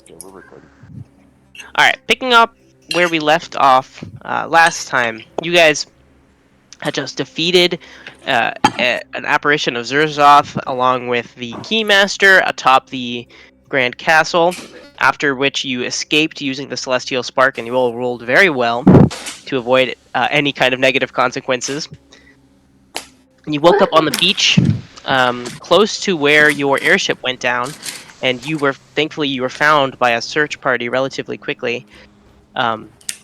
Okay, we're recording. Alright, picking up where we left off last time, you guys had just defeated an apparition of Zurzoth along with the Keymaster atop the Grand Castle, after which you escaped using the Celestial Spark, and you all rolled very well to avoid any kind of negative consequences. And you woke up on the beach, close to where your airship went down, and thankfully you were found by a search party relatively quickly.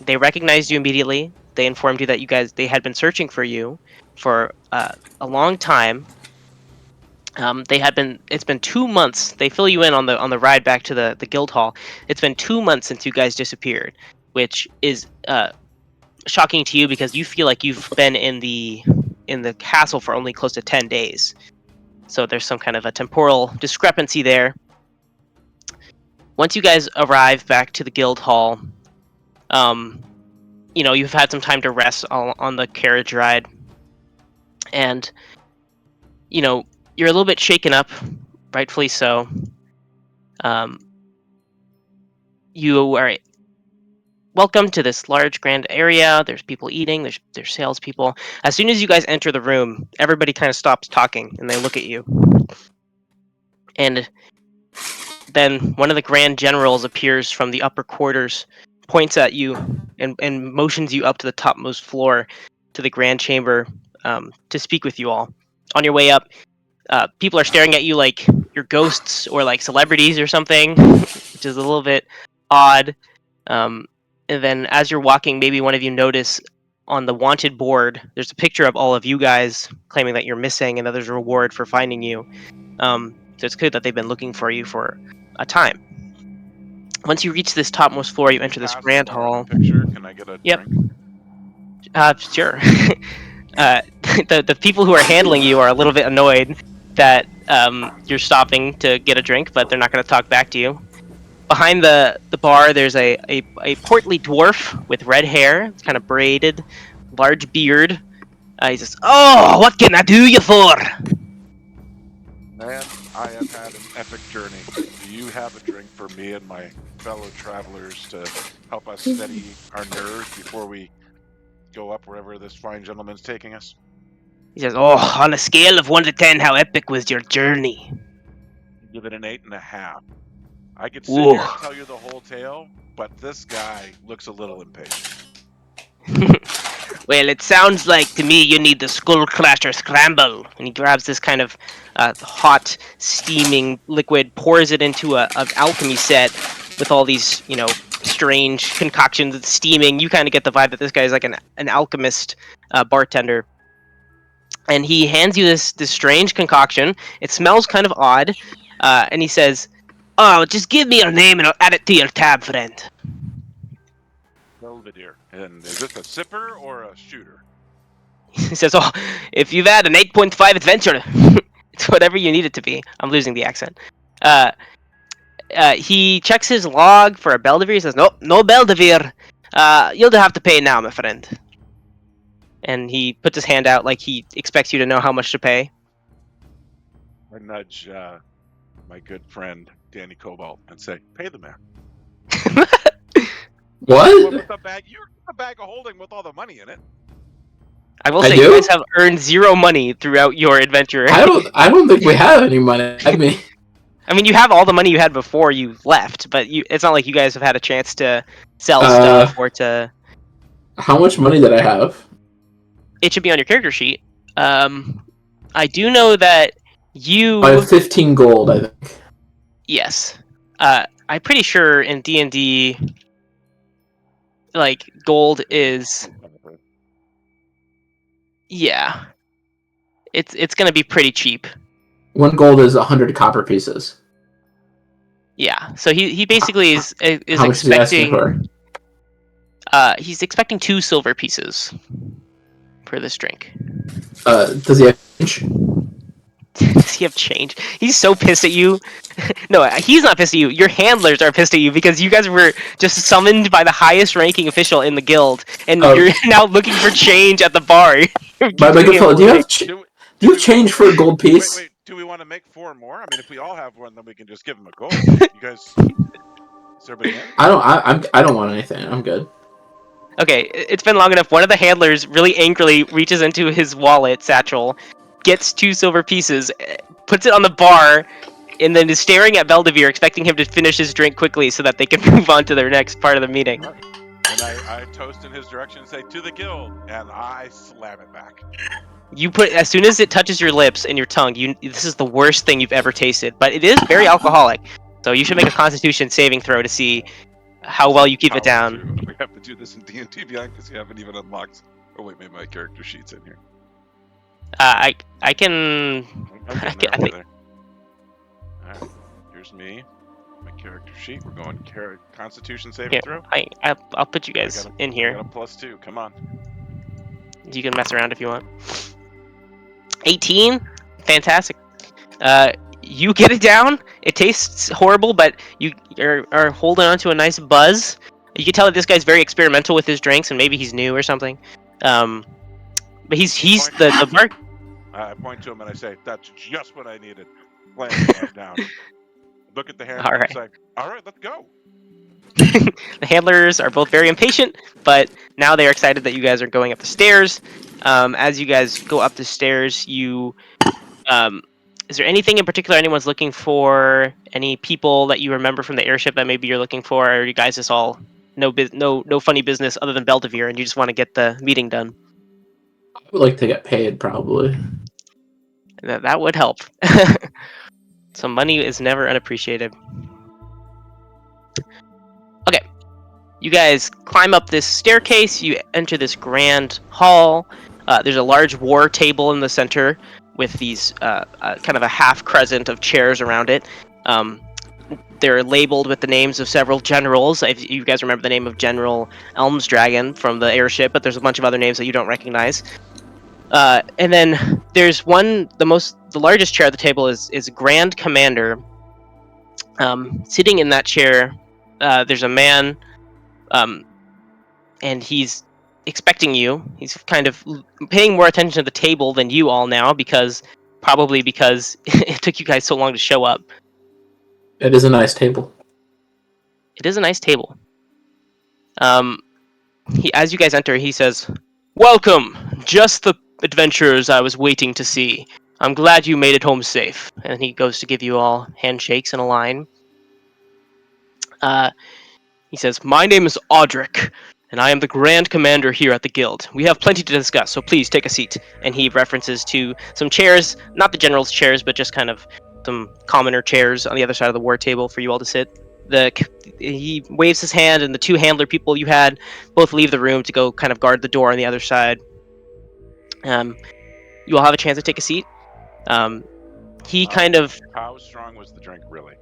They recognized you immediately. They informed you that they had been searching for you for a long time. It's been 2 months. They fill you in on the ride back to the guild hall. It's been 2 months since you guys disappeared, which is shocking to you because you feel like you've been in the castle for only close to 10 days. So there's some kind of a temporal discrepancy there. Once you guys arrive back to the guild hall, you've had some time to rest on the carriage ride, and you're a little bit shaken up, rightfully so. You are welcome to this large, grand area. There's people eating. There's salespeople. As soon as you guys enter the room, everybody kind of stops talking and they look at you. And then one of the grand generals appears from the upper quarters, points at you, and motions you up to the topmost floor to the grand chamber to speak with you all. On your way up, people are staring at you like you're ghosts or like celebrities or something, which is a little bit odd. And then as you're walking, maybe one of you notice on the wanted board, there's a picture of all of you guys claiming that you're missing and that there's a reward for finding you. So it's clear that they've been looking for you for a time. Once you reach this topmost floor, you enter this Pass grand the bar in hall. the picture. Can I get a Yep. drink? Sure. The people who are handling you are a little bit annoyed that you're stopping to get a drink, but they're not going to talk back to you. Behind the bar, there's a portly dwarf with red hair. It's kind of braided, large beard. He says, "Oh, what can I do you for?" Man, I have had an epic journey. Do you have a drink for me and my fellow travelers to help us steady our nerves before we go up wherever this fine gentleman's taking us? He says, "Oh, on a scale of 1 to 10, how epic was your journey?" Give it an 8.5. I could sit Whoa. here and tell you the whole tale, but this guy looks a little impatient. Well, it sounds like to me you need the Skull Crusher Scramble. And he grabs this kind of hot, steaming liquid, pours it into an alchemy set with all these, strange concoctions. It's steaming. You kind of get the vibe that this guy is like an alchemist bartender. And he hands you this strange concoction. It smells kind of odd. And he says, "Oh, just give me your name and I'll add it to your tab, friend." Belvedere. And is this a sipper or a shooter? He says, "Oh, if you've had an 8.5 adventure, it's whatever you need it to be." I'm losing the accent. He checks his log for a Belvedere. He says, "Nope, no Belvedere. You'll have to pay now, my friend." And he puts his hand out like he expects you to know how much to pay. I nudge my good friend Danny Cobalt and say, "Pay the man." What? With the bag, you're the bag of holding with all the money in it. I will I say do? you guys have earned 0 money throughout your adventure. I don't think we have any money. I mean, you have all the money you had before you left, but it's not like you guys have had a chance to sell stuff or to. How much money did I have? It should be on your character sheet. I do know that you. I have 15 gold, I think. Yes. I'm pretty sure in D&D, like, gold is. Yeah. It's gonna be pretty cheap. 1 gold is 100 copper pieces. Yeah. So he basically is How much is he asking for? He's expecting 2 silver pieces for this drink. Does he have change? Does he have change? He's so pissed at you. No, he's not pissed at you. Your handlers are pissed at you because you guys were just summoned by the highest ranking official in the guild, and you're now looking for change at the bar. My good fellow, do you have change for a gold piece? Wait. Do we want to make 4 more? I mean, if we all have one, then we can just give him a gold. You guys. Is everybody in? I don't want anything. I'm good. Okay, it's been long enough. One of the handlers really angrily reaches into his wallet satchel, gets 2 silver pieces, puts it on the bar, and then is staring at Beldevere, expecting him to finish his drink quickly so that they can move on to their next part of the meeting. Right. And I toast in his direction and say, "To the guild," and I slam it back. You put, as soon as it touches your lips and your tongue, this is the worst thing you've ever tasted. But it is very alcoholic, so you should make a Constitution saving throw to see how well you keep it down. We have to do this in D&D Beyond because you haven't even unlocked. Oh wait, maybe my character sheet's in here. I can. I'm I getting think- there. All right, here's me, my character sheet. We're going Constitution saving Here, throw. I'll put you guys in I here. got a +2. Come on. You can mess around if you want. 18, fantastic. You get it down. It tastes horrible, but you are holding on to a nice buzz. You can tell that this guy's very experimental with his drinks, and maybe he's new or something. But he's the bar. I point to him and I say, "That's just what I needed." Slam it down. Look at the handler All right. and say, "All right, let's go." The handlers are both very impatient, but now they are excited that you guys are going up the stairs. As you guys go up the stairs, is there anything in particular anyone's looking for? Any people that you remember from the airship that maybe you're looking for? Or are you guys just all no funny business other than Beldevere, and you just want to get the meeting done? I would like to get paid, probably. That would help. So money is never unappreciated. Okay, you guys climb up this staircase. You enter this grand hall. There's a large war table in the center with these kind of a half crescent of chairs around it. They're labeled with the names of several generals. If you guys remember the name of General Elmsdragon from the airship, but there's a bunch of other names that you don't recognize. And then there's the largest chair at the table is Grand Commander. Sitting in that chair, there's a man, and he's expecting you. He's kind of paying more attention to the table than you all now, probably because it took you guys so long to show up. It is a nice table. It is a nice table. As you guys enter, he says, "Welcome! Just the adventurers I was waiting to see. I'm glad you made it home safe." And he goes to give you all handshakes in a line. He says, "My name is Audric, and I am the Grand Commander here at the Guild. We have plenty to discuss, so please take a seat." And he references to some chairs, not the general's chairs, but just kind of some commoner chairs on the other side of the war table for you all to sit. He waves his hand, and the 2 handler people you had both leave the room to go kind of guard the door on the other side. You all have a chance to take a seat. He kind of... How strong was the drink, really?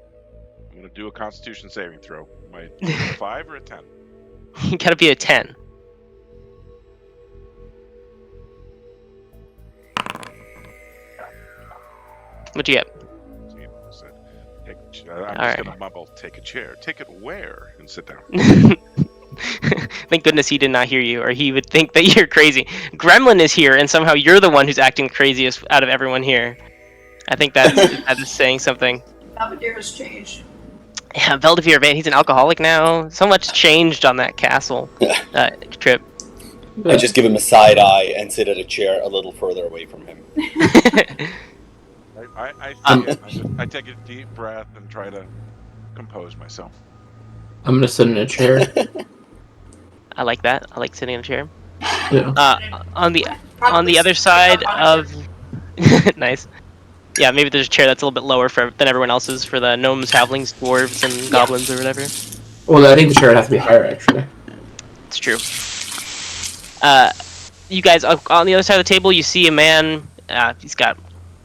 I'm going to do a Constitution saving throw. Am I a 5 or a 10? You gotta be a 10. What'd you get? I'm All just going to mumble, "Take a chair." Take it where? And sit down. Thank goodness he did not hear you, or he would think that you're crazy. Gremlin is here, and somehow you're the one who's acting craziest out of everyone here. I think that is saying something. Belvedere has changed. Yeah, Beldevere, man, he's an alcoholic now. So much changed on that castle trip. I just give him a side eye and sit at a chair a little further away from him. I take a deep breath and try to compose myself. I'm gonna sit in a chair. I like that. I like sitting in a chair. Yeah. On the other side of... Nice. Yeah, maybe there's a chair that's a little bit lower than everyone else's for the gnomes, halflings, dwarves, and goblins or whatever. Well, I think the chair would have to be higher, actually. It's true. You guys, on the other side of the table, you see a man. He's got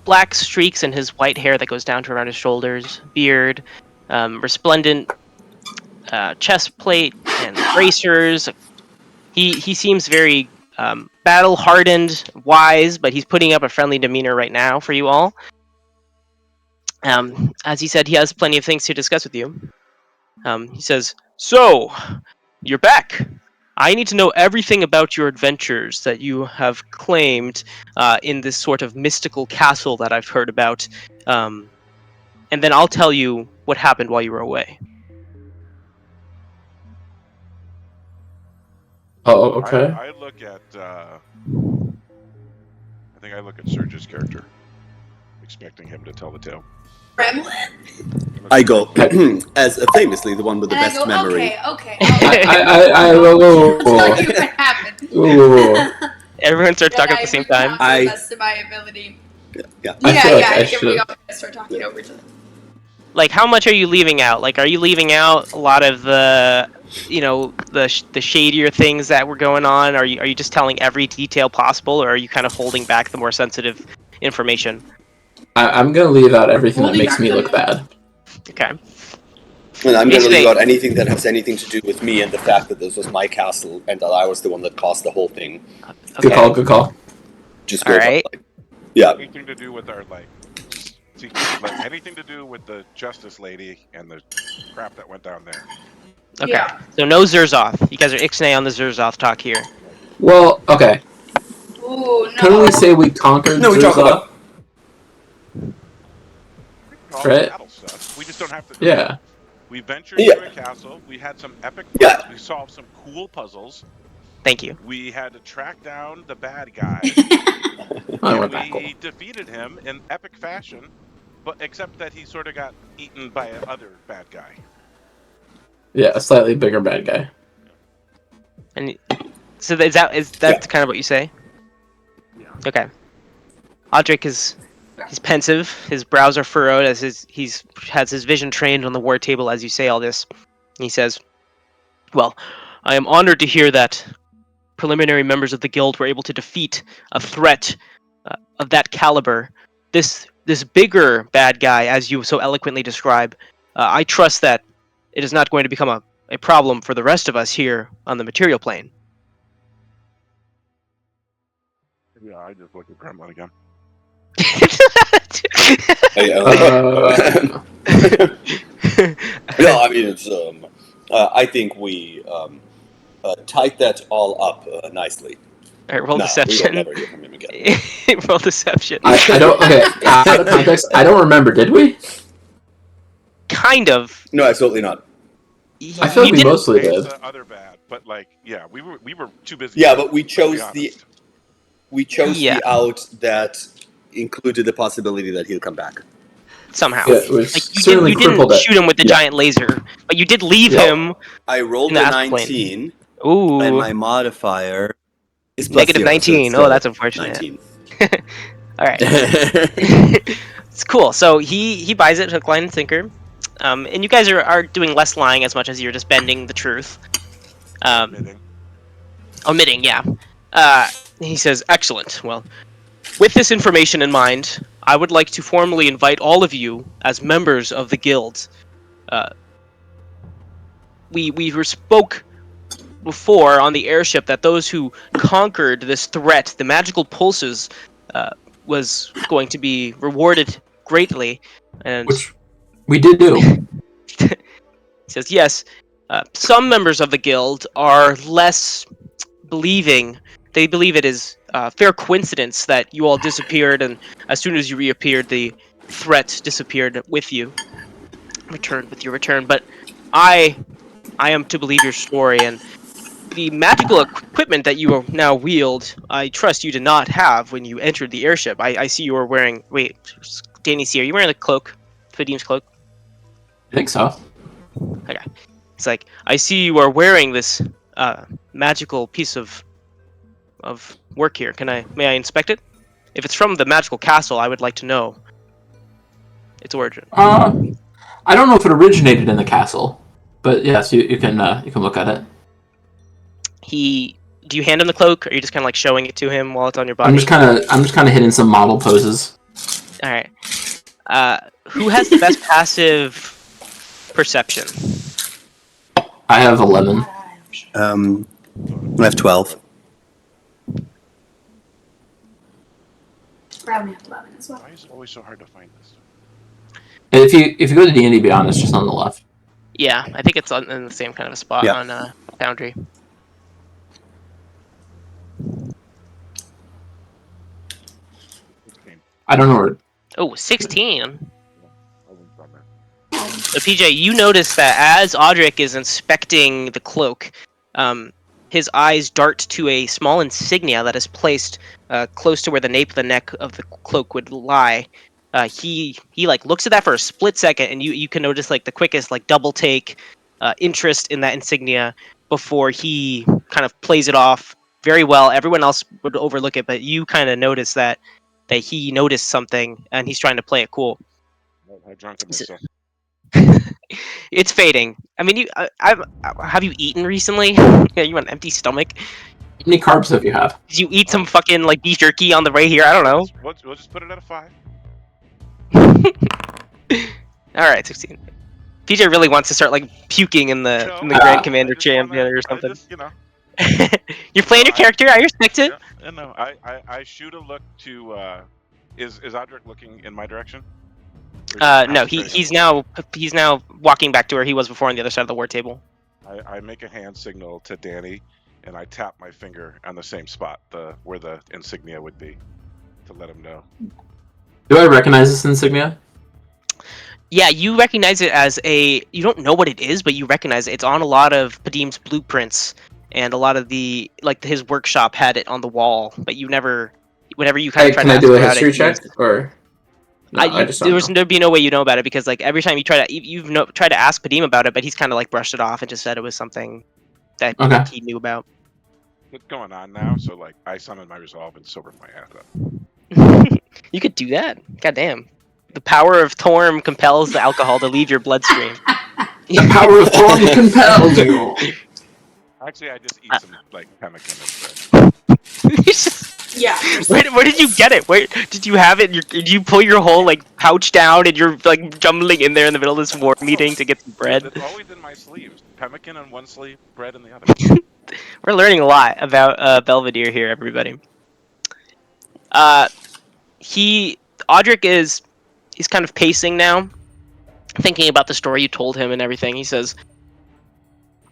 black streaks in his white hair that goes down to around his shoulders, beard, resplendent chest plate, and bracers. He seems very battle-hardened, wise, but he's putting up a friendly demeanor right now for you all. As he said, he has plenty of things to discuss with you. He says, "So, you're back. I need to know everything about your adventures that you have claimed in this sort of mystical castle that I've heard about. And then I'll tell you what happened while you were away." Oh, okay. I look at. I think I look at Serge's character, expecting him to tell the tale. Gremlin. I go as famously the one with the And I best go, memory. okay. Whoa. I'll tell you what happened. Ooh. Everyone starts Then talking at I the same time. recount to the best of my ability. Yeah. I feel like I And we should. all start talking over to them. Like, how much are you leaving out? Like, are you leaving out a lot of the, the shadier things that were going on? Are you just telling every detail possible, or are you kind of holding back the more sensitive information? I'm gonna leave out everything that Holding makes back me the- look bad. Okay. And I'm going to Basically- leave out anything that has anything to do with me and the fact that this was my castle and that I was the one that caused the whole thing. Good call. Good call. Just All goes right. up, like, yeah. Anything to do with our anything to do with the Justice Lady and the crap that went down there. Okay. Yeah. So no Zerzoth. You guys are ixnay on the Zerzoth talk here. Well, okay. Ooh, no. Couldn't we say we conquered No, we talk Zerzoth? about. All Right. the battle stuff. We just don't have to. Yeah. We ventured Yeah. to a castle. We had some epic. Yeah. Fights. We solved some cool puzzles. Thank you. We had to track down the bad guy. I and went back. we defeated him in epic fashion, but except that he sort of got eaten by another bad guy. Yeah, a slightly bigger bad guy. And so is that kind of what you say? Yeah. Okay. Audric he's pensive. His brows are furrowed as he's has his vision trained on the war table as you say all this. He says, "Well, I am honored to hear that preliminary members of the guild were able to defeat a threat of that caliber. This bigger bad guy, as you so eloquently describe. I trust that it is not going to become a problem for the rest of us here on the material plane." Yeah, I just look at Gremlin again. No, I mean it's. I think we tied that all up nicely. Alright, roll No, deception. we will never hear from him again. Roll deception. I don't. Okay. Out of context, I don't remember. Did we? Kind of. No, absolutely not. I feel like You we didn't- mostly Names did. the other bad, but like, yeah, we were too busy. Yeah, but we chose Let's be the honest. Yeah. out that included the possibility that he'll come back. somehow. Yeah, it was Like, you certainly didn't crippled it. shoot him with the Yeah. giant laser, but you did leave Yeah. him. I rolled In the a astral plane. 19, Ooh, and my modifier is plus negative 0, so 19. it's Oh, still that's unfortunate. 19. All right, it's cool. So he buys it hook, line, and sinker. And you guys are doing less lying as much as you're just bending the truth. Admitting. Omitting, yeah. He says, "Excellent. Well, with this information in mind, I would like to formally invite all of you as members of the guild. We spoke before on the airship that those who conquered this threat, the magical pulses, was going to be rewarded greatly. And Which we did do. he says, yes, some members of the guild are less believing. They believe it is a fair coincidence that you all disappeared, and as soon as you reappeared, the threat disappeared with you. Returned with your return. But I am to believe your story, and the magical equipment that you now wield, I trust you did not have when you entered the airship. I see you are wearing... Wait, Danny C, are you wearing the cloak? Fadim's cloak? I think so. Okay. It's like, I see you are wearing this magical piece of work here. May I inspect it? If it's from the magical castle, I would like to know its origin. I don't know if it originated in the castle, but yes, you can look at it. Do you hand him the cloak, or are you just kind of like showing it to him while it's on your body? I'm just kind of hitting some model poses. All right. Who has the best passive perception? I have 11. I have 12. Brownie have 11 as well. Why is it always so hard to find this? And if you go to D&D Beyond, it's just on the left. Yeah, I think it's in the same kind of a spot Yeah. on Foundry. I don't know where. Oh, 16. I wouldn't find that. So PJ, you notice that as Audric is inspecting the cloak, his eyes dart to a small insignia that is placed close to where the nape of the neck of the cloak would lie. He like looks at that for a split second, and you can notice like the quickest like double take interest in that insignia before he kind of plays it off very well. Everyone else would overlook it, but you kind of notice that he noticed something and he's trying to play it cool. How drunk am I still? It's fading. I mean, have you eaten recently? Yeah, you have an empty stomach. How many carbs have you had? Did you eat some fucking like beef jerky on the way here? I don't know. We'll just put it at a 5. All right, 16. PJ really wants to start like puking in the Grand Commander Champion or something. You're playing your character. I respect it. Yeah, no, I shoot a look to. Is Odric looking in my direction? No, he's now walking back to where he was before on the other side of the war table. I make a hand signal to Danny, and I tap my finger on the same spot, where the insignia would be, to let him know. Do I recognize this insignia? Yeah, you recognize it as you don't know what it is, but you recognize it. It's on a lot of Padim's blueprints, and a lot of his workshop had it on the wall, but you never, whenever you kind of try to ask Can I do a about history it, check? Or... No, I just don't know. There'd be no way you know about it, because like every time you try to, tried to ask Padim about it, but he's kind of like brushed it off and just said it was something that he knew about. What's going on now? So like, I summon my resolve and sober my ass up. You could do that. Goddamn. The power of Torm compels the alcohol to leave your bloodstream. The power of Torm compels you. Actually, I just eat some like pemmican instead. Yeah. Where did you get it? Where did you have it? Did you pull your whole like pouch down and you're like jumbling in there in the middle of this war meeting to get some bread? It's always in my sleeves. Pemmican in one sleeve, bread in the other. We're learning a lot about Belvedere here, everybody. Odric he's kind of pacing now, thinking about the story you told him and everything. He says,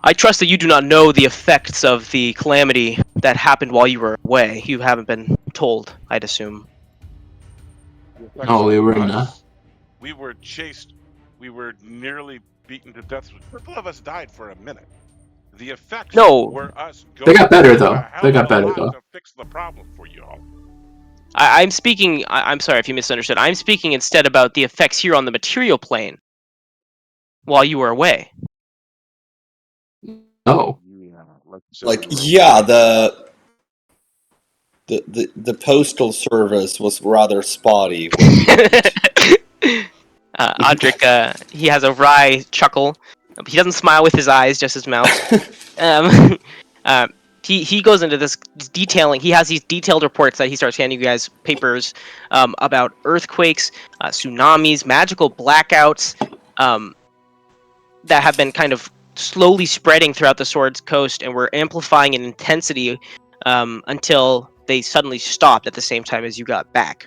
I trust that you do not know the effects of the calamity that happened while you were away. You haven't been told, I'd assume. Oh, we were in We were chased. We were nearly beaten to death. A couple of us died for a minute. The effects were us going. They got better though. They got better though. To fix the problem for you all. I'm speaking. I'm sorry if you misunderstood. I'm speaking instead about the effects here on the material plane while you were away. Oh. Yeah, the postal service was rather spotty. Odric, he has a wry chuckle. He doesn't smile with his eyes, just his mouth. He goes into this detailing. He has these detailed reports that he starts handing you guys papers about earthquakes, tsunamis, magical blackouts that have been kind of slowly spreading throughout the Sword's Coast, and were amplifying in intensity until they suddenly stopped at the same time as you got back.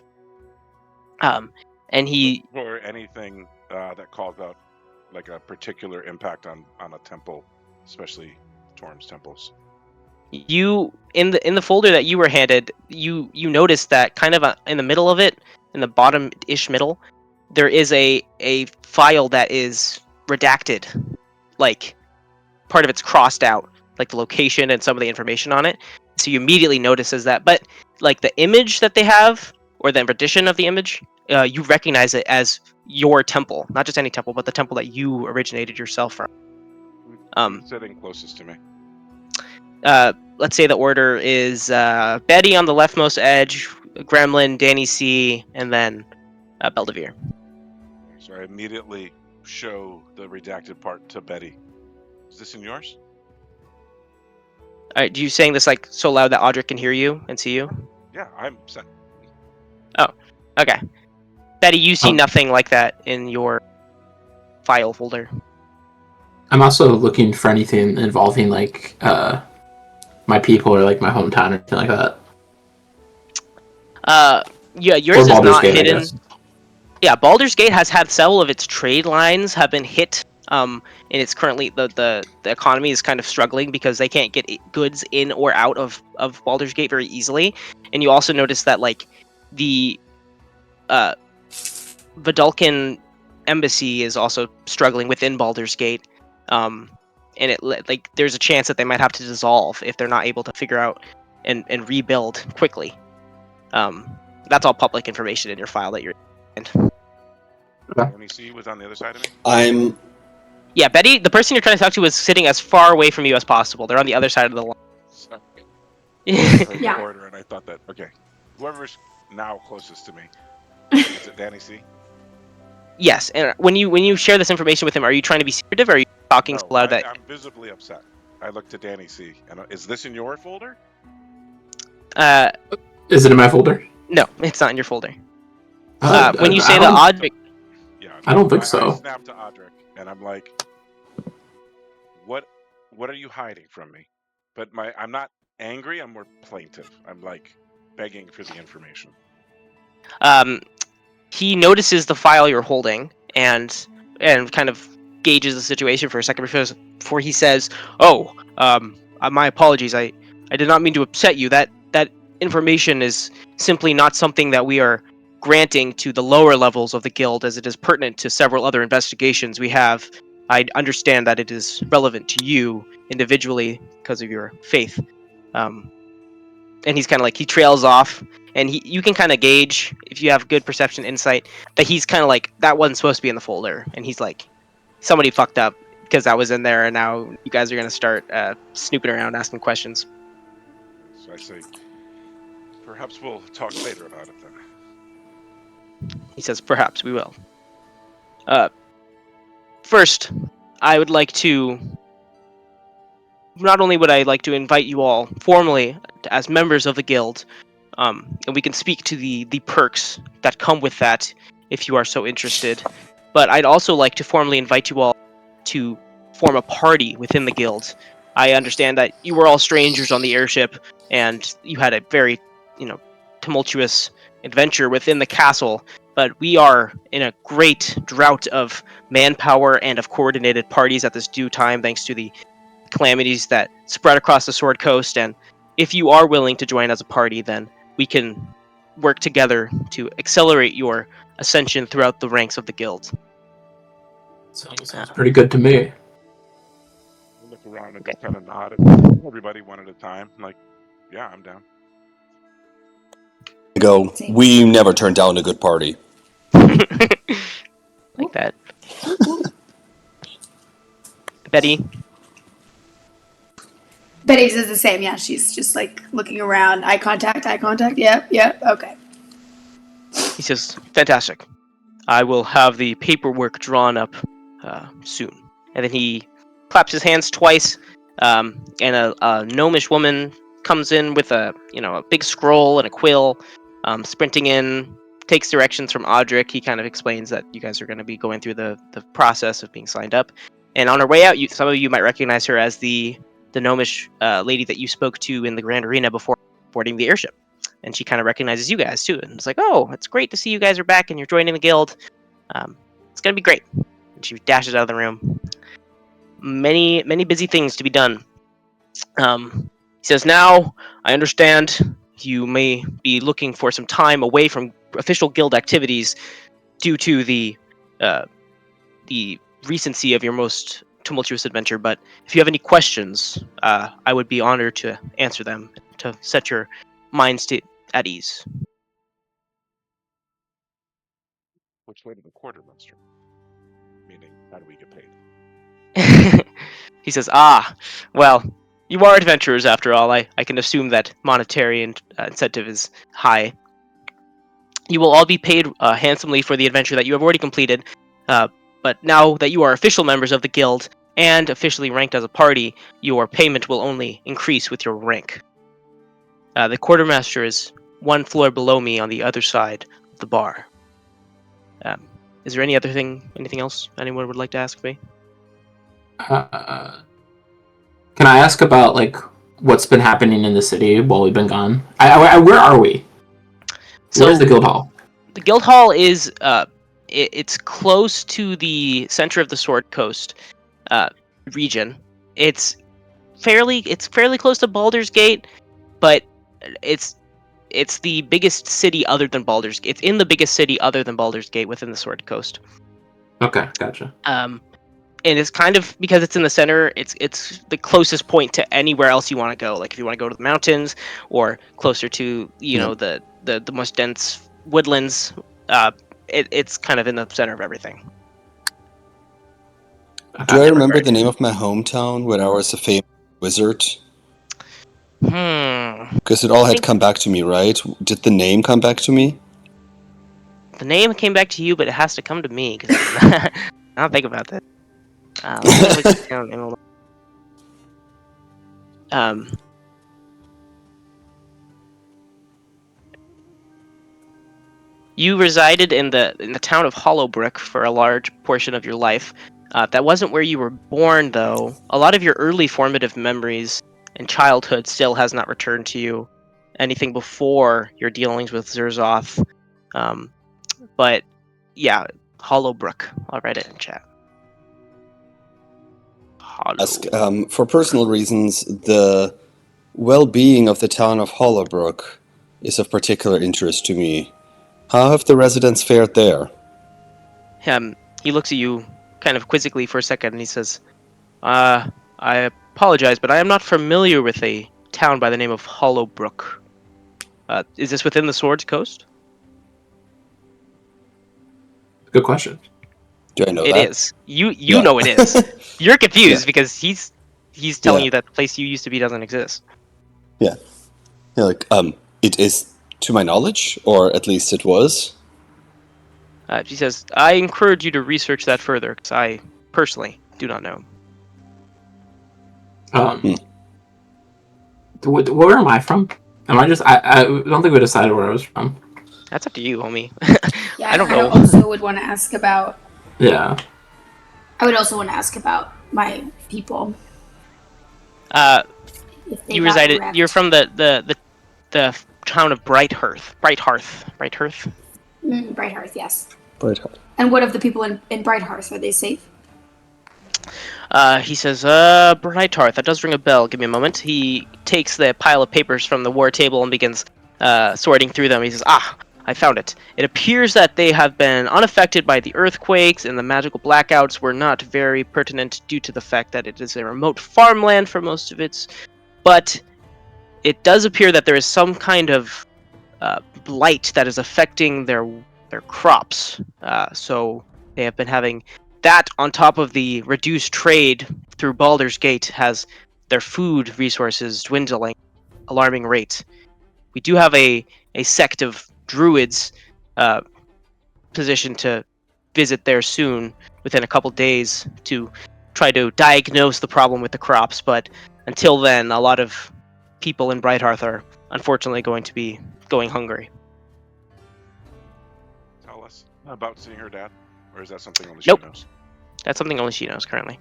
And he... Or anything that calls out like a particular impact on a temple, especially Torm's temples. You in the folder that you were handed, you noticed that kind of in the middle of it, in the bottom-ish middle, there is a file that is redacted, like part of it's crossed out, like the location and some of the information on it. So you immediately notice as that, but like the image that they have, or the rendition of the image, you recognize it as your temple, not just any temple, but the temple that you originated yourself from. Sitting closest to me. Let's say the order is Betty on the leftmost edge, Gremlin, Danny C, and then Belvedere. So I immediately show the redacted part to Betty. Is this in yours? Alright, do you saying this like so loud that Odric can hear you and see you? Yeah, I'm set. Oh, okay. Betty, you see nothing like that in your file folder. I'm also looking for anything involving like my people or like my hometown or anything like that. Yeah, yours is not Gate, hidden. Yeah, Baldur's Gate has had several of its trade lines have been hit. And it's currently the economy is kind of struggling because they can't get goods in or out of Baldur's Gate very easily. And you also notice that like the Vidalcan embassy is also struggling within Baldur's Gate. and like there's a chance that they might have to dissolve if they're not able to figure out and rebuild quickly. That's all public information in your file that you're in. Let me see who's on the other side of me. I'm Yeah, Betty, the person you're trying to talk to is sitting as far away from you as possible. They're on the other side of the line. Sorry. I heard Yeah. the order, and I thought that okay. Whoever's now closest to me, is it Danny C? Yes, and when you share this information with him, are you trying to be secretive, or are you talking so loud that? I'm visibly upset. I look to Danny C. And is this in your folder? Is it in my folder? No, it's not in your folder. When you I say the don't- Audric, Yeah. I don't think I so. snapped to Audric, and I'm like, "What are you hiding from me?" But I'm not angry. I'm more plaintive. I'm like begging for the information. he notices the file you're holding and kind of gauges the situation for a second before he says, "Oh, my apologies. I did not mean to upset you. That information is simply not something that we are granting to the lower levels of the guild, as it is pertinent to several other investigations we have. I understand that it is relevant to you individually because of your faith." And he's kind of like, he trails off, and you can kind of gauge, if you have good perception insight, that he's kind of like, that wasn't supposed to be in the folder, and he's like, somebody fucked up because that was in there, and now you guys are going to start snooping around asking questions. So I say, perhaps we'll talk later about it then. He says, perhaps we will. First, I would like to, not only would I like to invite you all formally as members of the guild, and we can speak to the perks that come with that if you are so interested, but I'd also like to formally invite you all to form a party within the guild. I understand that you were all strangers on the airship, and you had a very, tumultuous adventure within the castle, but we are in a great drought of manpower and of coordinated parties at this due time, thanks to the calamities that spread across the Sword Coast. And if you are willing to join as a party, then we can work together to accelerate your ascension throughout the ranks of the guild. Sounds pretty good to me. I look around and just kind of nod at everybody one at a time. I'm like, yeah, I'm down. go. We never turn down a good party. Like that. Betty? Betty says the same. Yeah, she's just like looking around. Eye contact. Yep. Okay. He says, fantastic. I will have the paperwork drawn up soon. And then he claps his hands twice, and a gnomish woman comes in with a big scroll and a quill, sprinting in, takes directions from Audric. He kind of explains that you guys are going to be going through the process of being signed up. And on her way out, some of you might recognize her as the gnomish lady that you spoke to in the Grand Arena before boarding the airship. And she kind of recognizes you guys too, and it's like, "Oh, it's great to see you guys are back and you're joining the guild. It's gonna be great." And she dashes out of the room. Many busy things to be done. He says, "Now I understand you may be looking for some time away from official guild activities due to the recency of your most tumultuous adventure. But if you have any questions, I would be honored to answer them to set your minds at ease." Which way to the quartermaster? Meaning, how do we get paid? He says, well, you are adventurers after all. I can assume that monetary incentive is high. You will all be paid handsomely for the adventure that you have already completed, but now that you are official members of the guild and officially ranked as a party, your payment will only increase with your rank. The quartermaster is one floor below me on the other side of the bar. Is there anything else anyone would like to ask me? Can I ask about what's been happening in the city while we've been gone? Where are we? Where's the guild hall? The guild hall is it's close to the center of the Sword Coast region. It's fairly close to Baldur's Gate, but it's the biggest city other than Baldur's Gate. It's in the biggest city other than Baldur's Gate within the Sword Coast. Okay, gotcha. and it's kind of because it's in the center. It's the closest point to anywhere else you want to go. Like if you want to go to the mountains or closer to the most dense woodlands. It's kind of in the center of everything. Do I remember the name of my hometown when I was a famous wizard? Because it all had come back to me, right? Did the name come back to me? The name came back to you, but it has to come to me because I don't think about that. You resided in the town of Hollowbrook for a large portion of your life. That wasn't where you were born, though. A lot of your early formative memories and childhood still has not returned to you. Anything before your dealings with Zerzoth. But yeah, Hollowbrook. I'll write it in chat. For personal reasons, the well-being of the town of Hollowbrook is of particular interest to me. How have the residents fared there? He looks at you kind of quizzically for a second, and he says, I apologize, but I am not familiar with a town by the name of Hollowbrook. Is this within the Swords Coast? Good question. Do I know that? It is. You know it is. You're confused because he's telling you that the place you used to be doesn't exist. Yeah. It is to my knowledge, or at least it was. She says, I encourage you to research that further, because I personally do not know. Where am I from? I don't think we decided where I was from. That's up to you, homie. Yeah, I don't know. I also would want to ask about... Yeah. I would also want to ask about my people. You resided... You're from the town of Brighthearth. Brighthearth? Brighthearth, yes. Brighthearth. And what of the people in Brighthearth? Are they safe? He says, Brighthearth, that does ring a bell. Give me a moment. He takes the pile of papers from the war table and begins sorting through them. He says, I found it. It appears that they have been unaffected by the earthquakes, and the magical blackouts were not very pertinent due to the fact that it is a remote farmland for most of its. But it does appear that there is some kind of blight that is affecting their crops. So they have been having that on top of the reduced trade through Baldur's Gate has their food resources dwindling alarming rate. We do have a sect of druids positioned to visit there soon within a couple days to try to diagnose the problem with the crops, but until then a lot of people in Brighthearth are unfortunately going to be going hungry. Tell us about seeing her dad, or is that something only Nope. she knows? That's something only she knows currently.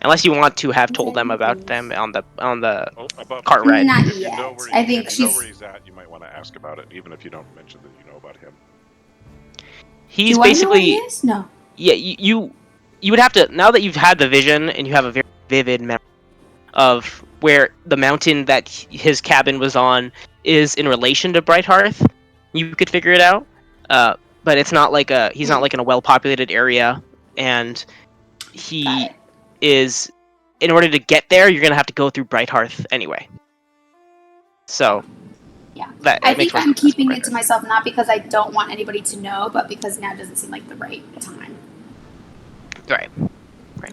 Unless you want to have told them about them on the cart ride. Not If you yet. know where I think if you know she's... where he's at, you might want to ask about it, even if you don't mention that you know about him. He's Do I know basically... what he is? No. Yeah, you would have to, now that you've had the vision and you have a very vivid memory of where the mountain that his cabin was on is in relation to Brighthearth, you could figure it out. But it's not like he's not like in a well-populated area, and he is, in order to get there, you're gonna have to go through Brighthearth anyway. So Yeah. that I makes think I'm more sense. keeping it to myself, not because I don't want anybody to know, but because now doesn't seem like the right time. Right.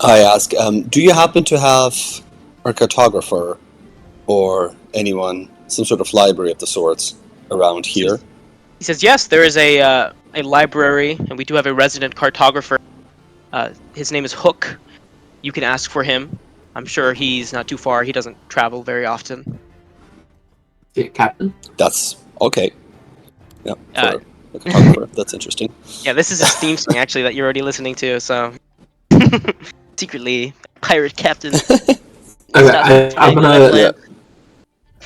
I ask, do you happen to have a cartographer or anyone, some sort of library of the sorts around here? He says, yes, there is a library, and we do have a resident cartographer. His name is Hook. You can ask for him. I'm sure he's not too far. He doesn't travel very often. Yeah, Captain? That's okay. Yeah, for a cartographer. That's interesting. Yeah, this is his theme song, actually, that you're already listening to, so... Secretly, pirate captain. Okay, I'm gonna... Yeah.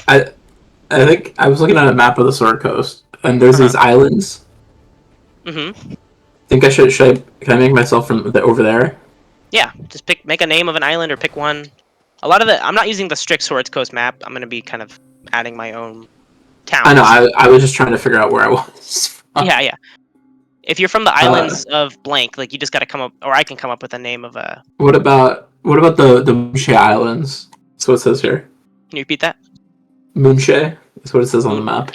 I think I was looking at a map of the Sword Coast, and there's these islands. Mm-hmm. Think I should can I make myself from over there? Yeah, just make a name of an island or pick one. A lot of I'm not using the strict Swords Coast map. I'm gonna be kind of adding my own towns. I know. I was just trying to figure out where I was. Yeah. If you're from the islands of blank, like you just got to come up, or I can come up with a name of a. What about the Moonshae Islands? That's what it says here. Can you repeat that? Moonshae. That's what it says on the map.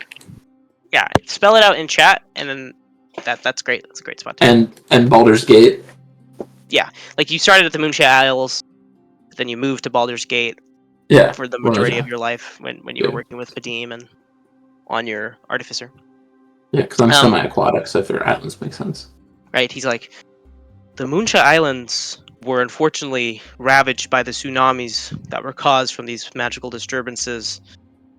Yeah, spell it out in chat, and then that's great. That's a great spot. And Baldur's Gate. Yeah, like you started at the Moonshae Isles, then you moved to Baldur's Gate. Yeah. For the majority of your life, when you were working with Vadim and on your artificer. Yeah, because I'm semi-aquatic, so I figure islands make sense. Right, he's like, the Moonshae Islands were unfortunately ravaged by the tsunamis that were caused from these magical disturbances.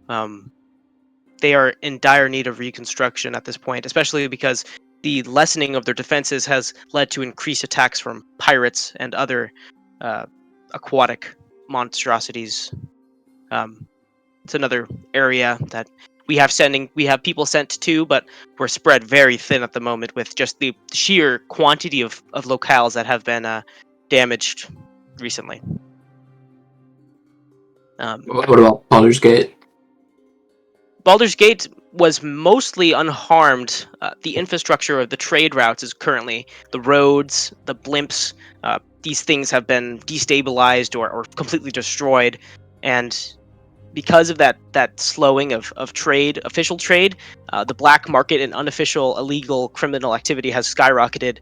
They are in dire need of reconstruction at this point, especially because the lessening of their defenses has led to increased attacks from pirates and other aquatic monstrosities. It's another area that we have people sent to, but we're spread very thin at the moment with just the sheer quantity of locales that have been damaged recently. What about Baldur's Gate? Baldur's Gate was mostly unharmed. The infrastructure of the trade routes is currently the roads, the blimps. These things have been destabilized or completely destroyed, and because of that slowing of trade, official trade, the black market and unofficial illegal criminal activity has skyrocketed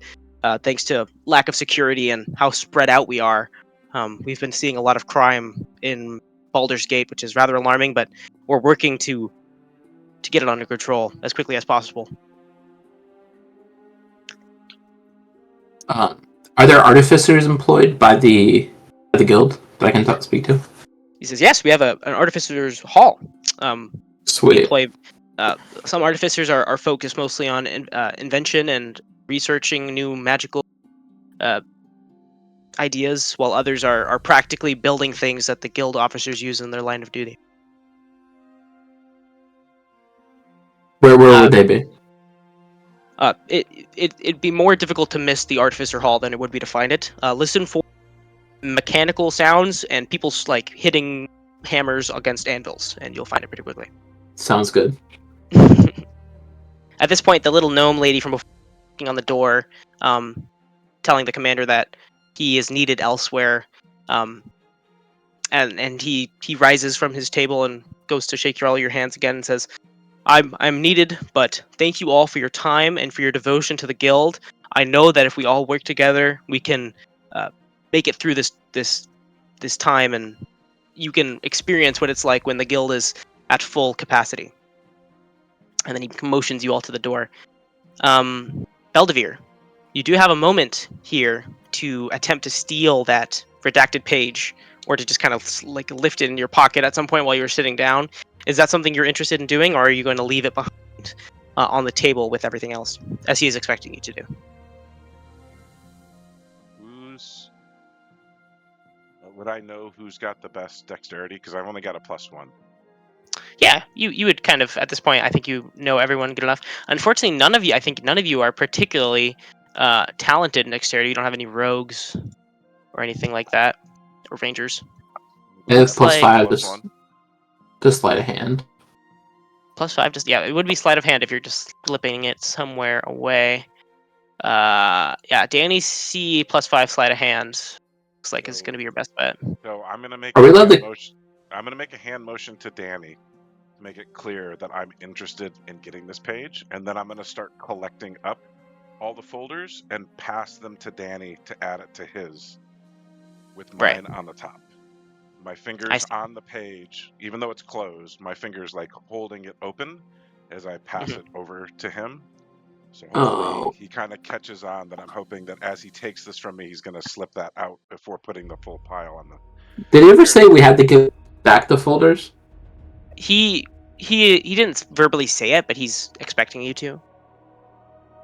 thanks to lack of security and how spread out we are. We've been seeing a lot of crime in Baldur's Gate, which is rather alarming, but we're working to get it under control as quickly as possible. Are there artificers employed by the guild that I can speak to? He says, yes, we have an artificer's hall. Sweet. We employ, some artificers are focused mostly on invention and researching new magical ideas, while others are practically building things that the guild officers use in their line of duty. Where would they be? It'd be more difficult to miss the artificer hall than it would be to find it. Listen for mechanical sounds and people like hitting hammers against anvils, and you'll find it pretty quickly. Sounds good. At this point, the little gnome lady from before knocking on the door, telling the commander that he is needed elsewhere, and he rises from his table and goes to shake all your hands again and says, I'm needed, but thank you all for your time and for your devotion to the guild. I know that if we all work together, we can make it through this time, and you can experience what it's like when the guild is at full capacity. And then he motions you all to the door. Beldevere, you do have a moment here to attempt to steal that redacted page, or to just kind of like lift it in your pocket at some point while you're sitting down. Is that something you're interested in doing, or are you going to leave it behind on the table with everything else, as he is expecting you to do? Would I know who's got the best dexterity? Because I've only got a +1. Yeah, you would kind of, at this point, I think you know everyone good enough. Unfortunately, none of you are particularly talented in dexterity. You don't have any rogues or anything like that, or rangers. It's +5, just sleight of hand. +5, just, yeah, it would be sleight of hand if you're just slipping it somewhere away. Yeah, Danny C +5 sleight of hand. Looks like it's going to be your best bet. So I'm going to make. I'm going to make a hand motion to Danny to make it clear that I'm interested in getting this page, and then I'm going to start collecting up all the folders and pass them to Danny to add it to his, with mine on the top. My fingers on the page, even though it's closed, my fingers like holding it open as I pass it over to him. So hopefully he kind of catches on that I'm hoping that as he takes this from me, he's going to slip that out before putting the full pile on the... Did he ever say we had to give back the folders? He didn't verbally say it, but he's expecting you to.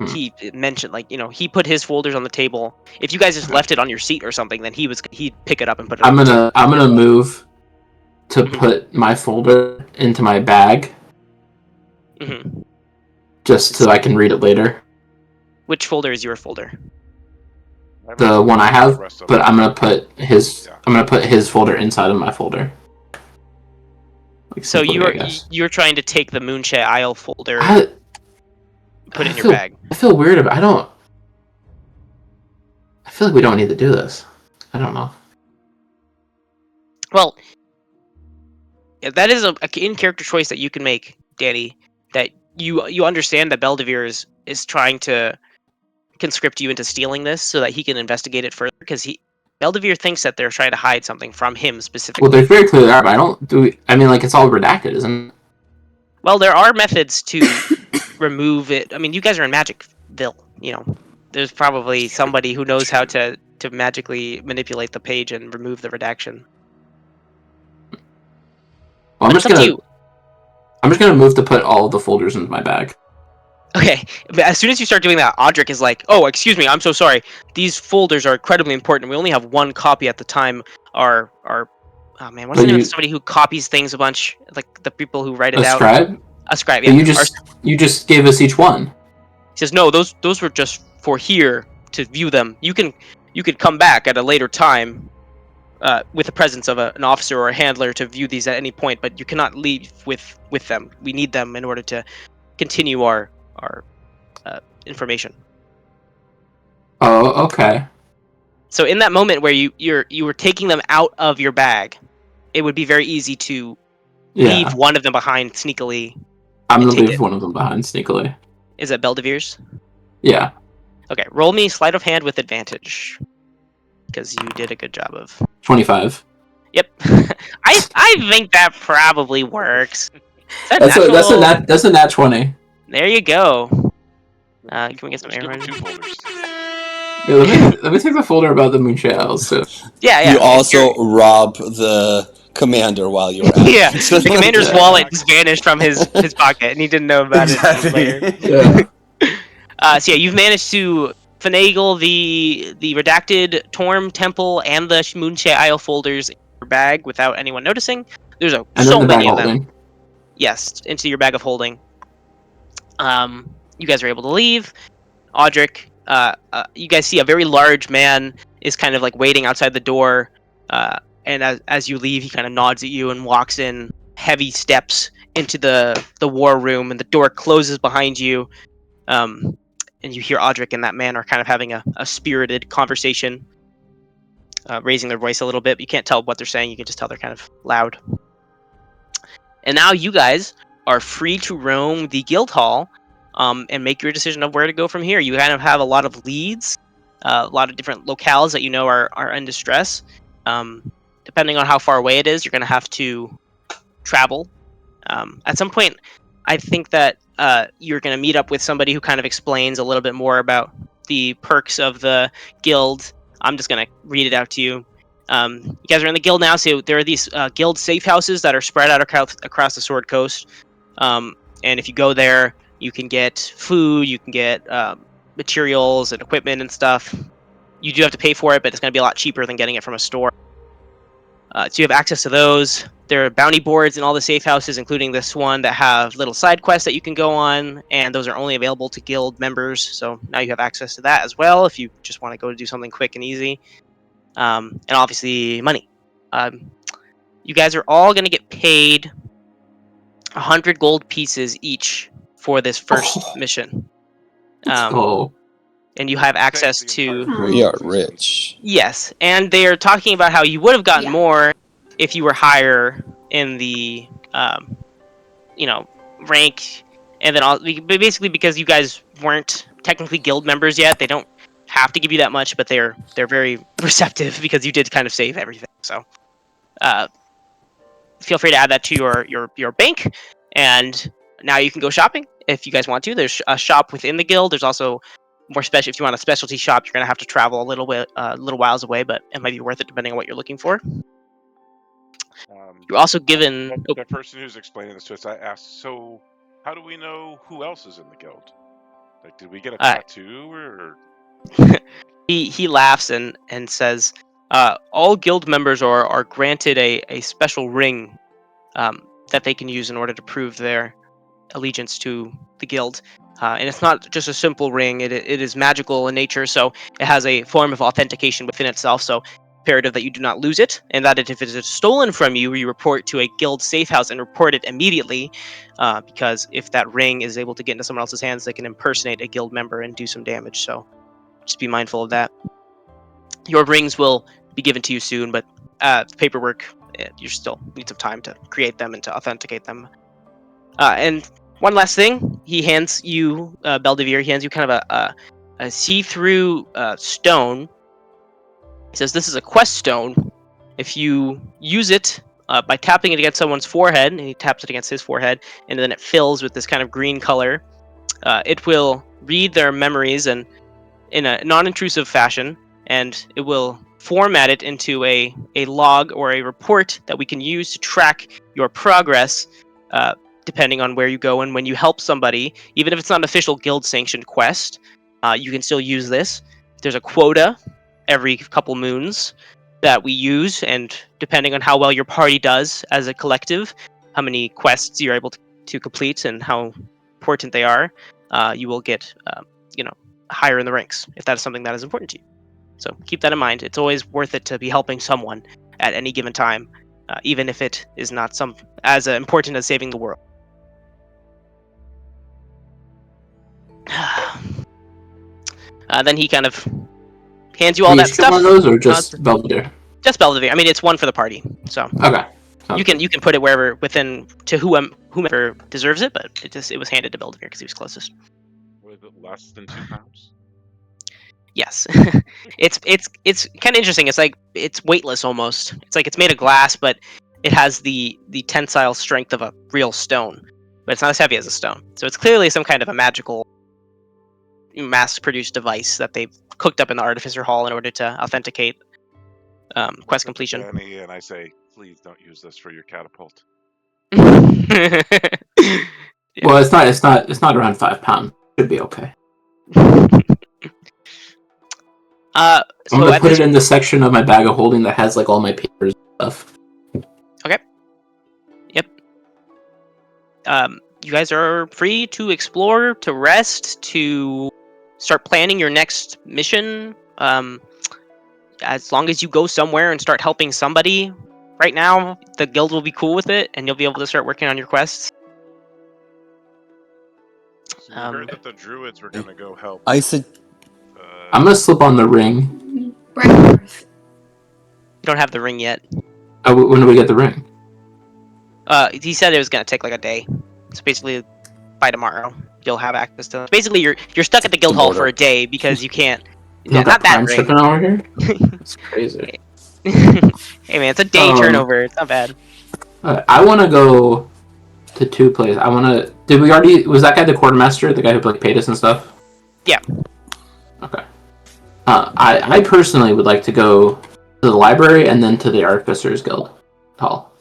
He mentioned, like, he put his folders on the table. If you guys just left it on your seat or something, then he'd pick it up and put it on the table. I'm gonna move to put my folder into my bag. Just so I can read it later. Which folder is your folder? The one I have, but I'm gonna put his folder inside of my folder. Like, so you're trying to take the Moonshae Isle folder put it in your bag. I feel weird about. I feel like we don't need to do this. I don't know. Well, yeah, that is a in-character choice that you can make, Danny. That you understand that Belvedere is trying to conscript you into stealing this so that he can investigate it further, because Belvedere thinks that they're trying to hide something from him specifically. Well, they very clearly are, but I mean, like, it's all redacted, isn't it? Well, there are methods to remove it. I mean, you guys are in Magicville, you know. There's probably somebody who knows how to magically manipulate the page and remove the redaction. Well, I'm just gonna move to put all of the folders into my bag. Okay, but as soon as you start doing that, Audric is like, "Oh, excuse me, I'm so sorry. These folders are incredibly important. We only have one copy at the time. Oh man, what's the name of somebody who copies things a bunch? Like the people who write it out. Scribe? A scribe. Yeah. Yeah. You just gave us each one. He says, "No, those were just for here to view them. You can come back at a later time, with the presence of an officer or a handler to view these at any point, but you cannot leave with them. We need them in order to continue our information." Oh, okay. So in that moment where you were taking them out of your bag, it would be very easy to leave one of them behind sneakily. I'm gonna leave one of them behind sneakily. Is it Beldevere's? Yeah. Okay, roll me sleight of hand with advantage, because you did a good job of 25. Yep. I think that probably works. That's a nat 20. There you go. Can we get some air? Two folders. Yeah, let me take the folder about the Moonshade Isles too. Yeah. You also rob the commander while you're at Yeah, it. the commander's wallet just vanished from his pocket, and he didn't know about it later. Yeah. So yeah, you've managed to finagle the redacted Torm Temple and the Moonshade Isle folders in your bag without anyone noticing. There's so many of them. Yes, into your bag of holding. You guys are able to leave. Audric, you guys see a very large man is kind of like waiting outside the door, and as you leave, he kind of nods at you and walks in heavy steps into the war room, and the door closes behind you. And you hear Audric and that man are kind of having a spirited conversation, raising their voice a little bit. But you can't tell what they're saying. You can just tell they're kind of loud. And now you guys are free to roam the guild hall, and make your decision of where to go from here. You kind of have a lot of leads, a lot of different locales that you know are in distress. Depending on how far away it is, you're going to have to travel. At some point, I think that you're going to meet up with somebody who kind of explains a little bit more about the perks of the guild. I'm just going to read it out to you. You guys are in the guild now, so there are these guild safe houses that are spread out across the Sword Coast. And if you go there, you can get food, you can get materials and equipment and stuff. You do have to pay for it, but it's going to be a lot cheaper than getting it from a store. So you have access to those. There are bounty boards in all the safe houses, including this one, that have little side quests that you can go on, and those are only available to guild members. So now you have access to that as well if you just want to go to do something quick and easy. And obviously money. You guys are all going to get paid 100 gold pieces each for this first mission. And you have access to... We are rich. Yes, and they're talking about how you would have gotten more if you were higher in the, rank, and then basically because you guys weren't technically guild members yet, they don't have to give you that much, but they're very receptive because you did kind of save everything. So, feel free to add that to your bank, and now you can go shopping if you guys want to. There's a shop within the guild. There's also more special. If you want a specialty shop, you're gonna have to travel a little whiles away, but it might be worth it depending on what you're looking for. You're also given the person who's explaining this to us. I asked, so how do we know who else is in the guild? Like, did we get a tattoo or? He laughs and says, all guild members are granted a special ring that they can use in order to prove their allegiance to the guild. And it's not just a simple ring, it is magical in nature, so it has a form of authentication within itself. So imperative that you do not lose it, and that if it is stolen from you, you report to a guild safe house and report it immediately, because if that ring is able to get into someone else's hands, they can impersonate a guild member and do some damage, so just be mindful of that. Your rings will be given to you soon, but paperwork, you still need some time to create them and to authenticate them. And one last thing, he hands you, Belvedere, he hands you kind of a see-through stone. He says this is a quest stone. If you use it by tapping it against someone's forehead, and he taps it against his forehead, and then it fills with this kind of green color, it will read their memories and in a non-intrusive fashion, and it will format it into a log or a report that we can use to track your progress, depending on where you go and when you help somebody. Even if it's not an official guild-sanctioned quest, you can still use this. There's a quota every couple moons that we use, and depending on how well your party does as a collective, how many quests you're able to complete and how important they are, you will get higher in the ranks if that is something that is important to you. So keep that in mind. It's always worth it to be helping someone at any given time, even if it is not as important as saving the world. Then he kind of hands you all that stuff. One of those, or just Belvedere? Just Belvedere. I mean, it's one for the party, so okay. You can put it wherever to whomever deserves it, but it was handed to Belvedere because he was closest. Was it less than 2 pounds? Yes, it's kind of interesting. It's like it's weightless almost. It's like it's made of glass, but it has the tensile strength of a real stone, but it's not as heavy as a stone. So it's clearly some kind of a magical, mass-produced device that they've cooked up in the Artificer Hall in order to authenticate quest completion. Danny, and I say, please don't use this for your catapult. Yeah. Well, it's not around 5 pounds. Should be okay. I'm gonna put it in the section of my bag of holding that has like all my papers and stuff. Okay. Yep. You guys are free to explore, to rest, to start planning your next mission. As long as you go somewhere and start helping somebody, right now the guild will be cool with it, and you'll be able to start working on your quests. So we heard that the druids were going to go help. I'm gonna slip on the ring. You don't have the ring yet. When do we get the ring? He said it was gonna take like a day. So basically, by tomorrow, you'll have access to. Basically, you're stuck at the guild hall for a day because you can't. Not that ring. Shipping over here. It's crazy. Hey man, it's a day turnover. It's not bad. I want to go to 2 places. Did we already? Was that guy the quartermaster? The guy who paid us and stuff? Yeah. Okay. I personally would like to go to the library and then to the Artificers Guild Hall.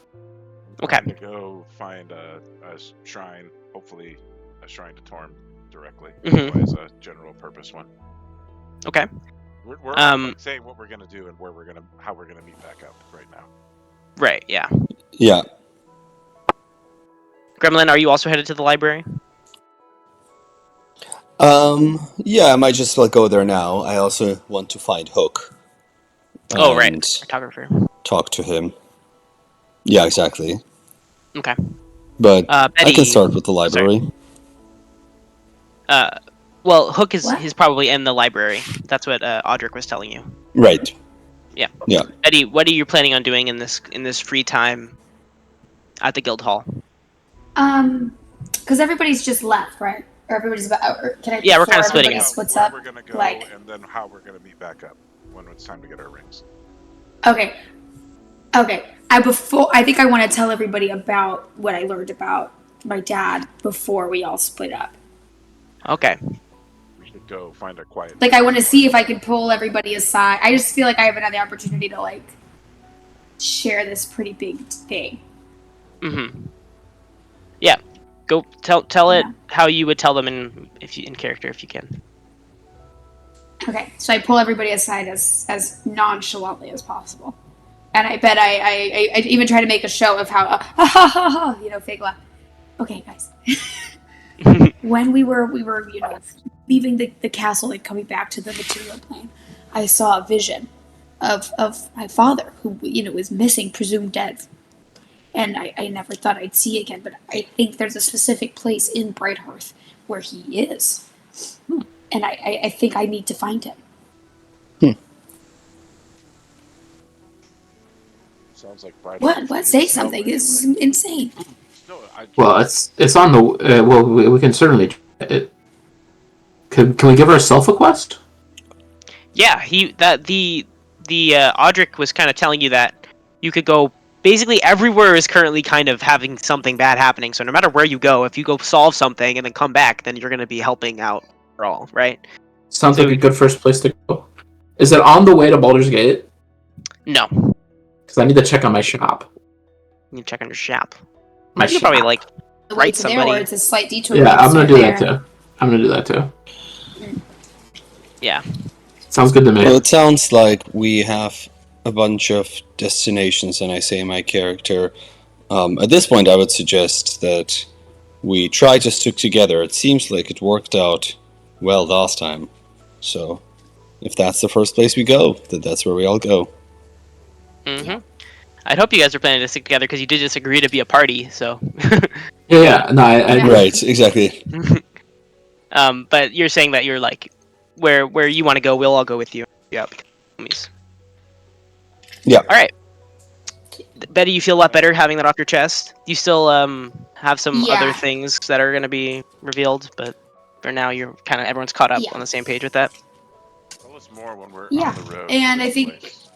Okay. To go find a shrine, hopefully a shrine to Torm directly, otherwise a general purpose one. Okay. We're saying what we're gonna do and how we're gonna meet back up right now. Right. Yeah. Yeah. Gremlin, are you also headed to the library? Yeah, I might just go there now. I also want to find Hook. Oh, right. Photographer. Talk to him. Yeah, exactly. Okay. But Betty, I can start with the library. Well, Hook is probably in the library. That's what Audric was telling you. Right. Yeah. Yeah. Betty, what are you planning on doing in this free time at the guild hall? Because everybody's just left, right? Or everybody's about. Or can I? Yeah, we're kind of splitting up. What's up? We're gonna go, and then how we're gonna meet back up when it's time to get our rings. Okay. I think I want to tell everybody about what I learned about my dad before we all split up. Okay. We should go find a quiet. I want to see if I could pull everybody aside. I just feel like I have another opportunity to share this pretty big thing. Mm-hmm. Yeah. Go tell it how you would tell them in character if you can. Okay, so I pull everybody aside as nonchalantly as possible, and I bet I even try to make a show of how fake laugh. Okay, guys. When we were leaving the castle and coming back to the material plane, I saw a vision of my father, who is missing, presumed dead. And I never thought I'd see again, but I think there's a specific place in Brighthearth where he is. And I think I need to find him. Sounds like Bride. What? Say something. This is insane. No, Well, it's on the. Well, we can certainly try it. Can we give ourselves a quest? Yeah, the Audric was kind of telling you that you could go. Basically, everywhere is currently kind of having something bad happening. So no matter where you go, if you go solve something and then come back, then you're going to be helping out for all, right? Sounds So like a good first place to go. Is it on the way to Baldur's Gate? No, Because I need to check on my shop. you can check on your shop. My You could shop. probably like The way Write to there, somebody- or it's a slight detour. Yeah, I'm gonna do there. that too. I'm gonna do that too. yeah. Sounds good to me. Well, it sounds like we have a bunch of destinations, and I say my character. At this point, I would suggest that we try to stick together. It seems like it worked out well last time. So, if that's the first place we go, then that's where we all go. Mm-hmm. I'd hope you guys are planning to stick together because you did just agree to be a party. So, Yeah. No, I Right, exactly. but you're saying that you're like where you want to go, we'll all go with you. Yeah. Homies. Yeah. All right. Betty, you feel a lot better having that off your chest. You still have some Yeah. other things that are going to be revealed, but for now, you're kind of everyone's caught up Yeah. on the same page with that. tell us more when we're Yeah, on the road. and to I this think- place.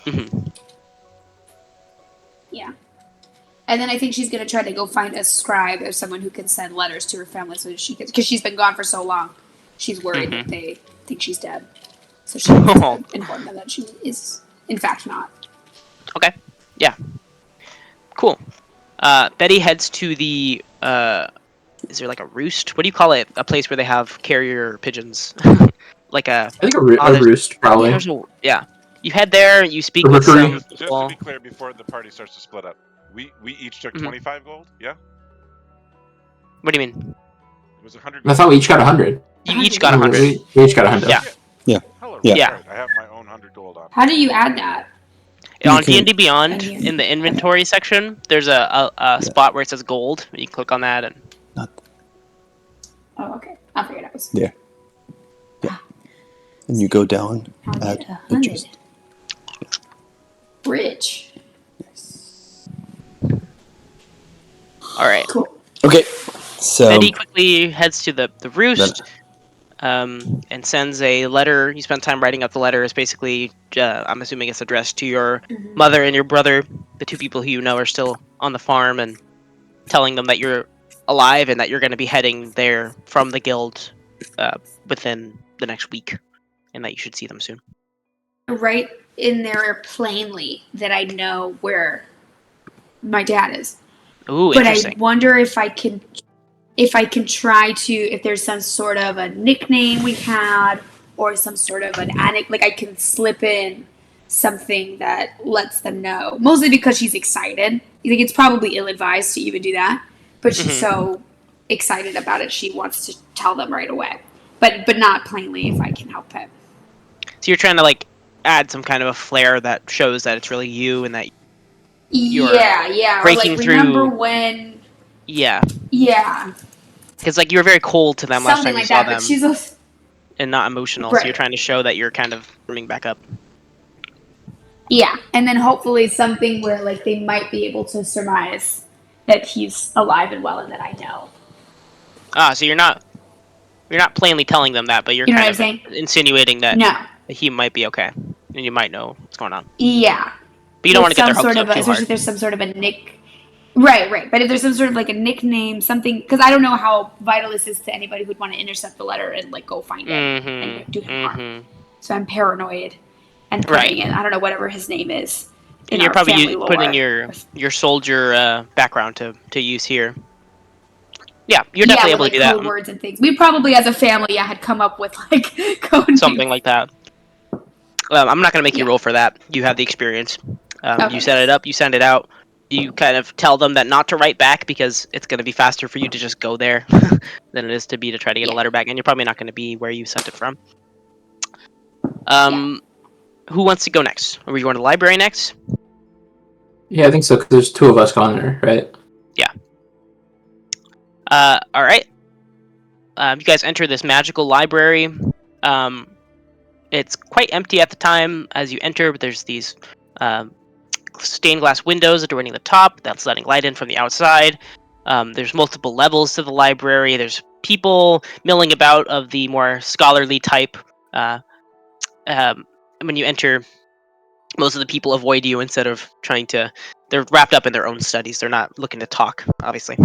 Mhm. Yeah. And then I think she's gonna try to go find a scribe or someone who can send letters to her family so that she can, because she's been gone for so long. She's worried that they think she's dead. So she needs to inform them that she is, in fact, not. Okay. Yeah. Cool. Betty heads to the. Is there like a roost? What do you call it? A place where they have carrier pigeons, like a. I think a there's- roost probably. Yeah. You head there. You speak A with rookery. some Just to people. be clear, before the party starts to split up, we each took Mhm. 25 gold. Yeah, What do you mean? it was 100. I thought we each got 100. You each got 100. We each got 100. Yeah. Hello, Yeah. Yeah. Right. I have my own 100 gold on. How do you add that? On You can- D&D Beyond, Can you- in the inventory section, there's a spot where it says gold. You can click on that and. Oh, okay. I'll figure it out. Yeah. And you go down, I'll add get 100. interest. Rich. All right. Cool. Okay, so Betty quickly heads to the roost, and sends a letter. You spent time writing up the letter. It's basically, I'm assuming it's addressed to your mother and your brother, the two people who you know are still on the farm, and telling them that you're alive and that you're going to be heading there from the guild within the next week, and that you should see them soon. Right in there plainly that I know where my dad is. Ooh, But I interesting. wonder if I can try to, if there's some sort of a nickname we had or some sort of an like I can slip in something that lets them know. Mostly because she's excited. You think it's probably ill-advised to even do that, but she's so excited about it she wants to tell them right away. But not plainly if I can help it. So you're trying to like add some kind of a flair that shows that it's really you and that You're Yeah. Or breaking like remember through- when yeah, yeah. because like you were very cold to them last Something time you like saw that. them. But she's a And not emotional, so Right. you're trying to show that you're kind of warming back up. yeah, and then hopefully something where like they might be able to surmise that he's alive and well and that I know. So you're not plainly telling them that, but you're You know kind what I'm of insinuating that No. he might be okay, and you might know what's going on. Yeah. But you don't want With to get their some hopes sort up of a, too especially hard. if there's some sort of a nick. Right. But if there's some sort of like a nickname, something, because I don't know how vital this is to anybody who'd want to intercept the letter and like go find it and do him harm. Mm-hmm. So I'm paranoid and putting in, I don't know, whatever his name is. in And you're our probably family lore. putting your soldier background to use here. Yeah, you're definitely able with, to do that. code words and things. We probably, as a family, had come up with like code Something names. like that. I'm not going to make you Yeah. roll for that. You have the experience. Okay. You set it up, you send it out. You kind of tell them that not to write back because it's going to be faster for you to just go there than it is to try to get a Yeah. letter back, and you're probably not going to be where you sent it from. who wants to go next? Are we going to the library next? Yeah, I think so, because there's 2 of us gone there, right? All right. You guys enter this magical library. It's quite empty at the time as you enter, but there's these stained glass windows adjoining the top that's letting light in from the outside. There's multiple levels to the library. There's people milling about of the more scholarly type. When you enter, most of the people avoid you instead of trying to. They're wrapped up in their own studies. They're not looking to talk, obviously.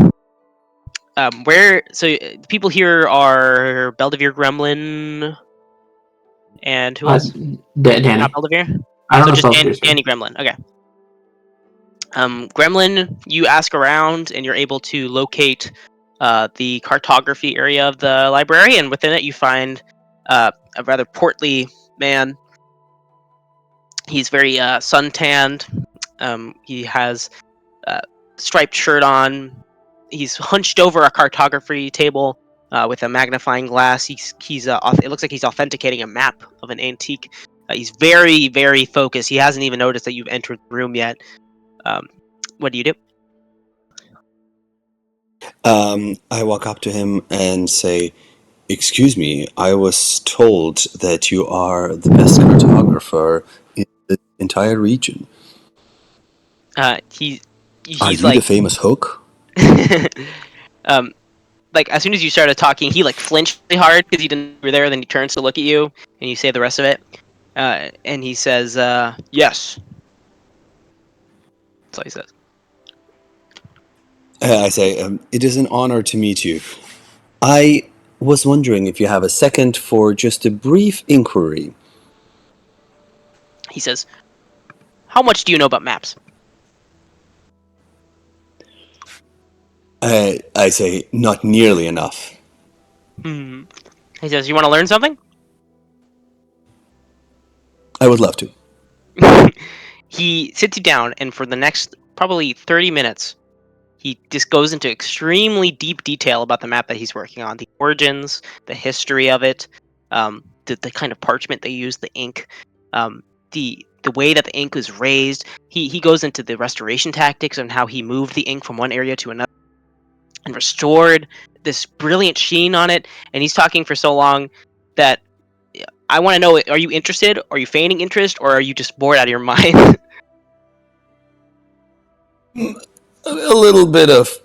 The people here are Belvedere Gremlin, and who else? Danny. Not Belvedere. I don't So know just if Belvedere's Danny Gremlin. Okay. Gremlin, you ask around, and you're able to locate the cartography area of the library, and within it you find a rather portly man. He's very suntanned. He has a striped shirt on. He's hunched over a cartography table with a magnifying glass. It looks like he's authenticating a map of an antique. He's very, very focused. He hasn't even noticed that you've entered the room yet. What do you do? I walk up to him and say, "Excuse me, I was told that you are the best cartographer in the entire region. He's Are you like, the famous Hook?" like as soon as you started talking, he like flinched really hard because you didn't know you were there. Then he turns to look at you, and you say the rest of it, and he says, "Yes." That's all he says. I say, "It is an honor to meet you. I was wondering if you have a second for just a brief inquiry." He says, "How much do you know about maps?" I say, "Not nearly enough." He says, "You want to learn something?" I would love to. He sits you down, and for the next probably 30 minutes, he just goes into extremely deep detail about the map that he's working on, the origins, the history of it, the kind of parchment they use, the ink, the way that the ink was raised. He goes into the restoration tactics and how he moved the ink from one area to another and restored this brilliant sheen on it. And he's talking for so long that I want to know: are you interested? Are you feigning interest, or are you just bored out of your mind? A little bit of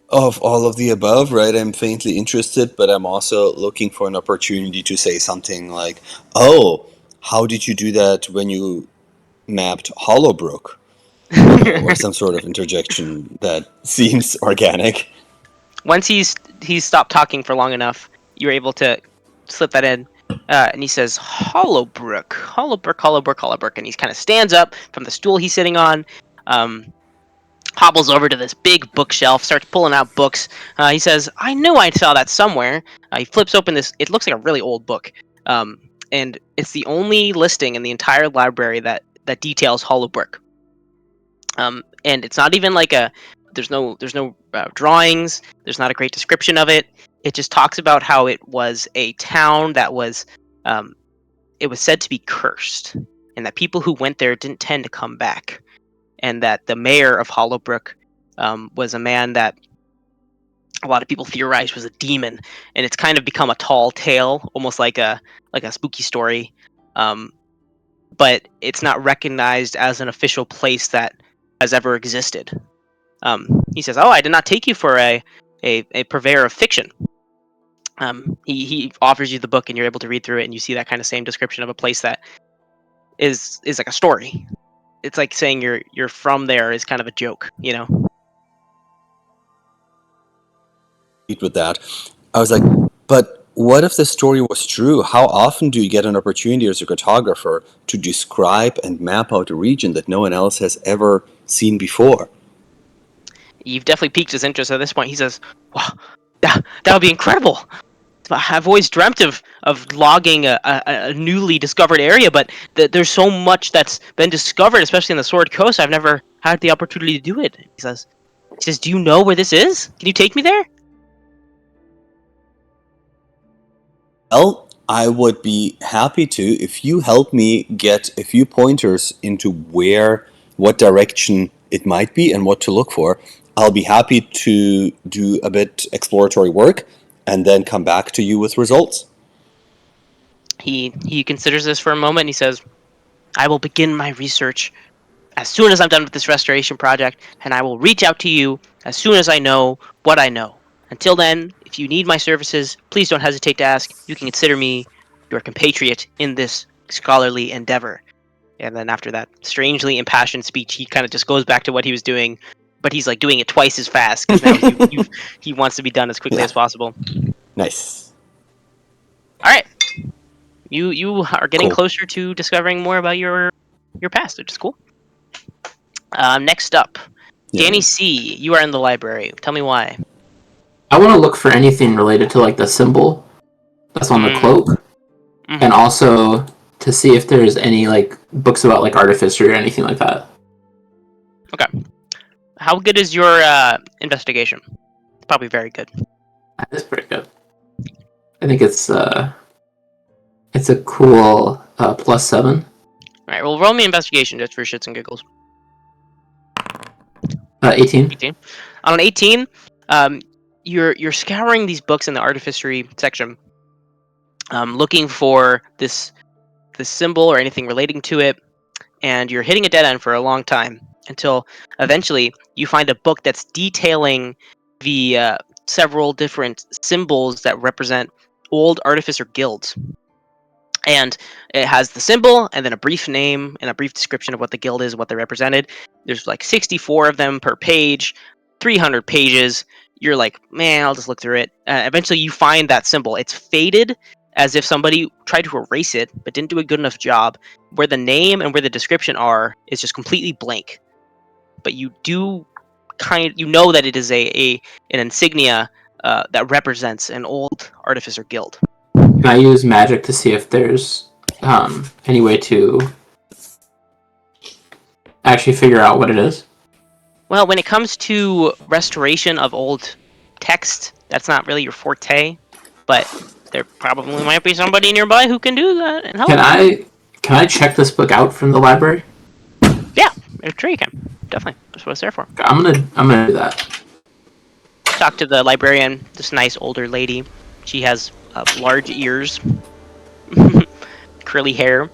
all of the above, right? I'm faintly interested, but I'm also looking for an opportunity to say something like, "Oh, how did you do that when you mapped Hollowbrook?" Or some sort of interjection that seems organic. Once he's stopped talking for long enough, you're able to slip that in. And he says, Hollowbrook, and he kind of stands up from the stool he's sitting on, hobbles over to this big bookshelf, starts pulling out books. He says, "I knew I saw that somewhere." He flips open this. It looks like a really old book, and it's the only listing in the entire library that details Hollowbrook. And it's not even like there's no drawings. There's not a great description of it. It just talks about how it was a town that was, it was said to be cursed, and that people who went there didn't tend to come back, and that the mayor of Hollowbrook was a man that a lot of people theorized was a demon, and it's kind of become a tall tale, almost like a spooky story, but it's not recognized as an official place that has ever existed. He says, "Oh, I did not take you for a purveyor of fiction." He offers you the book, and you're able to read through it, and you see that kind of same description of a place that is like a story. It's like saying you're from there is kind of a joke, you know. With that, I was like, "But what if the story was true? How often do you get an opportunity as a cartographer to describe and map out a region that no one else has ever seen before?" You've definitely piqued his interest at this point. He says, "Wow, that would be incredible. I've always dreamt of logging a newly discovered area, but there's so much that's been discovered, especially in the Sword Coast. I've never had the opportunity to do it." He says, "Do you know where this is? Can you take me there?" Well, I would be happy to if you help me get a few pointers into what direction it might be and what to look for. I'll be happy to do a bit exploratory work and then come back to you with results. He considers this for a moment and he says, I will begin my research as soon as I'm done with this restoration project, and I will reach out to you as soon as I know what I know. Until then, if you need my services, please don't hesitate to ask. You can consider me your compatriot in this scholarly endeavor. And then after that strangely impassioned speech, he kind of just goes back to what he was doing, but he's like doing it twice as fast because now he wants to be done as quickly as possible. Nice. All right. You are getting Cool. closer to discovering more about your past, which is cool. Next up, Danny C. You are in the library. Tell me why. I want to look for anything related to like the symbol that's on the cloak, and also to see if there's any like books about like artificery or anything like that. Okay. How good is your investigation? Probably very good. That's pretty good. I think it's a cool +7. All right. Well, roll me investigation just for shits and giggles. 18. 18. On an 18, you're scouring these books in the artificery section, looking for this symbol or anything relating to it, and you're hitting a dead end for a long time until eventually you find a book that's detailing the several different symbols that represent old artificer guilds. And it has the symbol and then a brief name and a brief description of what the guild is, what they represented. There's like 64 of them per page, 300 pages. You're like, man, I'll just look through it. Eventually you find that symbol. It's faded as if somebody tried to erase it but didn't do a good enough job. Where the name and where the description are is just completely blank. But you do know that it is an insignia that represents an old artificer guild. Can I use magic to see if there's any way to actually figure out what it is? Well, when it comes to restoration of old text, that's not really your forte, but there probably might be somebody nearby who can do that and help. Can I check this book out from the library? Yeah, sure you can. Definitely. That's what it's there for. I'm gonna do that. Talk to the librarian, this nice older lady. She has large ears, curly hair.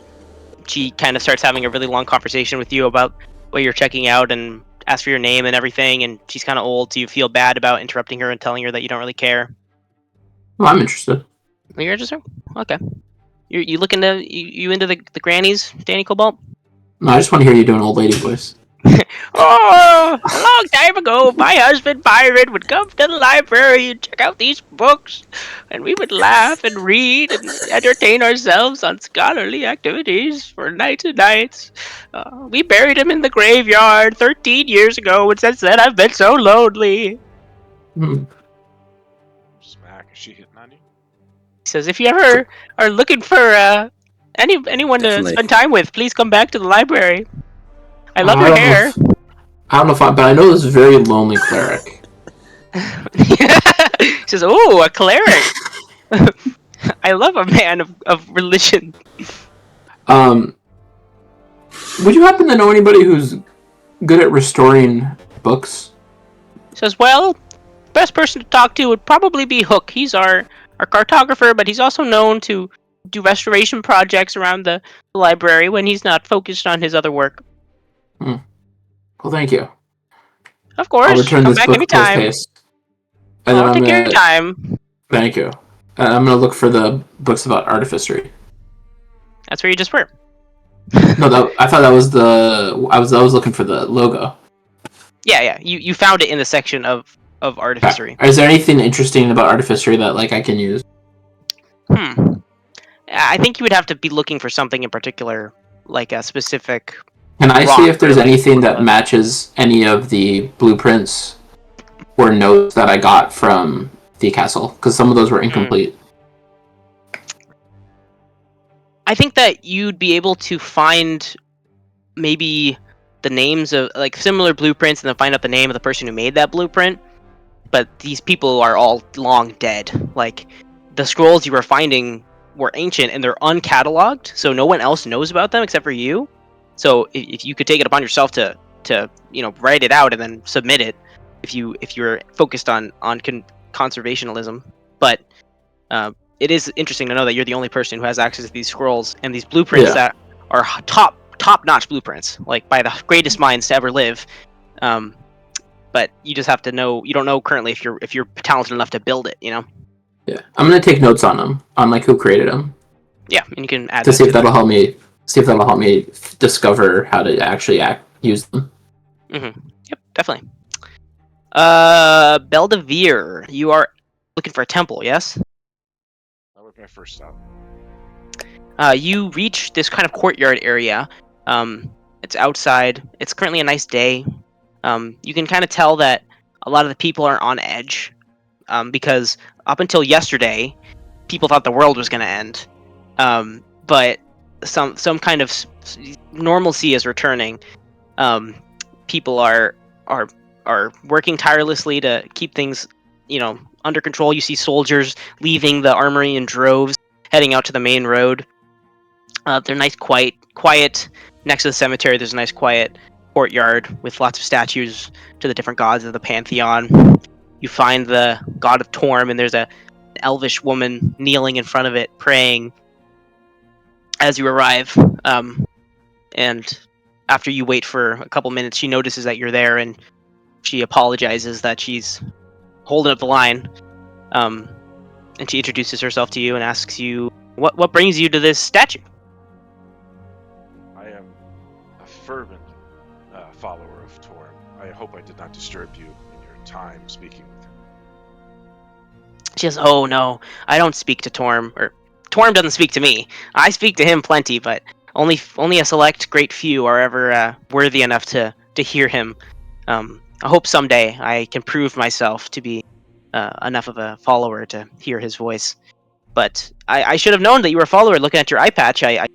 She kind of starts having a really long conversation with you about what you're checking out and asks for your name and everything, and she's kind of old, so you feel bad about interrupting her and telling her that you don't really care. Well, I'm interested. You're interested? Okay. You look into you into the grannies, Danny Cobalt? No, I just want to hear you do an old lady voice. Oh, a long time ago, my husband Byron would come to the library and check out these books, and we would laugh and read and entertain ourselves on scholarly activities for nights and nights. We buried him in the graveyard 13 years ago, and since then I've been so lonely. Smack, is she hitting on you? He says, if you ever are looking for anyone Definitely. to spend time with, please come back to the library. I love her hair. I don't know but I know this very lonely cleric. He says, "Oh, a cleric! I love a man of religion." Would you happen to know anybody who's good at restoring books? He says, "Well, best person to talk to would probably be Hook. He's our cartographer, but he's also known to do restoration projects around the library when he's not focused on his other work." Well, thank you. Of course, I'll return come this back book anytime. post-haste. And then I'll I'm take your gonna... time. Thank you. I'm gonna look for the books about artificery. That's where you just were. No, I thought that was I was looking for the logo. Yeah. You found it in the section of artificery. Is there anything interesting about artificery that like I can use? I think you would have to be looking for something in particular, like a specific. Can I rock see if there's or like- anything that matches any of the blueprints or notes that I got from the castle? Because some of those were incomplete. I think that you'd be able to find maybe the names of like similar blueprints and then find out the name of the person who made that blueprint. But these people are all long dead. Like the scrolls you were finding were ancient and they're uncatalogued, so no one else knows about them except for you. So if you could take it upon yourself to write it out and then submit it, if you're focused on conservationalism, but it is interesting to know that you're the only person who has access to these scrolls and these blueprints that are top-notch blueprints, like by the greatest minds to ever live. But you just have to know. You don't know currently if you're talented enough to build it. Yeah, I'm gonna take notes on them, on like who created them. Yeah, and you can add to see if that'll help me. See if that'll help me discover how to actually use them. Mm-hmm. Yep, definitely. Belvedere, you are looking for a temple, yes? That was my first stop. You reach this kind of courtyard area. It's outside. It's currently a nice day. You can kind of tell that a lot of the people are on edge, because up until yesterday, people thought the world was going to end. But some kind of normalcy is returning. People are working tirelessly to keep things, under control. You see soldiers leaving the armory in droves, heading out to the main road. They're nice, quiet. Next to the cemetery, there's a nice, quiet courtyard with lots of statues to the different gods of the pantheon. You find the god of Torm, and there's an elvish woman kneeling in front of it, praying as you arrive. And after you wait for a couple minutes, she notices that you're there, and she apologizes that she's holding up the line. And she introduces herself to you and asks you, what brings you to this statue? I am a fervent follower of Torm. I hope I did not disturb you in your time speaking with him. She says, "Oh no, I don't speak to Torm, or Torm doesn't speak to me. I speak to him plenty, but only a select great few are ever worthy enough to hear him. I hope someday I can prove myself to be enough of a follower to hear his voice. But I should have known that you were a follower looking at your eye patch. I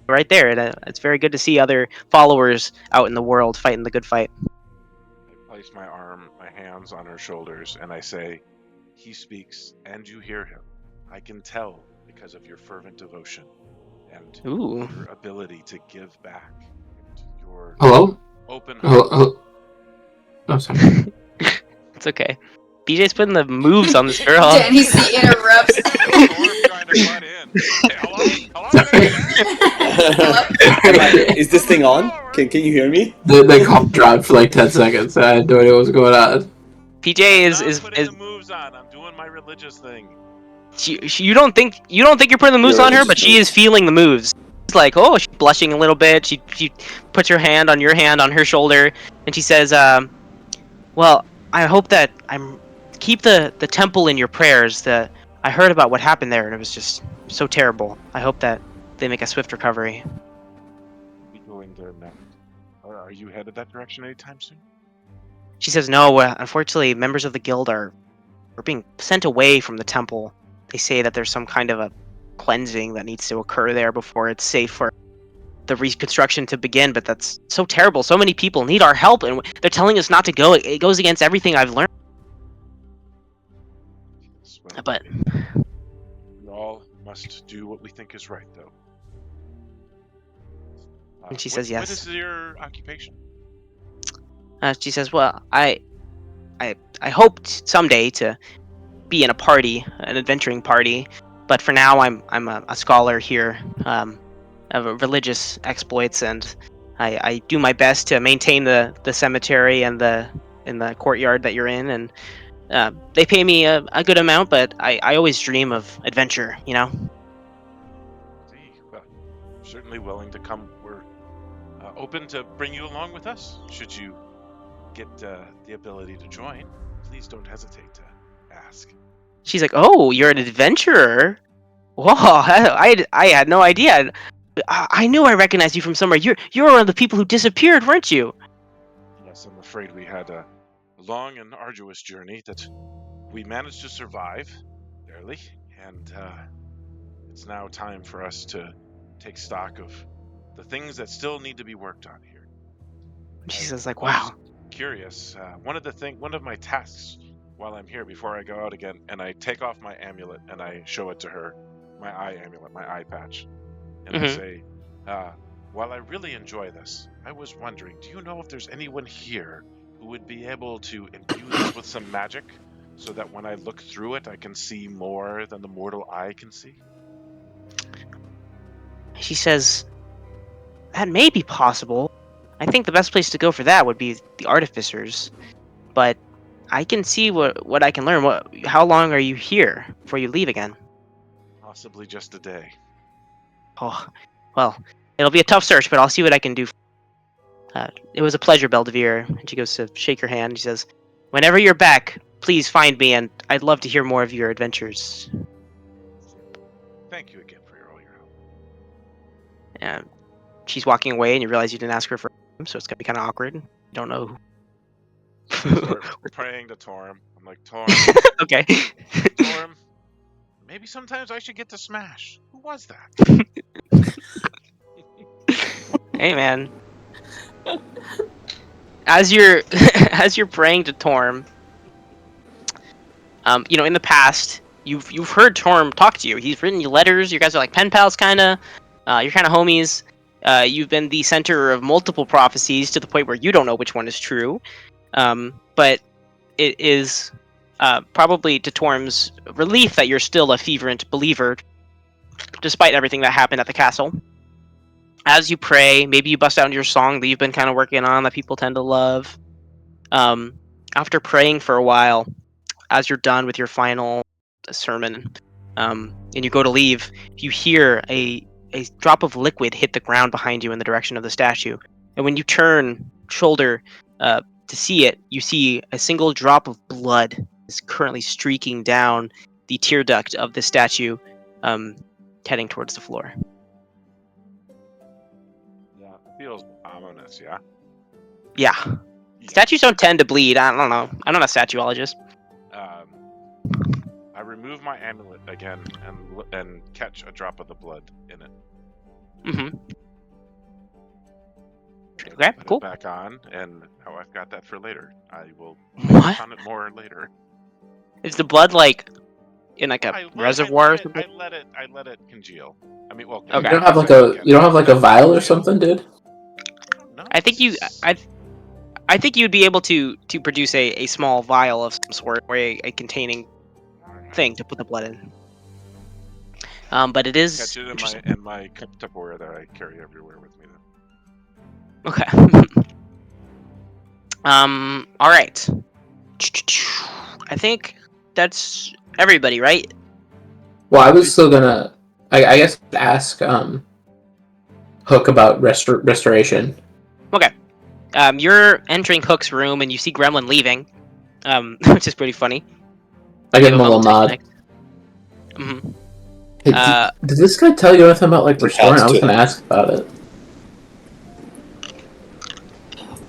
right there. It's very good to see other followers out in the world fighting the good fight." I place my hands on her shoulders, and I say, "He speaks, and you hear him. I can tell because of your fervent devotion and Ooh. your ability to give back. And your Hello? open Hello? Oh, sorry. It's okay. BJ's putting the moves on this girl. Danny C interrupts. Torm trying to butt in. Hey, hello? Is this thing on? Can you hear me? The call dropped for like 10 seconds. I had no idea what was going on. PJ is putting the moves on. I'm doing my religious thing. You don't think you're putting the moves on her, but she is feeling the moves. It's like, oh, she's blushing a little bit. She puts her hand on your hand on her shoulder, and she says, "Well, I hope that keep the temple in your prayers. I heard about what happened there, and it was just so terrible. I hope that they make a swift recovery." Be going there next. Are you headed that direction anytime soon? She says, "No, unfortunately, members of the guild are being sent away from the temple. They say that there's some kind of a cleansing that needs to occur there before it's safe for the reconstruction to begin, but that's so terrible. So many people need our help, and they're telling us not to go. It goes against everything I've learned." Well, But we all must do what we think is right, though. And she says yes. What is your occupation? She says, "Well, I hoped someday to be in a party, an adventuring party, but for now I'm a scholar here of religious exploits, and I do my best to maintain the cemetery and in the courtyard that you're in, and they pay me a good amount, but I always dream of adventure, See, well, I'm certainly willing to come. We're open to bring you along with us. Should you get the ability to join, please don't hesitate to ask." She's like, "Oh, you're an adventurer? Whoa, I had no idea. I knew I recognized you from somewhere. You're one of the people who disappeared, weren't you?" Yes, I'm afraid we had a long and arduous journey that we managed to survive, barely, and it's now time for us to take stock of the things that still need to be worked on here. She says, like, "Wow." Curious. One of my tasks while I'm here before I go out again, and I take off my amulet and I show it to her, my eye amulet, my eye patch, and I say, while I really enjoy this, I was wondering, do you know if there's anyone here who would be able to imbue this with some magic so that when I look through it, I can see more than the mortal eye can see? She says, that may be possible. I think the best place to go for that would be the artificers. But I can see what I can learn. How long are you here before you leave again? Possibly just a day. Oh, well, it'll be a tough search, but I'll see what I can do. It was a pleasure, Belvedere. And she goes to shake her hand. She says, whenever you're back, please find me, and I'd love to hear more of your adventures. Thank you again for all your help. And she's walking away, and you realize you didn't ask her for him, so it's gonna be kind of awkward. You don't know who. Start praying to Torm. I'm like, Torm, Okay. Torm, maybe sometimes I should get to Smash. Who was that? Hey, man. As you're as you're praying to Torm, in the past, you've heard Torm talk to you. He's written you letters. You guys are like pen pals, kind of. You're kind of homies. You've been the center of multiple prophecies to the point where you don't know which one is true. But it is probably to Torm's relief that you're still a fervent believer, despite everything that happened at the castle. As you pray, maybe you bust out into your song that you've been kind of working on that people tend to love. After praying for a while, as you're done with your final sermon, and you go to leave, you hear a drop of liquid hit the ground behind you in the direction of the statue. And when you turn shoulder to see it, you see a single drop of blood is currently streaking down the tear duct of the statue, heading towards the floor. Yeah, it feels ominous, yeah? Yeah. Statues don't tend to bleed. I don't know. I'm not a statuologist. I remove my amulet again and catch a drop of the blood in it. Mm-hmm. And Okay, put cool. it back on, and I've got that for later. I will What? touch on it more later. Is the blood like in like a reservoir or something? I let it congeal. I mean, well, Okay. You don't have like a vial or something, dude? No, I think I think you'd be able to produce a small vial of some sort, or a containing thing to put the blood in. But it is catch it interesting. in my cup Tupperware that I carry everywhere with me. Then. Okay. All right. I think that's everybody, right? Well, I was still gonna, I guess, ask Hook about restoration. Okay. You're entering Hook's room and you see Gremlin leaving, which is pretty funny. I give him a little nod. Mm-hmm. Hey, did this guy tell you anything about like restoring? I was gonna ask about it.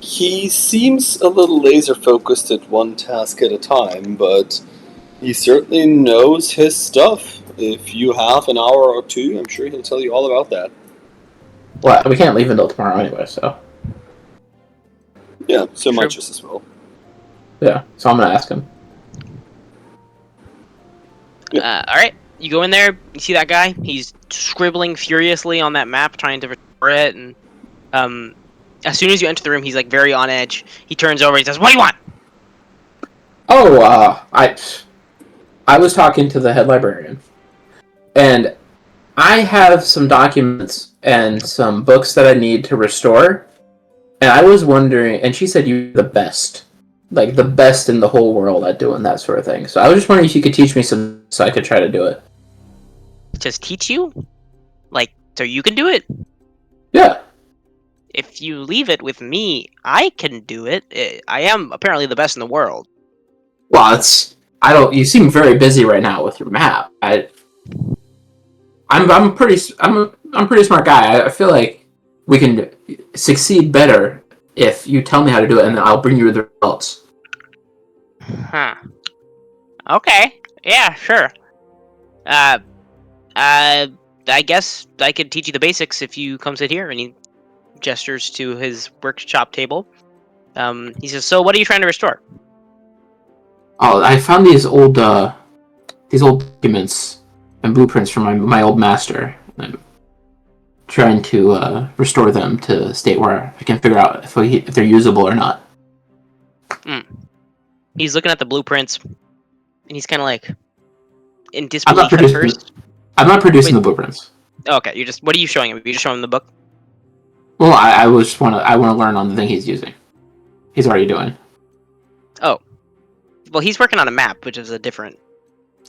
He seems a little laser focused at one task at a time, but he certainly knows his stuff. If you have an hour or two, I'm sure he'll tell you all about that. Well, we can't leave until tomorrow anyway, so. Yeah, so True. much as well. Yeah, so I'm gonna ask him. All right. You go in there. You see that guy? He's scribbling furiously on that map, trying to restore it. And as soon as you enter the room, he's like very on edge. He turns over. He says, "What do you want?" Oh, I was talking to the head librarian, and I have some documents and some books that I need to restore. And I was wondering, and she said you're the best. Like, the best in the whole world at doing that sort of thing. So I was just wondering if you could teach me some, so I could try to do it. Just teach you? Like, so you can do it? Yeah. If you leave it with me, I can do it. I am apparently the best in the world. Well, you seem very busy right now with your map. I'm a pretty smart guy. I feel like we can succeed better if you tell me how to do it, and then I'll bring you the results. Huh. Okay. Yeah, sure. I guess I could teach you the basics if you come sit here. And he gestures to his workshop table. He says, "So, what are you trying to restore?" Oh, I found these old documents and blueprints from my old master. I'm trying to restore them to a state where I can figure out if they're usable or not. He's looking at the blueprints, and he's kind of like in disbelief at first. I'm not producing the blueprints. Okay, what are you showing him? You just showing him the book? Well, I want to learn on the thing he's using. He's already doing. Oh, well, he's working on a map, which is a different.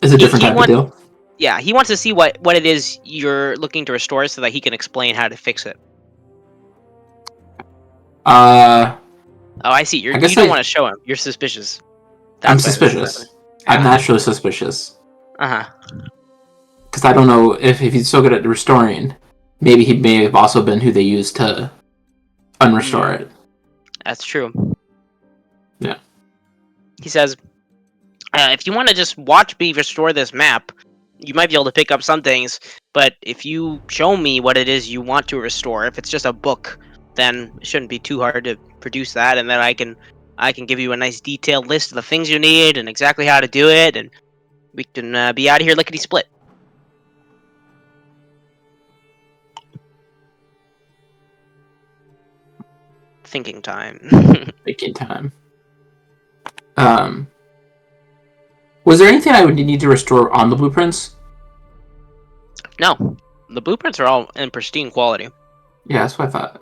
Is a different type of deal. Yeah, he wants to see what it is you're looking to restore, so that he can explain how to fix it. Oh, I see. You don't want to show him. You're suspicious. I'm suspicious. I'm naturally suspicious. Uh-huh. Because I don't know if he's so good at restoring, maybe he may have also been who they used to unrestore it. That's true. Yeah. He says, if you want to just watch me restore this map, you might be able to pick up some things, but if you show me what it is you want to restore, if it's just a book, then it shouldn't be too hard to produce that, and then I can give you a nice detailed list of the things you need and exactly how to do it, and we can be out of here lickety-split. Thinking time. Thinking time. Was there anything I would need to restore on the blueprints? No. The blueprints are all in pristine quality. Yeah, that's what I thought.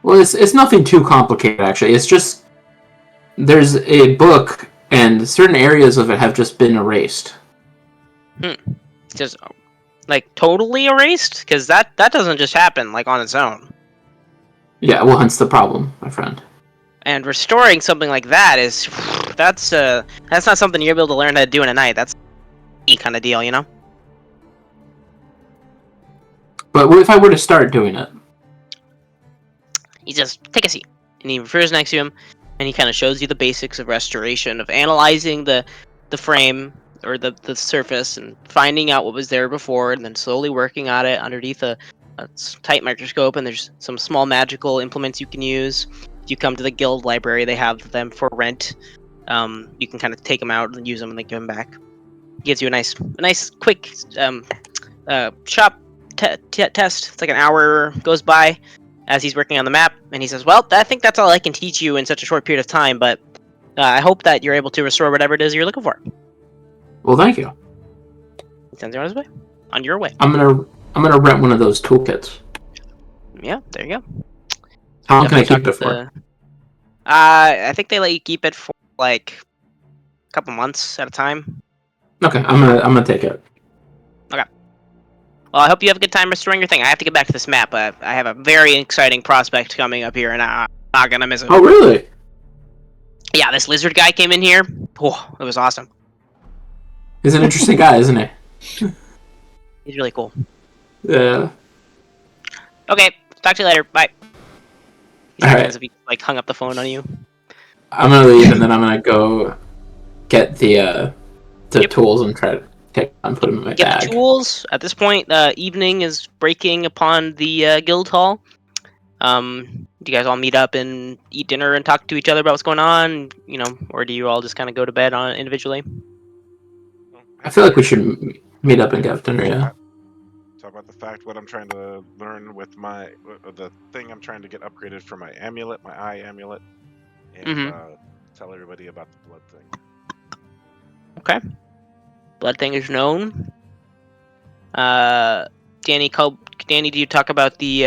Well, it's nothing too complicated, actually. It's just there's a book, and certain areas of it have just been erased. Just like totally erased, because that doesn't just happen like on its own. Yeah, well, hence the problem, my friend. And restoring something like that that's not something you're able to learn how to do in a night. That's a kind of deal, you know. But what if I were to start doing it? You just take a seat, and he refers next to him, and he kind of shows you the basics of restoration, of analyzing the frame or the surface and finding out what was there before, and then slowly working on it underneath a tight microscope. And there's some small magical implements you can use. If you come to the guild library, they have them for rent. You can kind of take them out and use them, and then give them back. He gives you a nice quick shop test. It's like an hour goes by as he's working on the map, and he says, well, I think that's all I can teach you in such a short period of time, but I hope that you're able to restore whatever it is you're looking for. Well, thank you. He sends you on his way. On your way. I'm gonna rent one of those toolkits. Yeah, there you go. How long can I keep it for? I think they let you keep it for like a couple months at a time. Okay, I'm gonna take it. Okay. Well, I hope you have a good time restoring your thing. I have to get back to this map, but I have a very exciting prospect coming up here, and I'm not gonna miss it. Oh, really? Yeah, this lizard guy came in here. Oh, it was awesome. He's an interesting guy, isn't he? He's really cool. Yeah. Okay, talk to you later. Bye. All right. As if he like hung up the phone on you. I'm gonna leave, and then I'm gonna go get the tools and try to put them in my bag. The tools. At this point, evening is breaking upon the guild hall. Do you guys all meet up and eat dinner and talk to each other about what's going on? You know, or do you all just kind of go to bed on individually? I feel like we should meet up and get dinner. Yeah. Talk about the fact what I'm trying to learn with the thing I'm trying to get upgraded for my amulet, my eye amulet, and tell everybody about the blood thing. Okay. Blood thing is known. Danny, do you talk about the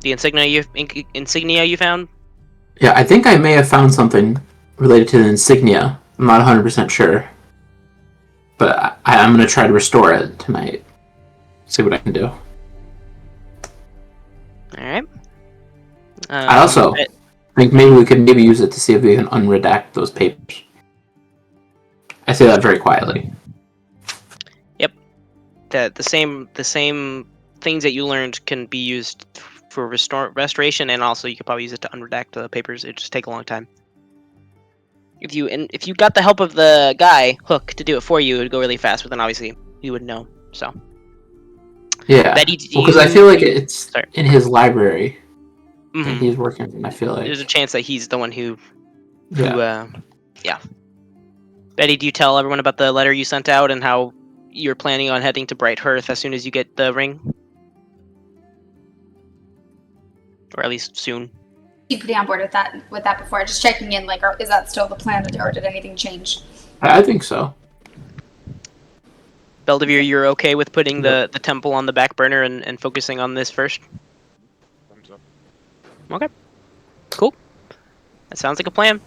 insignia you found? Yeah, I think I may have found something related to the insignia. I'm not 100% sure, but I'm gonna try to restore it tonight. See what I can do. All right. I also think maybe we could use it to see if we can unredact those papers. I say that very quietly. Yep. The same things that you learned can be used for restoration, and also you could probably use it to unredact the papers. It just take a long time. If you got the help of the guy Hook to do it for you, it would go really fast. But then obviously you would know. So. Yeah. Betty, do Because I you- feel like it's Sorry. in his library Mhm. and he's working on it, I feel like. There's a chance that he's the one who Yeah. yeah. Betty, do you tell everyone about the letter you sent out and how you're planning on heading to Bright Hearth as soon as you get the ring? Or at least soon. You pretty on board with that before. Just checking in, like, is that still the plan, or did anything change? I think so. Beldevier, you're okay with putting the temple on the back burner and focusing on this first? Thumbs up. Okay. Cool. That sounds like a plan.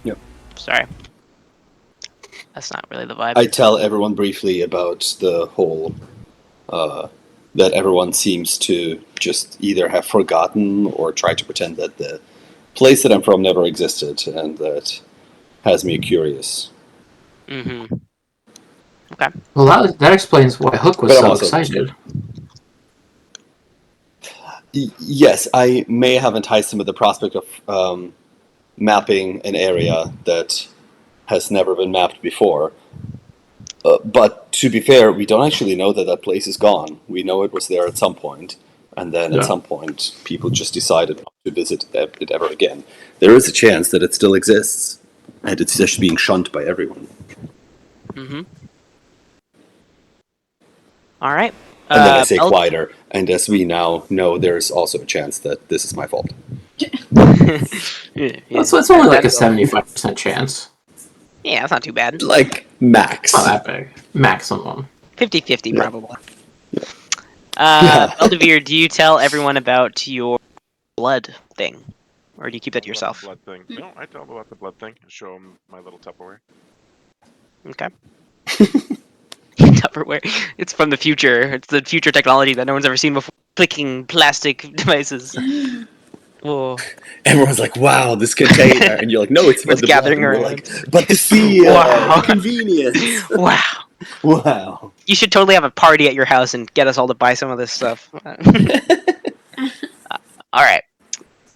Yep. Sorry. That's not really the vibe. I tell everyone briefly about the whole that everyone seems to just either have forgotten or try to pretend that the place that I'm from never existed, and that has me curious. Mm-hmm. Okay. Well, that explains why Hook was But I'm so also- excited. Yes, I may have enticed him with the prospect of mapping an area that has never been mapped before. But to be fair, we don't actually know that that place is gone. We know it was there at some point, and then Yeah. at some point, people just decided not to visit it ever again. There is a chance that it still exists, and it's just being shunned by everyone. Mm-hmm. All right. And then I say quieter, and as we now know, there's also a chance that this is my fault. That's only like a 75% chance. Yeah, that's not too bad. Like, max. Not that big. Maximum. 50-50 Yeah. probably. Yeah. Beldevier, do you tell everyone about your blood thing? Or do you keep that to Tell 'em about yourself? the blood thing. No, I tell them about the blood thing and show them my little Tupperware. Okay. Tupperware. It's from the future. It's the future technology that no one's ever seen before. Clicking plastic devices. Whoa. Everyone's like, "Wow, this container," and you're like, "No, it's for Everyone's the gathering blood." And we're around. like, "But the feel, Wow. the convenience." Wow. Wow. You should totally have a party at your house and get us all to buy some of this stuff. All right.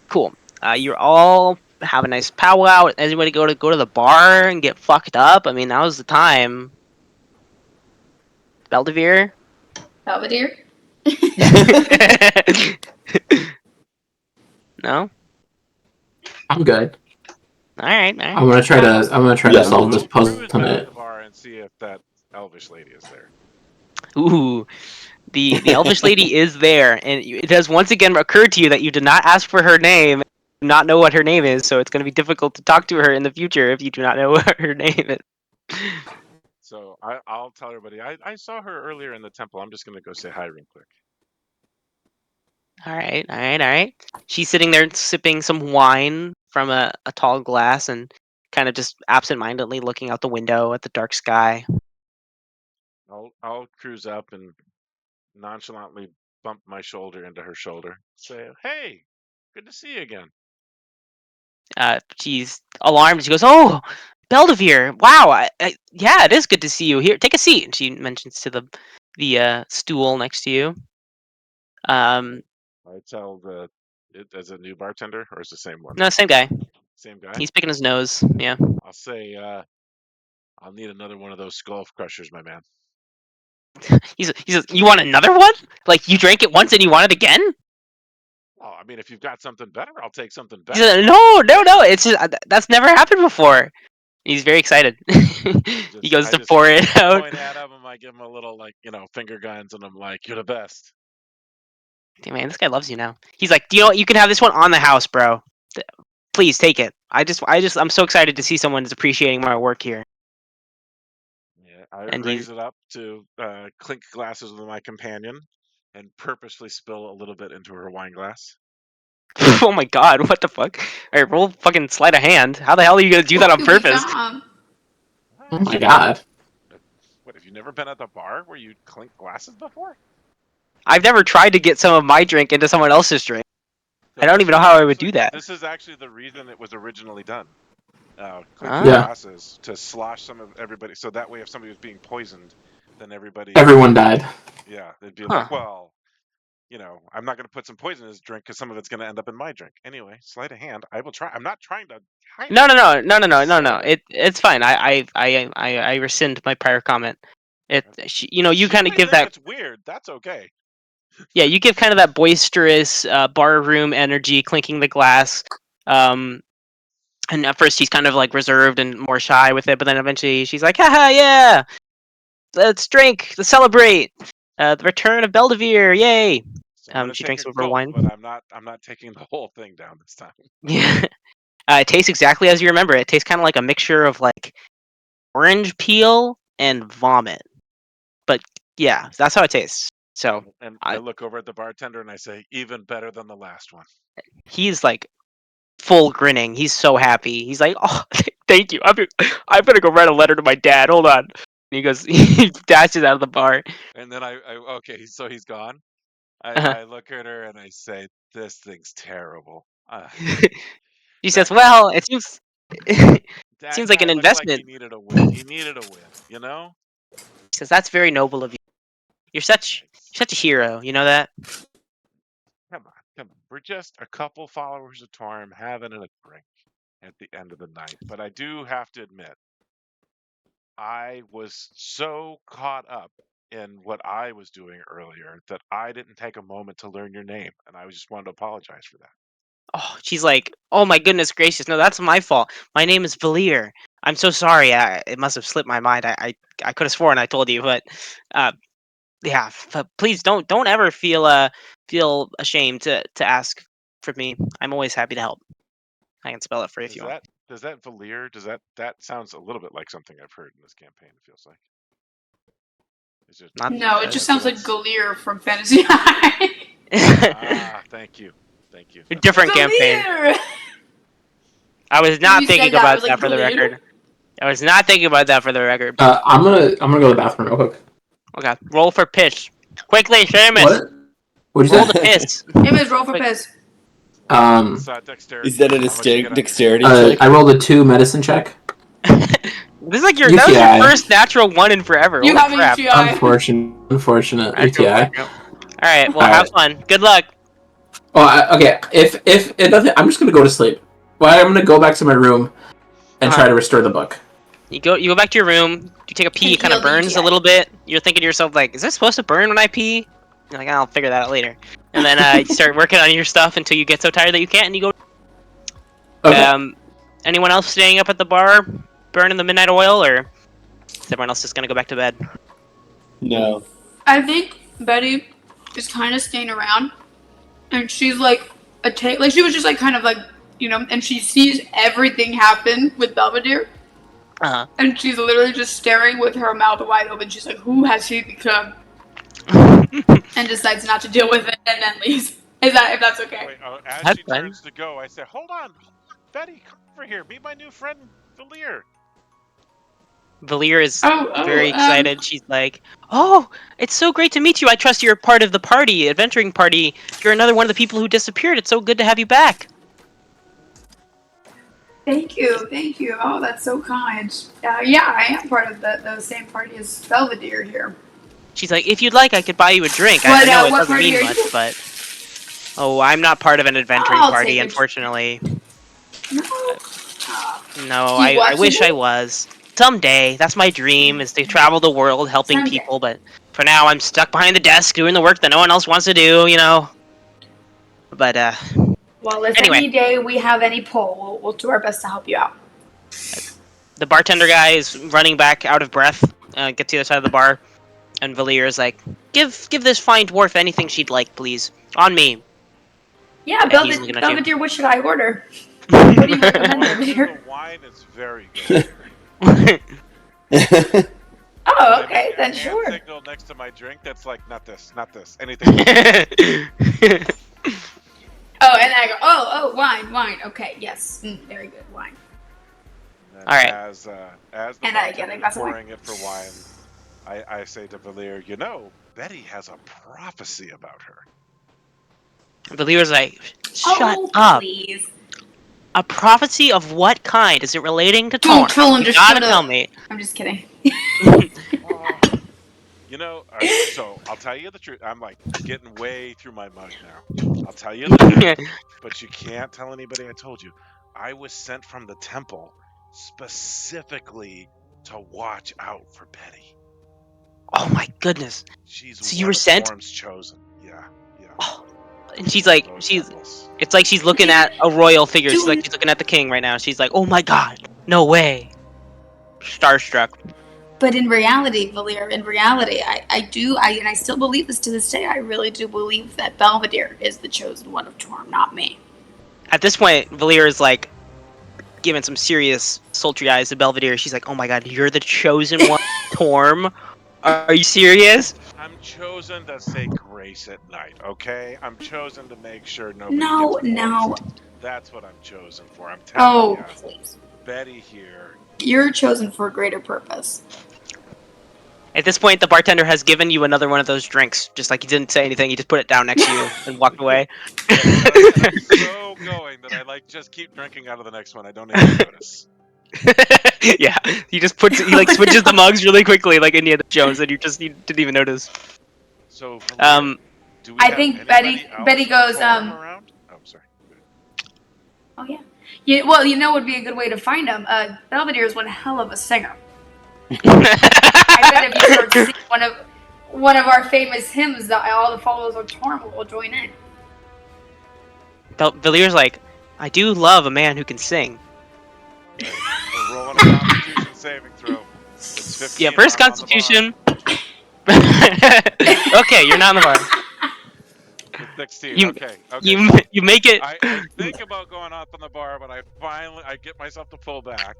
Cool. You're all have a nice powwow. Anybody go to the bar and get fucked up? I mean, that was the time. Beldevier? Belvedere? No? I'm good. Alright. I'm gonna try to Yeah, solve this Cruise puzzle down tonight. the bar and see if that elvish lady is there. Ooh. The elvish lady is there, and it has once again occurred to you that you did not ask for her name, not know what her name is, so it's going to be difficult to talk to her in the future if you do not know what her name is. So I'll tell everybody. I saw her earlier in the temple. I'm just gonna go say hi real quick. Alright. She's sitting there sipping some wine from a tall glass and kind of just absent-mindedly looking out the window at the dark sky. I'll cruise up and nonchalantly bump my shoulder into her shoulder. Say, "Hey, good to see you again." She's alarmed. She goes, "Oh, Beldevier! Wow, yeah, it is good to see you. Here, take a seat." And she mentions to the stool next to you. I tell it as a new bartender, or is the same one? No, same guy. Same guy. He's picking his nose. Yeah. I'll say, I'll need another one of those skull crushers, my man. He says, "You want another one? Like you drank it once and you want it again?" Oh, I mean, if you've got something better, I'll take something He better. says, "No. It's just that's never happened before." He's very excited. He goes to pour it out. Point at him, and I give him a little, finger guns, and I'm like, "You're the best." Dude, man, this guy loves you now. He's like, "Do you know what? You can have this one on the house, bro. Please take it. I'm so excited to see someone is appreciating my work here." Yeah, I And raise it up to clink glasses with my companion, and purposely spill a little bit into her wine glass. Oh my god, what the fuck? Alright, roll fucking sleight of hand. How the hell are you gonna do that on purpose? Oh my god. What, have you never been at the bar where you clink glasses before? I've never tried to get some of my drink into someone else's drink. I don't even know how I would do that. This is actually the reason it was originally done. Clink Ah. Yeah. glasses to slosh some of everybody, so that way if somebody was being poisoned, then everybody... Everyone died. Yeah, they'd be Huh. like, well, I'm not going to put some poison in his drink because some of it's going to end up in my drink. Anyway, sleight of hand. I will try. I'm not trying to hide No. it. It's fine. I rescind my prior comment. You kind of may give think that. it's weird. That's okay. Yeah, you give kind of that boisterous bar room energy, clinking the glass. And at first she's kind of like reserved and more shy with it, but then eventually she's like, haha, yeah! Let's drink, let's celebrate! The return of Belvedere, yay! So I'm gonna She take drinks a over gulp, wine. but I'm not taking the whole thing down this time. Yeah. It tastes exactly as you remember. It tastes kind of like a mixture of like orange peel and vomit. But yeah, that's how it tastes. So And I I, look over at the bartender and I say, even better than the last one. he's like full grinning. He's so happy. He's like, "Oh, thank you. I'm gonna go write a letter to my dad. Hold on." And he goes, he dashes out of the bar. And then okay, so he's gone. Uh-huh. I look at her and I say, this thing's terrible. She says, That guy, "Well, it seems like an looked like he investment." needed a win. He needed a win, you know? She says, "That's very noble of you. You're such a hero. You know that." Come on. We're just a couple followers of Torm having a drink at the end of the night. But I do have to admit, I was so caught up in what I was doing earlier that I didn't take a moment to learn your name, and I just wanted to apologize for that. Oh, she's like, "Oh my goodness gracious! No, that's my fault. My name is Valir. I'm so sorry. It must have slipped my mind. I could have sworn I told you, but uh, yeah. Please don't ever feel ashamed to ask for me. I'm always happy to help. I can spell it for you if you want. Does that Valir, that sounds a little bit like something I've heard in this campaign, it feels like. Is it Not No, it uh, just sounds like Galir from Fantasy High. thank you. a different campaign. Galir! I was not You said thinking that, I about was that like, for the Galir? record. I was not thinking about that for the record. I'm gonna go to the bathroom real quick. Okay, roll for piss. Quickly, Seamus. What? What'd you Roll say? the piss. Amos, roll for Wait. piss. It's dexterity. Is that a How much you get on your- dexterity check? I rolled a 2 medicine check. This is like that was UTI. your first natural one in forever. You Holy have crap. a UTI. Unfortunate Natural UTI. one, yep. Alright, well, All have fun. Good luck. Well, okay. If it doesn't, I'm just gonna go to sleep. Well, I'm gonna go back to my room and try to restore the book. You go back to your room. You take a pee. It kind of Heal the burns a UTI. little bit. You're thinking to yourself like, "Is this supposed to burn when I pee?" You're like, "I'll figure that out later." And then you start working on your stuff until you get so tired that you can't, and you go. Okay. Anyone else staying up at the bar, burning the midnight oil, or is everyone else just gonna go back to bed? No. I think Betty is kind of staying around, and she's like like she was just like kind of like and she sees everything happen with Belvedere, and she's literally just staring with her mouth wide open. She's like, "Who has he become?" and decides not to deal with it, and then leaves. If that's okay? Wait, as That's she fine. turns to go, I say, hold on, Betty, come over here. Meet my new friend, Valir. Valir is Oh, very excited. She's like, "Oh, it's so great to meet you. I trust you're part of the party, adventuring party. You're another one of the people who disappeared. It's so good to have you back." Thank you. Oh, that's so kind. Yeah, I am part of the same party as Belvedere here. She's like, "If you'd like, I could buy you a drink. I What, know it what doesn't party mean are much, you? but I'm not part of an adventuring I'll party, take a- unfortunately. No. No, You I want wish to? I was. Someday, that's my dream, is to travel the world helping Someday. people, but for now I'm stuck behind the desk doing the work that no one else wants to do, But, Well, if anyway. any day we have any pull, we'll do our best to help you out. The bartender guy is running back out of breath, gets to the other side of the bar, and Valir is like, give this fine dwarf anything she'd like, please. On me. Yeah, And he's looking at you. Belvedere, what should I order? What do you recommend, Belvedere? The wine is very good. Oh, okay, I then make a sure. hand signal next to my drink that's like, not this, anything. Oh, and I go, oh, wine. Okay, yes, very good wine. And All right. As the And I get a bartender glass is of wine. pouring it for wine, I say to Valir, Betty has a prophecy about her. Valir's like, shut Oh, up. please. A prophecy of what kind? Is it relating to Don't Torm? tell him You to gotta shut tell up. me. I'm just kidding. So I'll tell you the truth. I'm like getting way through my mug now. I'll tell you the truth, but you can't tell anybody I told you. I was sent from the temple specifically to watch out for Betty. goodness. She's So you one were of sent? Torm's chosen. Yeah. Oh. And she's like, Those she's. levels. It's like she's looking at a royal figure. She's Dude. like she's looking at the king right now. She's like, oh my god, no way. Starstruck. But in reality, Valir, I still believe this to this day. I really do believe that Belvedere is the chosen one of Torm, not me. At this point, Valir is like giving some serious sultry eyes to Belvedere. She's like, oh my god, you're the chosen one, Torm? Are you serious? I'm chosen to say grace at night, okay? I'm chosen to make sure nobody No, gets no. poisoned. That's what I'm chosen for. I'm telling Oh, you. please. Betty here. You're chosen for a greater purpose. At this point, the bartender has given you another one of those drinks. Just like he didn't say anything, he just put it down next to you and walked away. And I'm so going that I like just keep drinking out of the next one. I don't even notice. Yeah, he like switches the mugs really quickly, like Indiana Jones, and you didn't even notice. So do we I have think anybody else Betty goes, Torm around? Oh, sorry. Oh yeah. Yeah. Well, you know, what would be a good way to find him. Belvedere is one hell of a singer. I bet if you start singing one of our famous hymns, that all the followers of Torm will join in. Valir's like, I do love a man who can sing. We're rolling a Constitution saving throw. It's 15. Yeah, first I'm on the bar. Constitution. Okay, you're not on the bar. It's 16. You- Okay. You make it, I think about going up on the bar, but I get myself to pull back.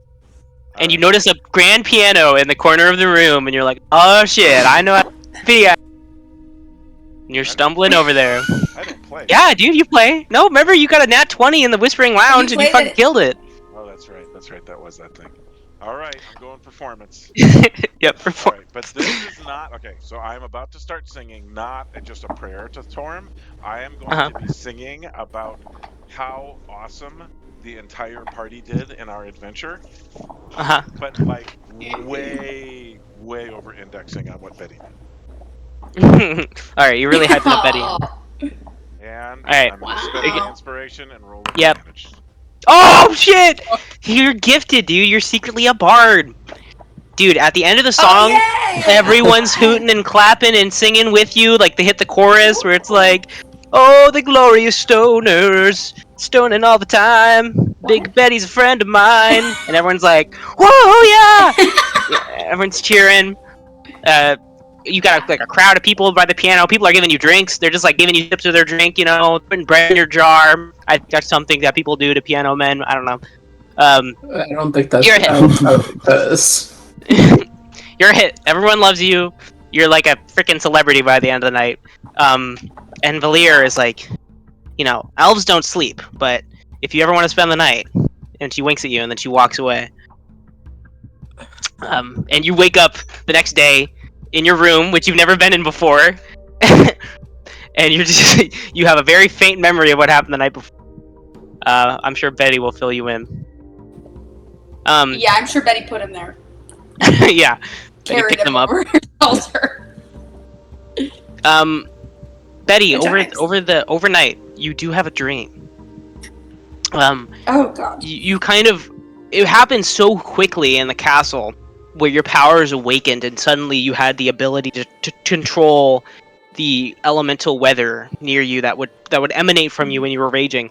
and you notice a grand piano in the corner of the room, and you're like, oh shit, I know how to piano. And you're stumbling over there. I don't play. Yeah, dude, you play. No, remember you got a nat 20 in the Whispering Lounge, and you played fucking it. killed it. Oh, that's right. That's right. That was that thing. All right. I'm going performance. Yep, All right, but this is not okay. So I'm about to start singing, not just a prayer to Torm. I am going to be singing about how awesome the entire party did in our adventure, but like way over indexing on what Betty did. Alright, you're really hyping up Betty. And Alright. I'm going to spend my inspiration and roll Yep. advantage. Oh shit! You're gifted, dude. You're secretly a bard. Dude, at the end of the song, everyone's hooting and clapping and singing with you. Like, they hit the chorus where it's like, oh, the glorious stoners, stoning all the time. Big Betty's a friend of mine. And everyone's like, whoa, yeah! Yeah, everyone's cheering. You got like a crowd of people by the piano. People are giving you drinks. They're just like giving you tips of their drink, you know, putting bread in your jar. I think that's something that people do to piano men. I don't know. I don't think that's You're a hit. how it does. You're a hit. Everyone loves you. You're like a freaking celebrity by the end of the night. And Valir is like, you know, elves don't sleep, but if you ever want to spend the night, and she winks at you, and then she walks away. And you wake up the next day in your room, which you've never been in before, and you have a very faint memory of what happened the night before. I'm sure Betty will fill you in. Yeah, I'm sure Betty put him there. Yeah. Betty Carried picked him them up. over her altar. Betty, Good times. overnight, you do have a dream. Oh god. You kind of, it happened so quickly in the castle where your powers awakened and suddenly you had the ability to control the elemental weather near you that would emanate from you when you were raging.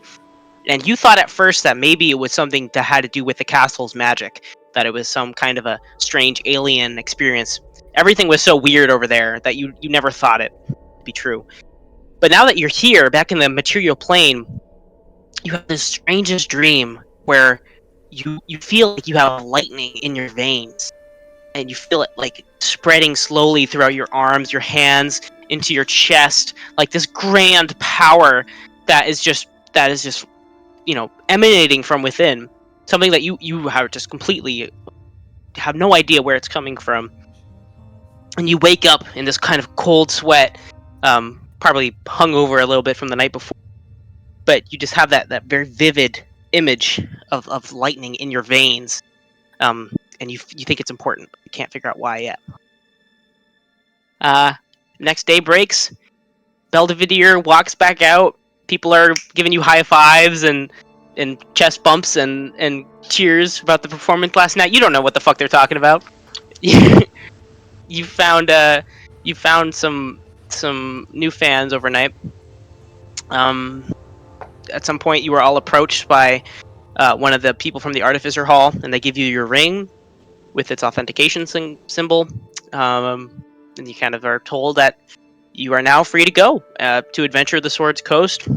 And you thought at first that maybe it was something that had to do with the castle's magic, that it was some kind of a strange alien experience. Everything was so weird over there that you never thought it to be true. But now that you're here, back in the material plane, you have this strangest dream where you feel like you have lightning in your veins. And you feel it like spreading slowly throughout your arms, your hands, into your chest, like this grand power that is just emanating from within. Something that you have just completely have no idea where it's coming from. And you wake up in this kind of cold sweat, probably hungover a little bit from the night before. But you just have that very vivid image of lightning in your veins. And you think it's important, but you can't figure out why yet. Next day breaks. Belvedere walks back out. People are giving you high fives and chest bumps and cheers about the performance last night. You don't know what the fuck they're talking about. You found you found some new fans overnight. At some point, you were all approached by one of the people from the Artificer Hall, and they give you your ring with its authentication symbol. And you kind of are told that you are now free to go to adventure the Swords Coast.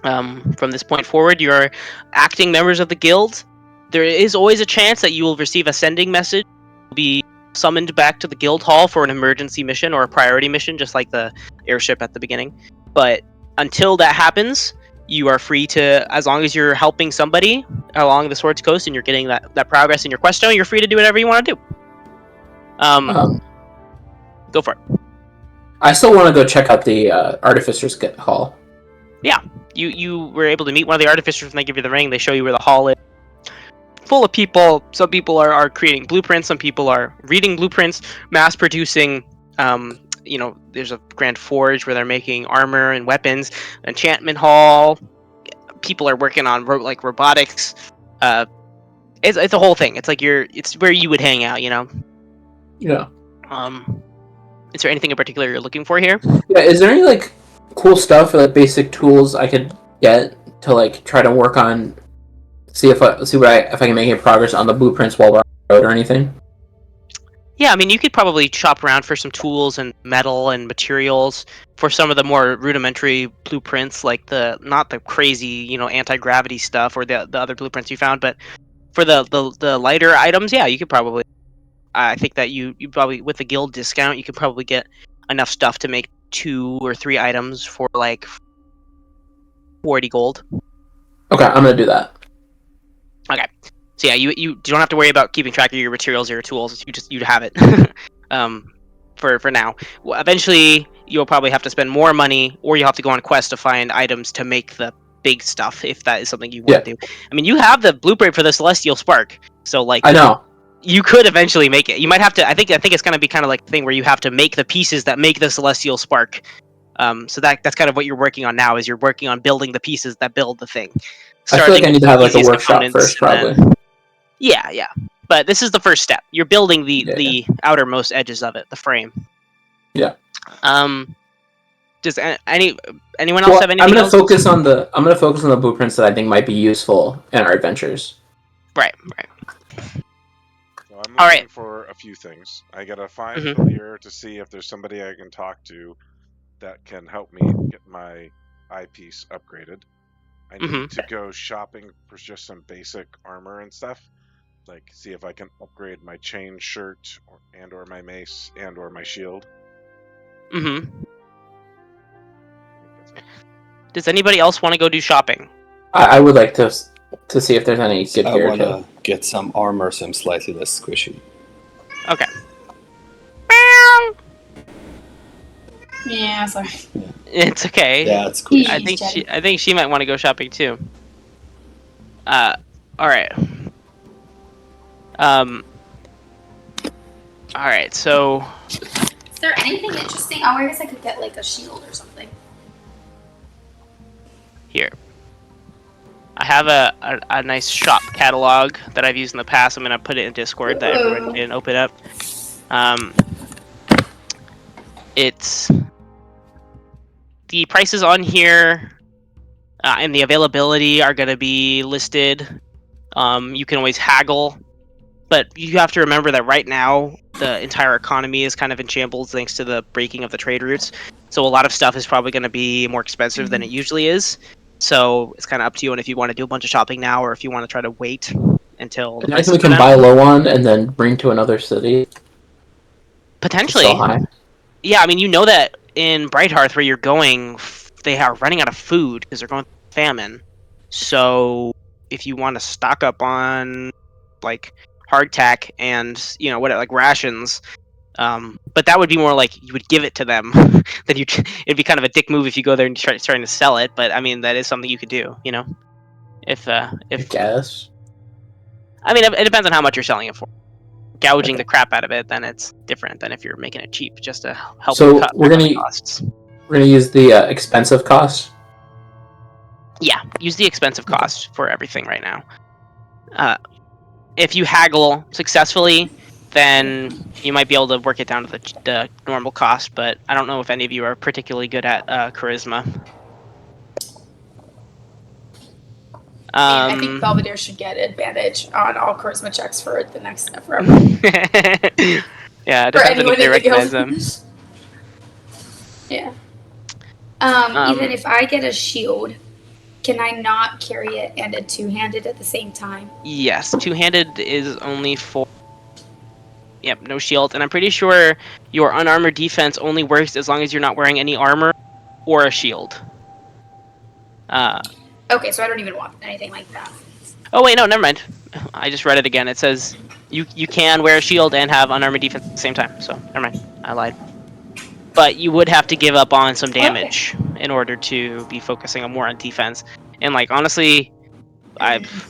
From this point forward, you are acting members of the guild. There is always a chance that you will receive a sending message. You'll be summoned back to the guild hall for an emergency mission or a priority mission, just like the airship at the beginning. But until that happens, you are free to, as long as you're helping somebody along the Swords Coast and you're getting that progress in your quest stone, you're free to do whatever you want to do. Go for it. I still want to go check out the Artificer's Hall. Yeah, you were able to meet one of the Artificers when they give you the ring. They show you where the hall is. Full of people. Some people are creating blueprints. Some people are reading blueprints, mass producing. There's a grand forge where they're making armor and weapons. Enchantment hall. People are working on robotics. It's a whole thing. It's like it's where you would hang out. Yeah. Is there anything in particular you're looking for here? Yeah. Is there any cool stuff or basic tools I could get to try to work on? See if I can make any progress on the blueprints while we're on the road or anything. Yeah, I mean, you could probably shop around for some tools and metal and materials for some of the more rudimentary blueprints, like not the crazy, anti-gravity stuff or the other blueprints you found, but for the lighter items, yeah, you could probably. I think that you probably, with the guild discount, you could probably get enough stuff to make 2 or 3 items for 40 gold. Okay, I'm gonna do that. Okay, so yeah, you don't have to worry about keeping track of your materials or your tools. You have it. For now. Well, eventually, you'll probably have to spend more money, or you'll have to go on quest to find items to make the big stuff, if that is something you want to do. I mean, you have the blueprint for the Celestial Spark, so I know. You could eventually make it. You might have to. I think it's going to be kind of like the thing where you have to make the pieces that make the Celestial Spark. So that's kind of what you're working on now. Is you're working on building the pieces that build the thing. I feel like I need to have a workshop first, probably. Yeah. But this is the first step. You're building the outermost edges of it, the frame. Yeah. Does anyone else have anything? I'm gonna focus on the blueprints that I think might be useful in our adventures. Right. So I'm looking for a few things. I gotta find Valir to see if there's somebody I can talk to that can help me get my eyepiece upgraded. I need to go shopping for just some basic armor and stuff. See if I can upgrade my chain shirt or my mace or my shield. Does anybody else want to go do shopping? I would like to see if there's any good gear. I want to get some armor so I'm slightly less squishy. Okay. Yeah, sorry. It's okay. Yeah, it's cool. I think she might want to go shopping too. All right. All right. So. Is there anything interesting? Oh, I guess I could get a shield or something. Here. I have a nice shop catalog that I've used in the past. I'm gonna put it in Discord that everyone can open up. It's the prices on here and the availability are gonna be listed. You can always haggle, but you have to remember that right now the entire economy is kind of in shambles thanks to the breaking of the trade routes. So a lot of stuff is probably going to be more expensive than it usually is. So it's kind of up to you, and if you want to do a bunch of shopping now, or if you want to try to wait until. And I think we can buy low on and then bring to another city. Potentially. So high. Yeah, I mean, you know that in Brighthearth, where you're going, they are running out of food because they're going through famine. So if you want to stock up on hardtack and rations. But that would be more like you would give it to them than it'd be kind of a dick move if you go there and trying to sell it. But I mean, that is something you could do, if I guess. I mean, it depends on how much you're selling it for. Gouging the crap out of it, then it's different than if you're making it cheap just to help cut costs. We're gonna use the expensive cost. Yeah, use the expensive cost for everything right now. If you haggle successfully, then you might be able to work it down to the normal cost. But I don't know if any of you are particularly good at charisma. I think Belvedere should get advantage on all charisma checks for the next forever. Yeah, it depends on if they recognize them. Yeah. Even if I get a shield, can I not carry it and a two-handed at the same time? Yes, two-handed is only for... Yep, no shield. And I'm pretty sure your unarmored defense only works as long as you're not wearing any armor or a shield. Okay, so I don't even want anything like that. Oh wait, no, never mind. I just read it again. It says you can wear a shield and have unarmored defense at the same time. So never mind, I lied. But you would have to give up on some damage in order to be focusing on more on defense. And like honestly,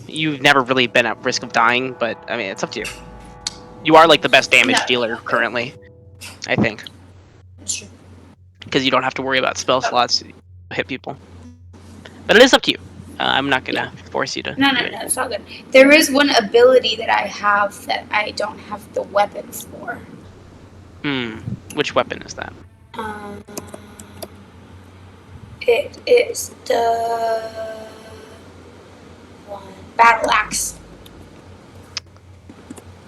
you've never really been at risk of dying, but I mean it's up to you. You are like the best damage dealer currently, I think. That's true. Because you don't have to worry about spell slots to hit people. But it is up to you. I'm not gonna force you to. No, it's all good. There is one ability that I have that I don't have the weapons for. Which weapon is that? It is the one battle axe.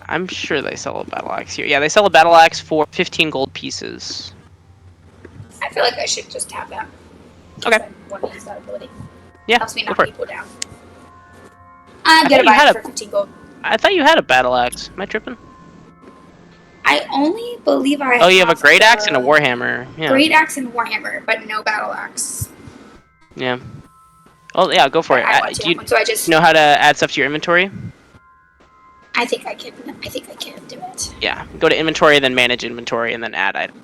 I'm sure they sell a battle axe here. Yeah, they sell a battle axe for 15 gold pieces. I feel like I should just have that. Okay. I want to use that ability. Yeah, Helps me go knock for it. people down. I'm gonna buy it for 15 gold. I thought you had a battle axe. Am I tripping? I only believe I. Oh, you have a great axe and a warhammer. Yeah. Great axe and warhammer, but no battle axe. Yeah. Oh yeah, go for it. Do you So I just know how to add stuff to your inventory? I think I can do it. Yeah. Go to inventory, then manage inventory, and then add item.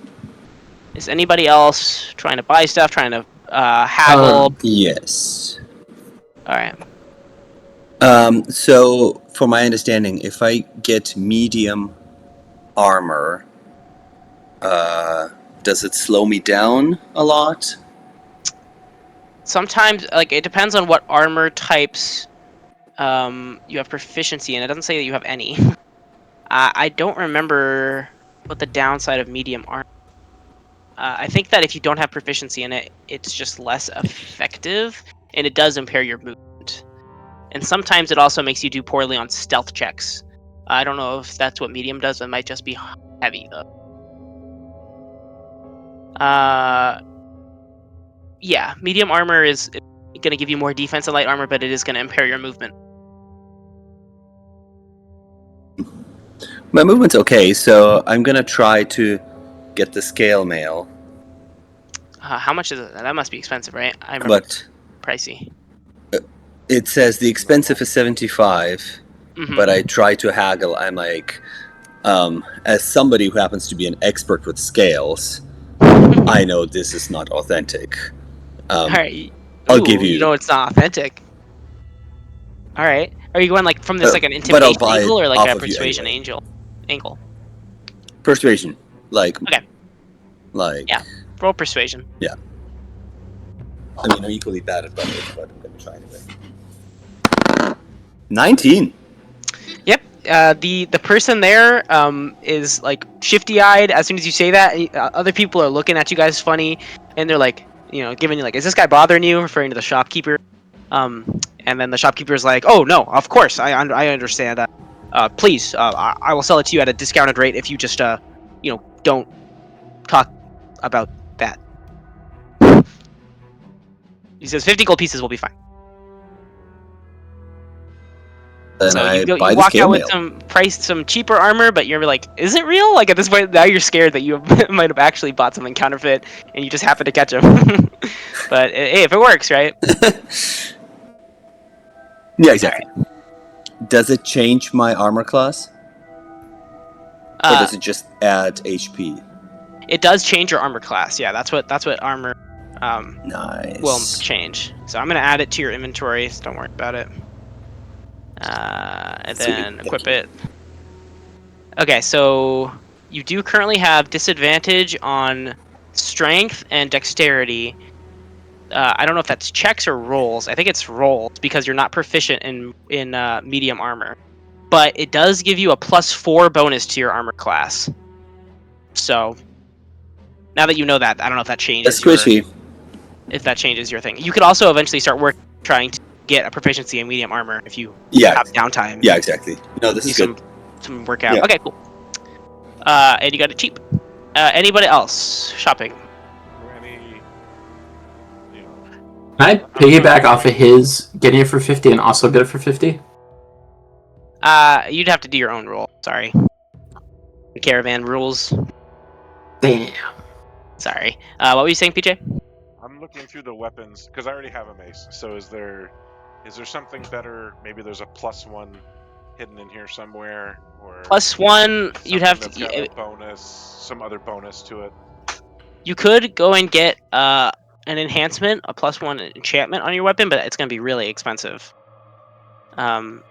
Is anybody else trying to buy stuff? Trying to haggle? Yes. All right. So, for my understanding, if I get medium armor, does it slow me down a lot? Sometimes, like, it depends on what armor types you have proficiency in. It doesn't say that you have any. I don't remember what the downside of medium armor. I think that if you don't have proficiency in it, it's just less effective, and it does impair your movement. And sometimes it also makes you do poorly on stealth checks. I don't know if that's what medium does. It might just be heavy, though. Yeah, medium armor is going to give you more defense than light armor, but it is going to impair your movement. My movement's okay, so I'm gonna try to get the scale mail. How much is it? That must be expensive, right? I remember But pricey. it says the expensive is 75, but I try to haggle. I'm like, as somebody who happens to be an expert with scales, I know this is not authentic. All right. I'll give you. You know it's not authentic. All right. Are you going like from this like an intimidation angle or like a persuasion angle? Persuasion, like. Okay. Like. Yeah. Roll persuasion. Yeah. I mean, I'm equally bad at both, but I'm gonna try anyway. 19. Yep. The person there is like shifty-eyed. As soon as you say that, other people are looking at you guys funny, and they're like, you know, giving you like, "Is this guy bothering you?" Referring to the shopkeeper. And then the shopkeeper's like, "Oh no, of course, I understand. Please, I will sell it to you at a discounted rate if you just, you know, don't talk about that." He says 50 gold pieces will be fine. Then so I you buy the walk scale out with mail. some cheaper armor, but you're like, is it real? Like at this point, now you're scared that you might have actually bought something counterfeit, and you just happen to catch him. But hey, if it works, right? Yeah, exactly. Right. Does it change my armor class? Or does it just add HP? It does change your armor class. Yeah, that's what armor nice. will change. So I'm gonna add it to your inventory. So don't worry about it. And then equip it. Okay, so you do currently have disadvantage on strength and dexterity. I don't know if that's checks or rolls. I think it's rolls because you're not proficient in medium armor. but it does give you a +4 bonus to your armor class. So now that you know that, I don't know if that changes That's squishy. if that changes your thing. You could also eventually start trying to get a proficiency in medium armor if you Yeah. have downtime. Yeah, exactly. No, this Do is good. some workout. Yeah. Okay, cool. And you got it cheap. Anybody else shopping? Any, you know, Can I piggyback off of his getting it for 50 and also get it for 50? You'd have to do your own roll. Sorry. The caravan rules. Damn. Sorry. What were you saying, PJ? I'm looking through the weapons because I already have a mace. So is there something better? Maybe there's a +1 hidden in here somewhere, or +1. You'd have that's to. got a bonus, some other bonus to it. You could go and get an enhancement, a +1 enchantment on your weapon, but it's going to be really expensive. I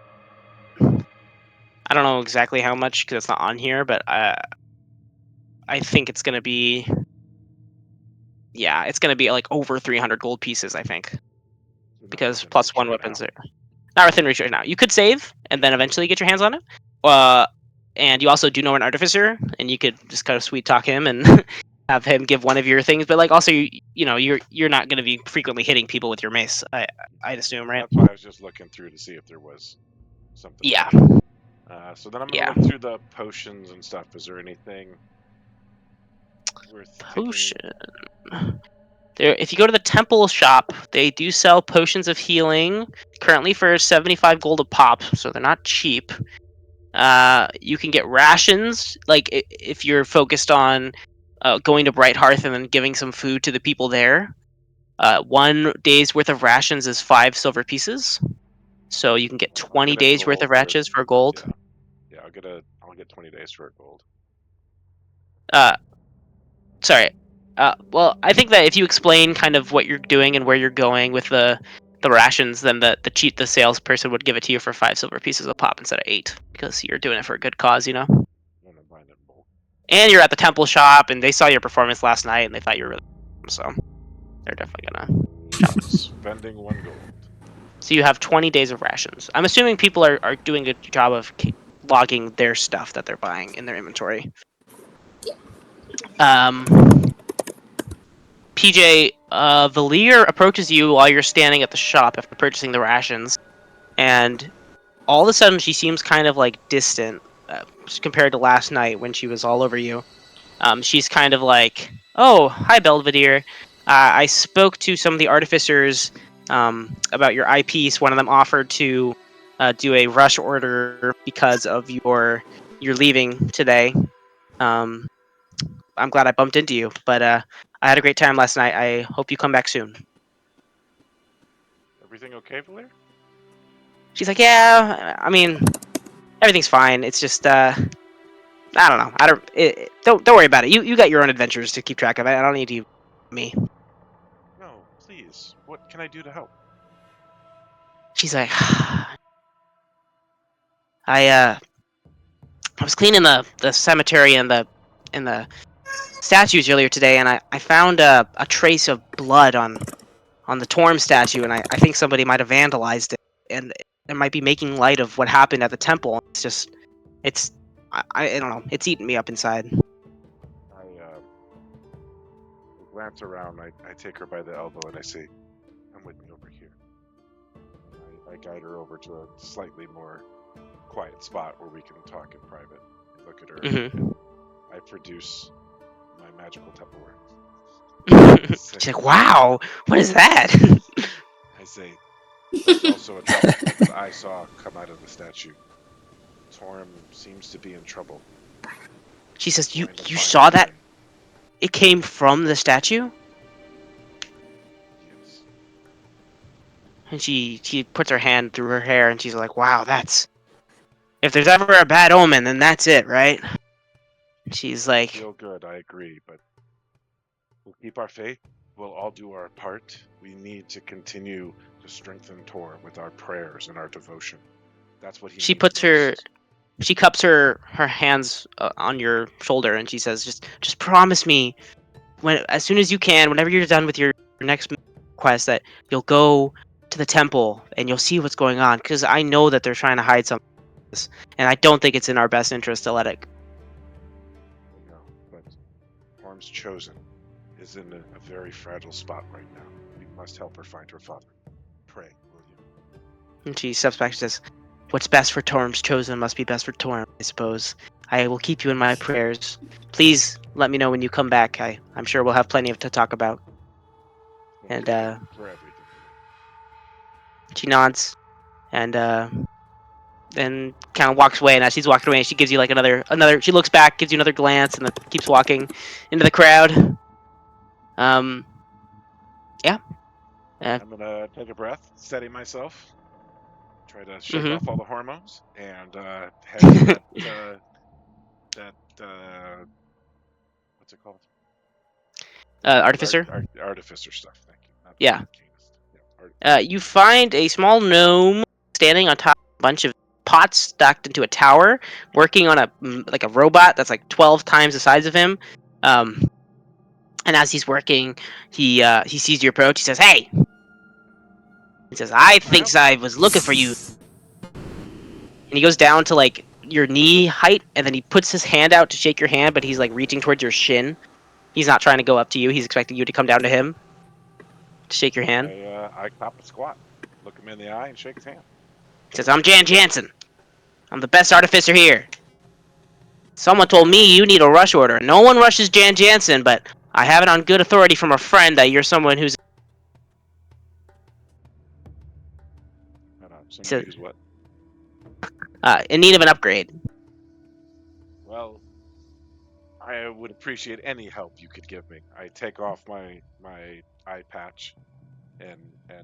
don't know exactly how much because it's not on here, but I think it's going to be. Yeah, it's going to be like over 300 gold pieces, I think, because +1 weapons are not within reach right now. You could save and then eventually get your hands on it. And you also do know an artificer, and you could just kind of sweet talk him and have him give one of your things. But like also, you're not going to be frequently hitting people with your mace. I'd assume, right? That's why I was just looking through to see if there was something. Yeah. So then I'm gonna look through the potions and stuff. Is there anything worth Potion. There, if you go to the temple shop, they do sell potions of healing currently for 75 gold a pop, so they're not cheap. You can get rations, like if you're focused on going to Bright Hearth and then giving some food to the people there. 1 day's worth of rations is 5 silver pieces, so you can get 20 days worth of rations for gold. Yeah, I'll get 20 days for gold. Sorry. Well, I think that if you explain kind of what you're doing and where you're going with the rations, then the salesperson would give it to you for 5 silver pieces a pop instead of 8, because you're doing it for a good cause, you know. And you're at the temple shop, and they saw your performance last night, and they thought you were really so they're definitely gonna spending 1 gold. So you have 20 days of rations. I'm assuming people are doing a job of logging their stuff that they're buying in their inventory. PJ, Valir approaches you while you're standing at the shop after purchasing the rations, and all of a sudden she seems kind of like distant compared to last night when she was all over you. She's kind of like, "Oh, hi, Belvedere. I spoke to some of the artificers about your eyepiece. One of them offered to do a rush order because of your leaving today. I'm glad I bumped into you, but I had a great time last night. I hope you come back soon." Everything okay, Valir? She's like, "Yeah, I mean, everything's fine. It's just, I don't know. Don't worry about it. You got your own adventures to keep track of. I don't need you, me." No, please. What can I do to help? She's like, I was cleaning the cemetery and the statues earlier today, and I found a trace of blood on the Torm statue, and I think somebody might have vandalized it, and it might be making light of what happened at the temple. I don't know. It's eating me up inside. I glance around. I take her by the elbow and I say, "Come with me over here." I guide her over to a slightly more quiet spot where we can talk in private. I look at her. Mm-hmm. I produce my magical Tupperware. She's like, "Wow, what is that?" I say, "That's also a document that I saw come out of the statue. Torm seems to be in trouble." She says, "You saw that? It came from the statue?" Yes. And she puts her hand through her hair, and she's like, "Wow, that's... if there's ever a bad omen, then that's it, right?" She's like, "Feel good, I agree, but we'll keep our faith. We'll all do our part. We need to continue to strengthen Tor with our prayers and our devotion. That's what he she needs puts her... most." She cups her hands on your shoulder, and she says, "Just promise me, as soon as you can, whenever you're done with your next quest, that you'll go to the temple and you'll see what's going on. Because I know that they're trying to hide something. and I don't think it's in our best interest to let it. No, but Orm's Chosen is in a very fragile spot right now. We must help her find her father. Pray, will you? And she steps back and says, "What's best for Torm's Chosen must be best for Torm, I suppose. I will keep you in my prayers. Please let me know when you come back. I'm sure we'll have plenty to talk about." Thank And you for everything. she nods, and kind of walks away. And as she's walking away, she gives you like another. She looks back, gives you another glance, and then keeps walking into the crowd. Yeah. I'm gonna take a breath, steady myself, try to shake off all the hormones, and head to that what's it called? Artificer. Artificer stuff. Thank you. Not Yeah. arcanist. Yeah, You find a small gnome standing on top of a bunch of pots stacked into a tower, working on a robot that's like 12 times the size of him. And as he's working, he sees your approach. He says, "Hey!" He says, "I think I was looking for you." And he goes down to like your knee height, and then he puts his hand out to shake your hand, but he's like reaching towards your shin. He's not trying to go up to you. He's expecting you to come down to him to shake your hand. I cop a squat, look him in the eye, and shake his hand. He says, "I'm Jan Jansen. I'm the best artificer here. Someone told me you need a rush order. No one rushes Jan Jansen, but I have it on good authority from a friend that you're someone who's..." Somebody who's what? In need of an upgrade. Well, I would appreciate any help you could give me. I take off my eye patch and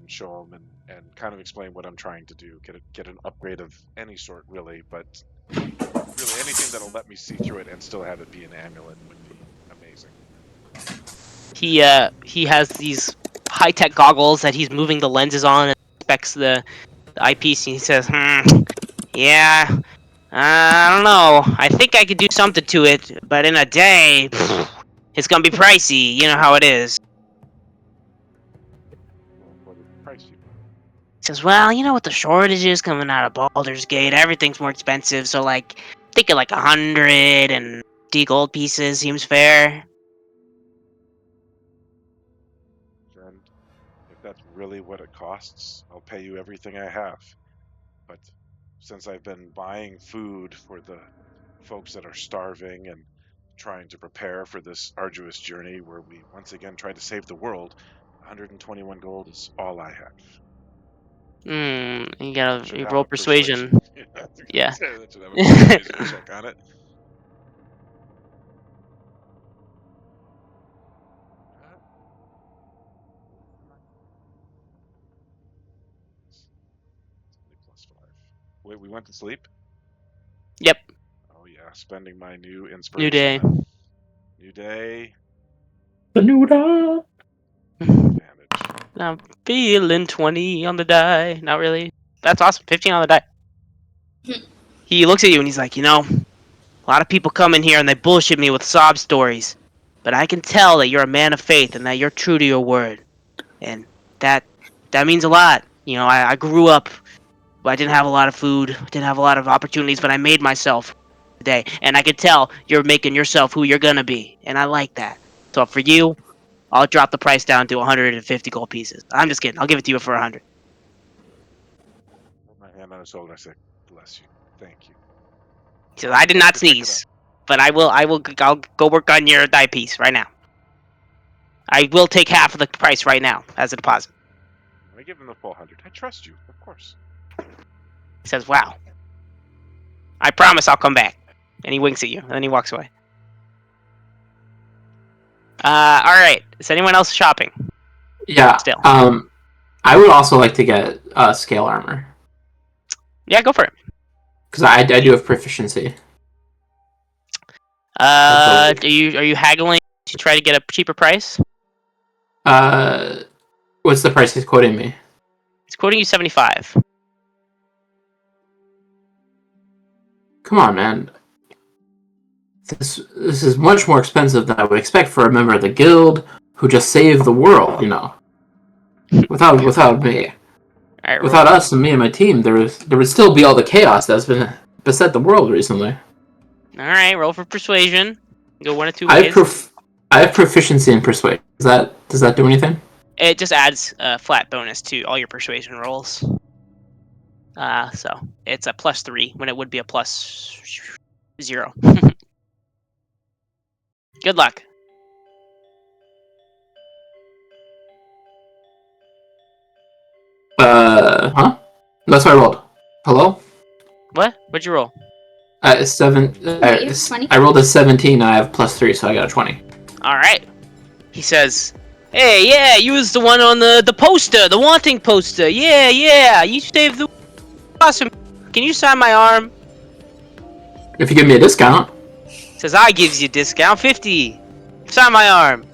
show him and kind of explain what I'm trying to do. Get an upgrade of any sort, really, but really anything that'll let me see through it and still have it be an amulet would be amazing. He has these high-tech goggles that he's moving the lenses on and inspects the eyepiece, and he says, "Yeah, I don't know. I think I could do something to it, but in a day, it's gonna be pricey. You know how it is." What is pricey? He says, "Well, you know what the shortage is coming out of Baldur's Gate. Everything's more expensive, so like, thinking like 150 gold pieces seems fair." And if that's really what it costs, I'll pay you everything I have. But since I've been buying food for the folks that are starving and trying to prepare for this arduous journey where we once again try to save the world, 121 gold is all I have. You gotta Should have roll a persuasion. Yeah. That should have a persuasion check on it. +5. Wait, we went to sleep? Yep. Oh yeah, spending my new inspiration. New day. New day. The new dawn. Advantage. I'm feeling 20 on the die. Not really. That's awesome. 15 on the die. He looks at you and he's like, "You know, a lot of people come in here and they bullshit me with sob stories. But I can tell that you're a man of faith and that you're true to your word. And that means a lot. You know, I grew up, I didn't have a lot of food, didn't have a lot of opportunities, but I made myself today. And I can tell you're making yourself who you're gonna be. And I like that. So for you, I'll drop the price down to 150 gold pieces. I'm just kidding. I'll give it to you for 100. Put my hand on his shoulder. I say, "Bless you. Thank you." He says, "I did not sneeze, but I'll go work on your die piece right now. I will take half of the price right now as a deposit." I give him the full 100. I trust you, of course. He says, "Wow. I promise I'll come back." And he winks at you, and then he walks away. Alright. Is anyone else shopping? Yeah. Still. I would also like to get scale armor. Yeah, go for it. Because I do have proficiency. Are you haggling to try to get a cheaper price? What's the price he's quoting me? He's quoting you 75. Come on, man. This is much more expensive than I would expect for a member of the guild who just saved the world, you know. Without me. Right, Without us and me and my team, there would still be all the chaos that's been beset the world recently. All right, roll for persuasion. Go one of two I ways. have proficiency in persuasion. Does that do anything? It just adds a flat bonus to all your persuasion rolls. So it's a +3 when it would be a +0. Good luck. Huh? That's what I rolled. Hello? What? What'd you roll? 7. Wait, you have 20? I rolled a 17. And I have +3, so I got a 20. All right. He says, "Hey, yeah, you was the one on the poster, the wanting poster. Yeah, you saved the awesome. Can you sign my arm?" If you give me a discount. Says, "I gives you discount 50. Sign my arm."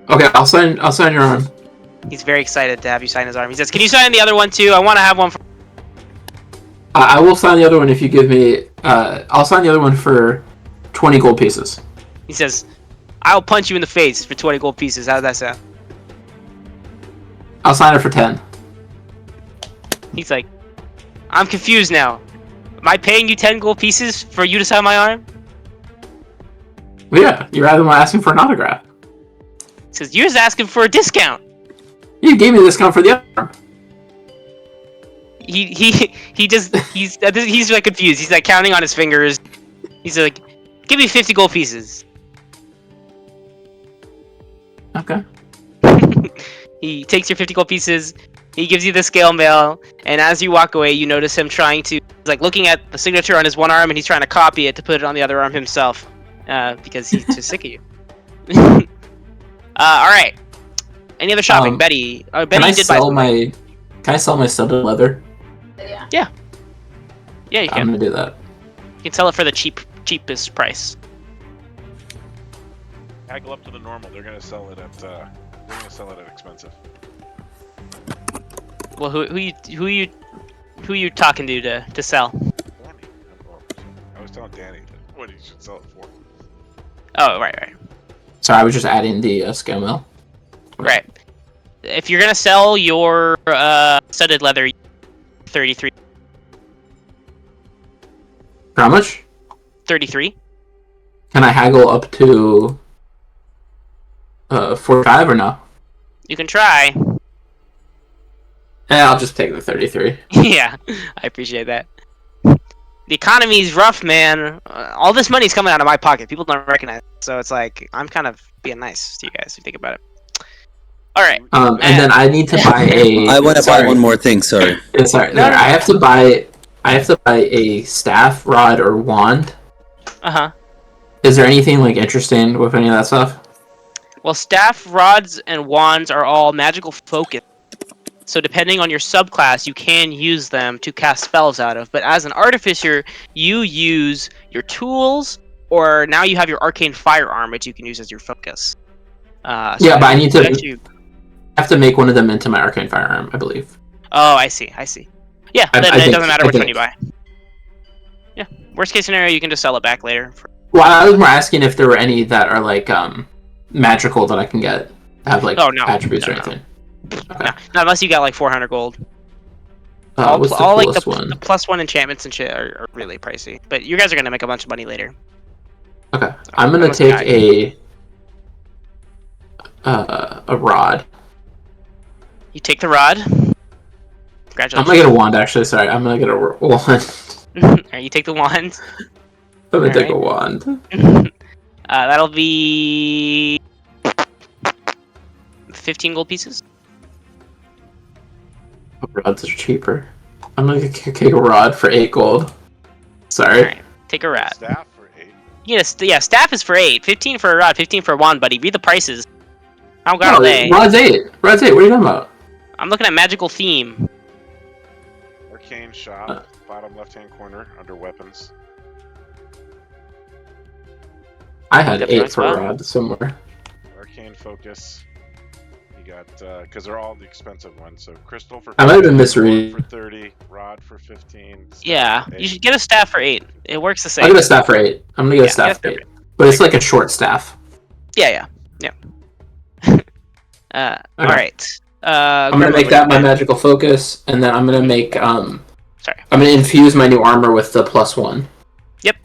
Okay, I'll sign your arm. He's very excited to have you sign his arm. He says, "Can you sign the other one too? I want to have one for." I will sign the other one if you give me. I'll sign the other one for 20 gold pieces. He says, "I'll punch you in the face for 20 gold pieces." How does that sound? I'll sign it for 10. He's like, "I'm confused now. Am I paying you 10 gold pieces for you to sign my arm?" Well, yeah, you're rather than asking for an autograph. He says, "You're just asking for a discount." You gave me a discount for the other arm. He's like confused. He's like counting on his fingers. He's like, "Give me 50 gold pieces." Okay. He takes your 50 gold pieces. He gives you the scale mail, and as you walk away, you notice him trying to, like, looking at the signature on his one arm, and he's trying to copy it to put it on the other arm himself, because he's just sick of you. All right. Any other shopping, Betty? Betty, Can I you did buy sell something. Can I sell my studded leather? Yeah, you can. I'm gonna do that. You can sell it for the cheapest price. Haggle up to the normal. They're gonna sell it at expensive. Well, who you talking to sell? Danny. I was telling Danny what he should sell it for. Oh, right. Sorry, I was just adding the scale mail. Right. If you're gonna sell your studded leather, 33. How much? 33. Can I haggle up to 45 or no? You can try. I'll just take the 33. Yeah, I appreciate that. The economy's rough, man. All this money's coming out of my pocket. People don't recognize it. So it's like, I'm kind of being nice to you guys if you think about it. Alright. And then I need to buy a... I want to buy one more thing, sorry. Sorry, I have to buy a staff, rod, or wand. Uh-huh. Is there anything, like, interesting with any of that stuff? Well, staff, rods, and wands are all magical focus. So depending on your subclass, you can use them to cast spells out of. But as an artificer, you use your tools, or now you have your arcane firearm, which you can use as your focus. But I need to... I have to make one of them into my arcane firearm, I believe. Oh, I see. Yeah, then it doesn't matter which one you buy. Yeah, worst case scenario, you can just sell it back later. Well, I was more asking if there were any that are, like, magical that I can get, have, like, attributes or anything. Okay. No, not unless you got, like, 400 gold. What's the all like coolest the one? +1 enchantments and shit are really pricey. But you guys are going to make a bunch of money later. Okay, I'm going to take a rod. You take the rod. Congratulations. I'm gonna get a wand, actually. Sorry, I'm gonna get a wand. Alright, you take the wand. I'm gonna take a wand. That'll be 15 gold pieces. Rods are cheaper. I'm gonna take a rod for 8 gold. Sorry. Alright, take a rod. Staff for 8. Yeah, staff is for 8. 15 for a rod, 15 for a wand, buddy. Read the prices. I don't got No, all day. rod's 8. Rod's 8. What are you talking about? I'm looking at magical theme. Arcane shop, bottom left-hand corner under weapons. I had Yep, 8 that's for a fine. rod somewhere. Arcane focus. You got because they're all the expensive ones. So crystal for. I might have been 15, misreading. wand for 30, rod for 15. staff Yeah, for you 8. should get a staff for 8. It works the same. I'll get a staff for 8. I'm gonna get a Yeah, staff get a for 8. But it's like a short staff. Yeah. Alright. I'm gonna make that my magical focus, and then I'm gonna make Sorry. I'm gonna infuse my new armor with the +1. Yep,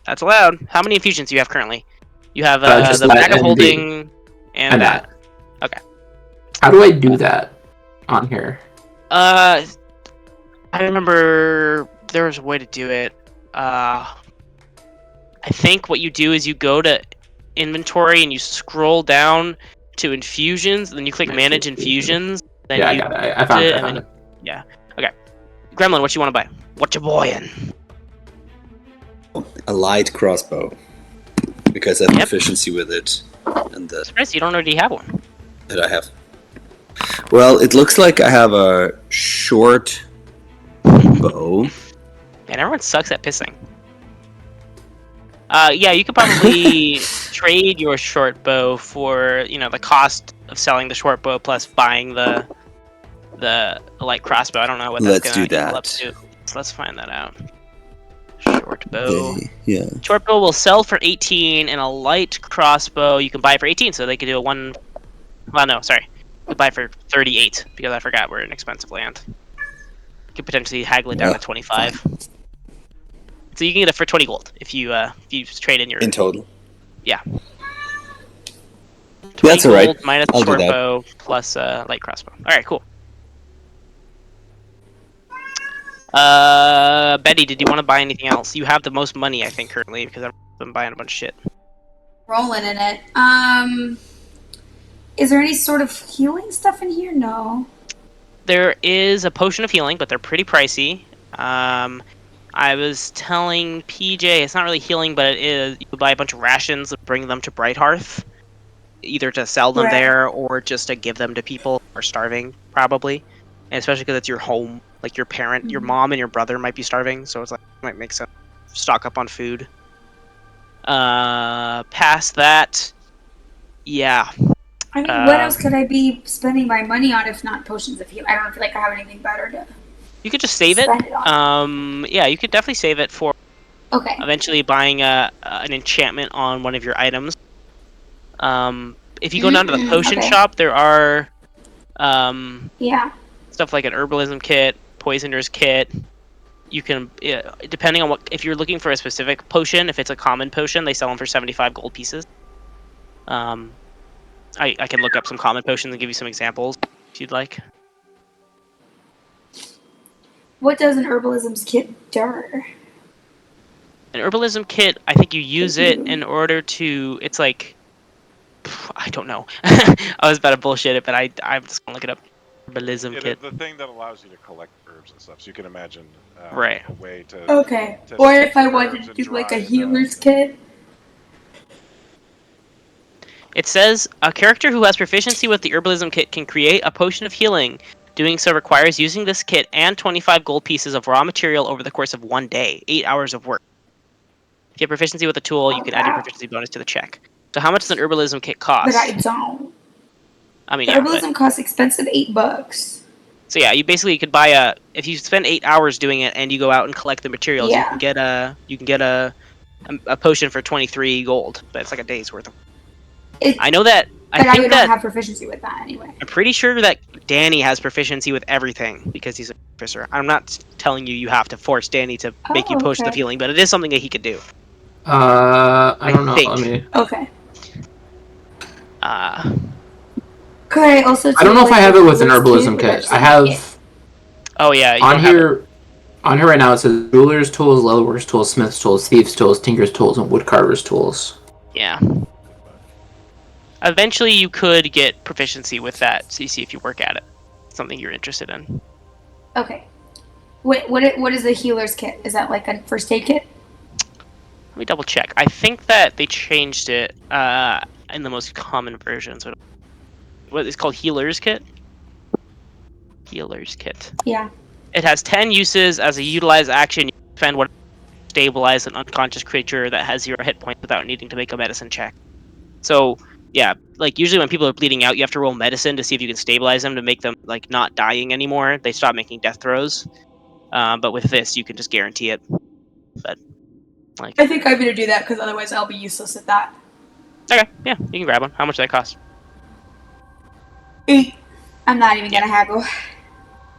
that's allowed. How many infusions do you have currently? You have Just the that bag of and holding and that. Okay. How do I do that on here? I remember there was a way to do it. I think what you do is you go to inventory and you scroll down to infusions, then you click manage infusions. Then Yeah, I you got it. I found it. I found it. Yeah. Okay. Gremlin, what you want to buy? What you boyin'? A light crossbow. Because I have proficiency with it. And Surprised you don't already have one. that I have. Well, it looks like I have a short bow. Man, everyone sucks at pissing. Yeah, you could probably trade your short bow for, the cost of selling the short bow plus buying the light crossbow. I don't know what that's Let's gonna do equal up that. to. So let's find that out. Short bow. Yeah. Short bow will sell for 18, and a light crossbow you can buy for 18. So they could do a one. Well, no, sorry. You could buy for 38 because I forgot we're in expensive land. You could potentially haggle it down to 25. Fine. So you can get it for 20 gold if you trade in your. In total. Yeah. That's all right. Gold minus I'll do short that. bow plus light crossbow. All right, cool. Betty, did you want to buy anything else? You have the most money, I think, currently because I've been buying a bunch of shit. Rolling in it. Is there any sort of healing stuff in here? No. There is a potion of healing, but they're pretty pricey. I was telling PJ it's not really healing, but it is. You could buy a bunch of rations and bring them to Brighthearth, either to sell them there or just to give them to people who are starving, probably. And especially because it's your home, like your parent, your mom and your brother might be starving, so it's like it might make sense to stock up on food. Past that, yeah. I mean, what else could I be spending my money on if not potions of healing? I don't feel like I have anything better to. You could just save it. Spend it on. Yeah, you could definitely save it for Okay. eventually buying an enchantment on one of your items. If you go down to the potion shop, there are Yeah. stuff like an herbalism kit, poisoner's kit. You can, depending on if you're looking for a specific potion, if it's a common potion, they sell them for 75 gold pieces. I can look up some common potions and give you some examples if you'd like. What does an herbalism's kit do? An herbalism kit, I think you use it in order to. It's like, I don't know. I was about to bullshit it, but I'm just gonna look it up. Herbalism kit. The thing that allows you to collect herbs and stuff, so you can imagine Right. a way to. Okay. to Or stick if I herbs wanted to and do like a dry healer's them. kit. It says a character who has proficiency with the herbalism kit can create a potion of healing. Doing so requires using this kit and 25 gold pieces of raw material over the course of 1 day, 8 hours of work. If you have proficiency with a tool, you can add your proficiency bonus to the check. So how much does an herbalism kit cost? But I don't. I mean, The yeah, herbalism costs expensive $8. so yeah, you basically could buy if you spend 8 hours doing it and you go out and collect the materials, Yeah. you can get a potion for 23 gold, but it's like a day's worth of. I know that. But I don't have proficiency with that anyway. I'm pretty sure that Danny has proficiency with everything because he's a officer. I'm not telling you have to force Danny to make you potions of healing, but it is something that he could do. I don't know. think. Let me. Okay. Could I also? I don't know if I have it with an herbalism kit. I have. Oh yeah. You On don't have here, on here right now, it says jeweler's tools, leatherwork's tools, smith's tools, thieves' tools, tinker's tools, and woodcarver's tools. Yeah. Eventually, you could get proficiency with that, so you see if you work at it. Something you're interested in. Okay. What is the healer's kit? Is that like a first aid kit? Let me double check. I think that they changed it in the most common version. So, what is called healer's kit? Healer's kit. Yeah. It has 10 uses. As a utilized action, you can spend one to stabilize an unconscious creature that has 0 hit points without needing to make a medicine check. So, yeah, like usually when people are bleeding out, you have to roll medicine to see if you can stabilize them to make them like not dying anymore. They stop making death throws. But with this, you can just guarantee it. But like, I think I'm gonna do that because otherwise I'll be useless at that. okay, yeah, you can grab one. How much does that cost? 8. I'm not even gonna haggle.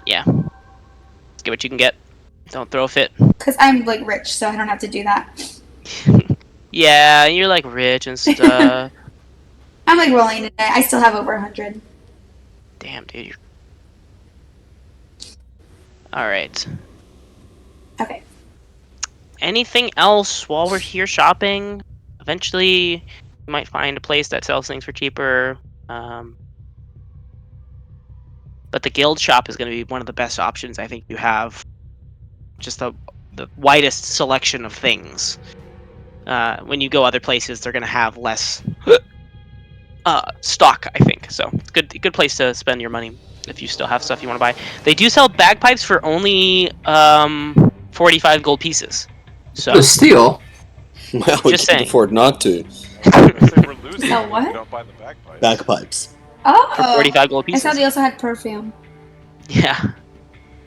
Yeah, let's get what you can get. Don't throw a fit. Because I'm like rich, so I don't have to do that. Yeah, you're like rich and stuff. I'm like rolling today. I still have over 100. Damn, dude. All right. Okay. Anything else while we're here shopping? Eventually, you might find a place that sells things for cheaper. But the guild shop is going to be one of the best options I think you have. Just the widest selection of things. When you go other places, they're going to have less stock, I think. So it's good place to spend your money if you still have stuff you want to buy. They do sell bagpipes for only 45 gold pieces. So The steal. Well, we Just can't saying. afford not to. We're losing So if what? we don't buy the bagpipes. Bagpipes. Oh. for 45 gold I pieces. thought they also had perfume. Yeah.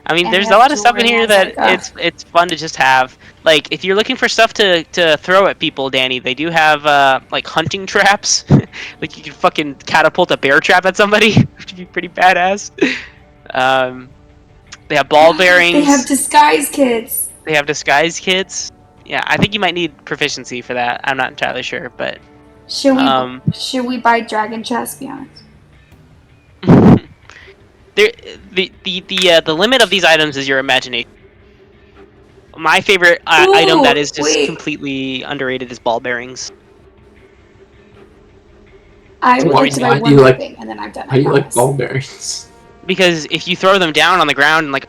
I mean, And there's they a have lot of stuff in jewelry, here I was that like, it's fun to just have. Like, if you're looking for stuff to throw at people, Danny, they do have like hunting traps. Like you can fucking catapult a bear trap at somebody, which would be pretty badass. They have ball bearings. They have disguise kits. They have disguise kits. Yeah, I think you might need proficiency for that. I'm not entirely sure, but Should we buy dragon chest? Be honest. the limit of these items is your imagination. My favorite item that is just wait. completely underrated is ball bearings. I would Why- like to why buy do one you more like- thing, and then I'm done. How I do you like promise. ball bearings? Because if you throw them down on the ground and like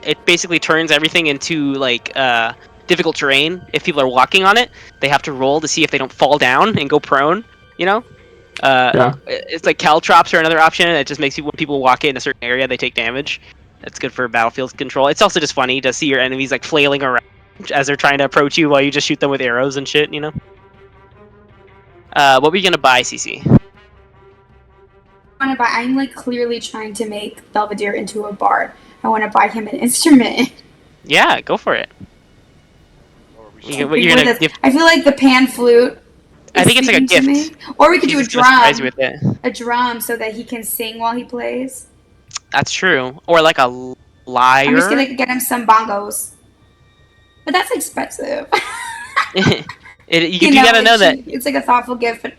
it basically turns everything into like difficult terrain. If people are walking on it, they have to roll to see if they don't fall down and go prone, you know? Yeah. It's like caltrops are another option. It just makes when people walk in a certain area, they take damage. That's good for battlefield control. It's also just funny to see your enemies like flailing around as they're trying to approach you while you just shoot them with arrows and shit, you know? What were you gonna buy, CC? I'm like clearly trying to make Belvedere into a bard. I want to buy him an instrument. Yeah, go for it. Or we You should- get what you're gonna give. I feel like the pan flute. I is think it's like a speaking to gift. me. Or we could do a He's gonna surprise you drum. with it. A drum so that he can sing while he plays. That's true. Or like a lyre. I'm just gonna get him some bongos. But that's expensive. You gotta know that it's like a thoughtful gift, but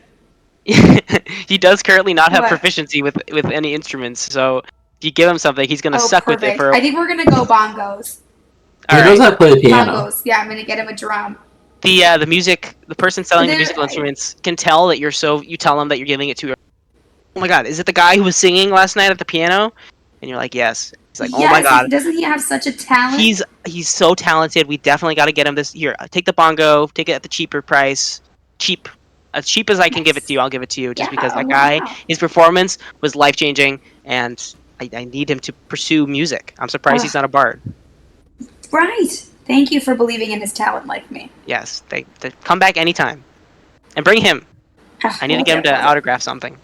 he does currently not have What? proficiency with any instruments. So if you give him something, he's gonna oh, suck perfect. with it for. I think we're gonna go bongos. He All knows right. how to play the piano. Bongos. Yeah, I'm gonna get him a drum. The music, the person selling the They're- musical instruments can tell that you tell them that you're giving it to. Oh my god, is it the guy who was singing last night at the piano? And you're like, yes. He's like, oh my god. Doesn't he have such a talent? He's so talented. We definitely got to get him this. Here, take the bongo. Take it at the cheaper price. Cheap. As cheap as I can give it to you, I'll give it to you. Just because that guy, wow. his performance was life changing, and I need him to pursue music. I'm surprised he's not a bard. Right. Thank you for believing in his talent like me. Yes, they come back anytime, and bring him. I need to get him to autograph something.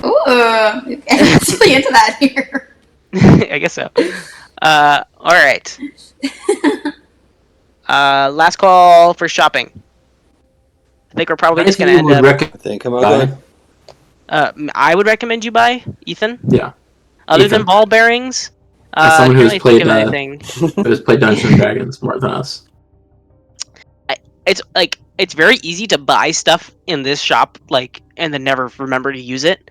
Ooh, everyone's really into that here. I guess so. All right. Last call for shopping. I think we're probably just gonna end up. I think I'm okay. I would recommend you buy Ethan. Yeah. Other Ethan. than ball bearings. As someone I who's can't played, really think of anything. Who's played Dungeons and Dragons more than us. It's like it's very easy to buy stuff in this shop, like, and then never remember to use it.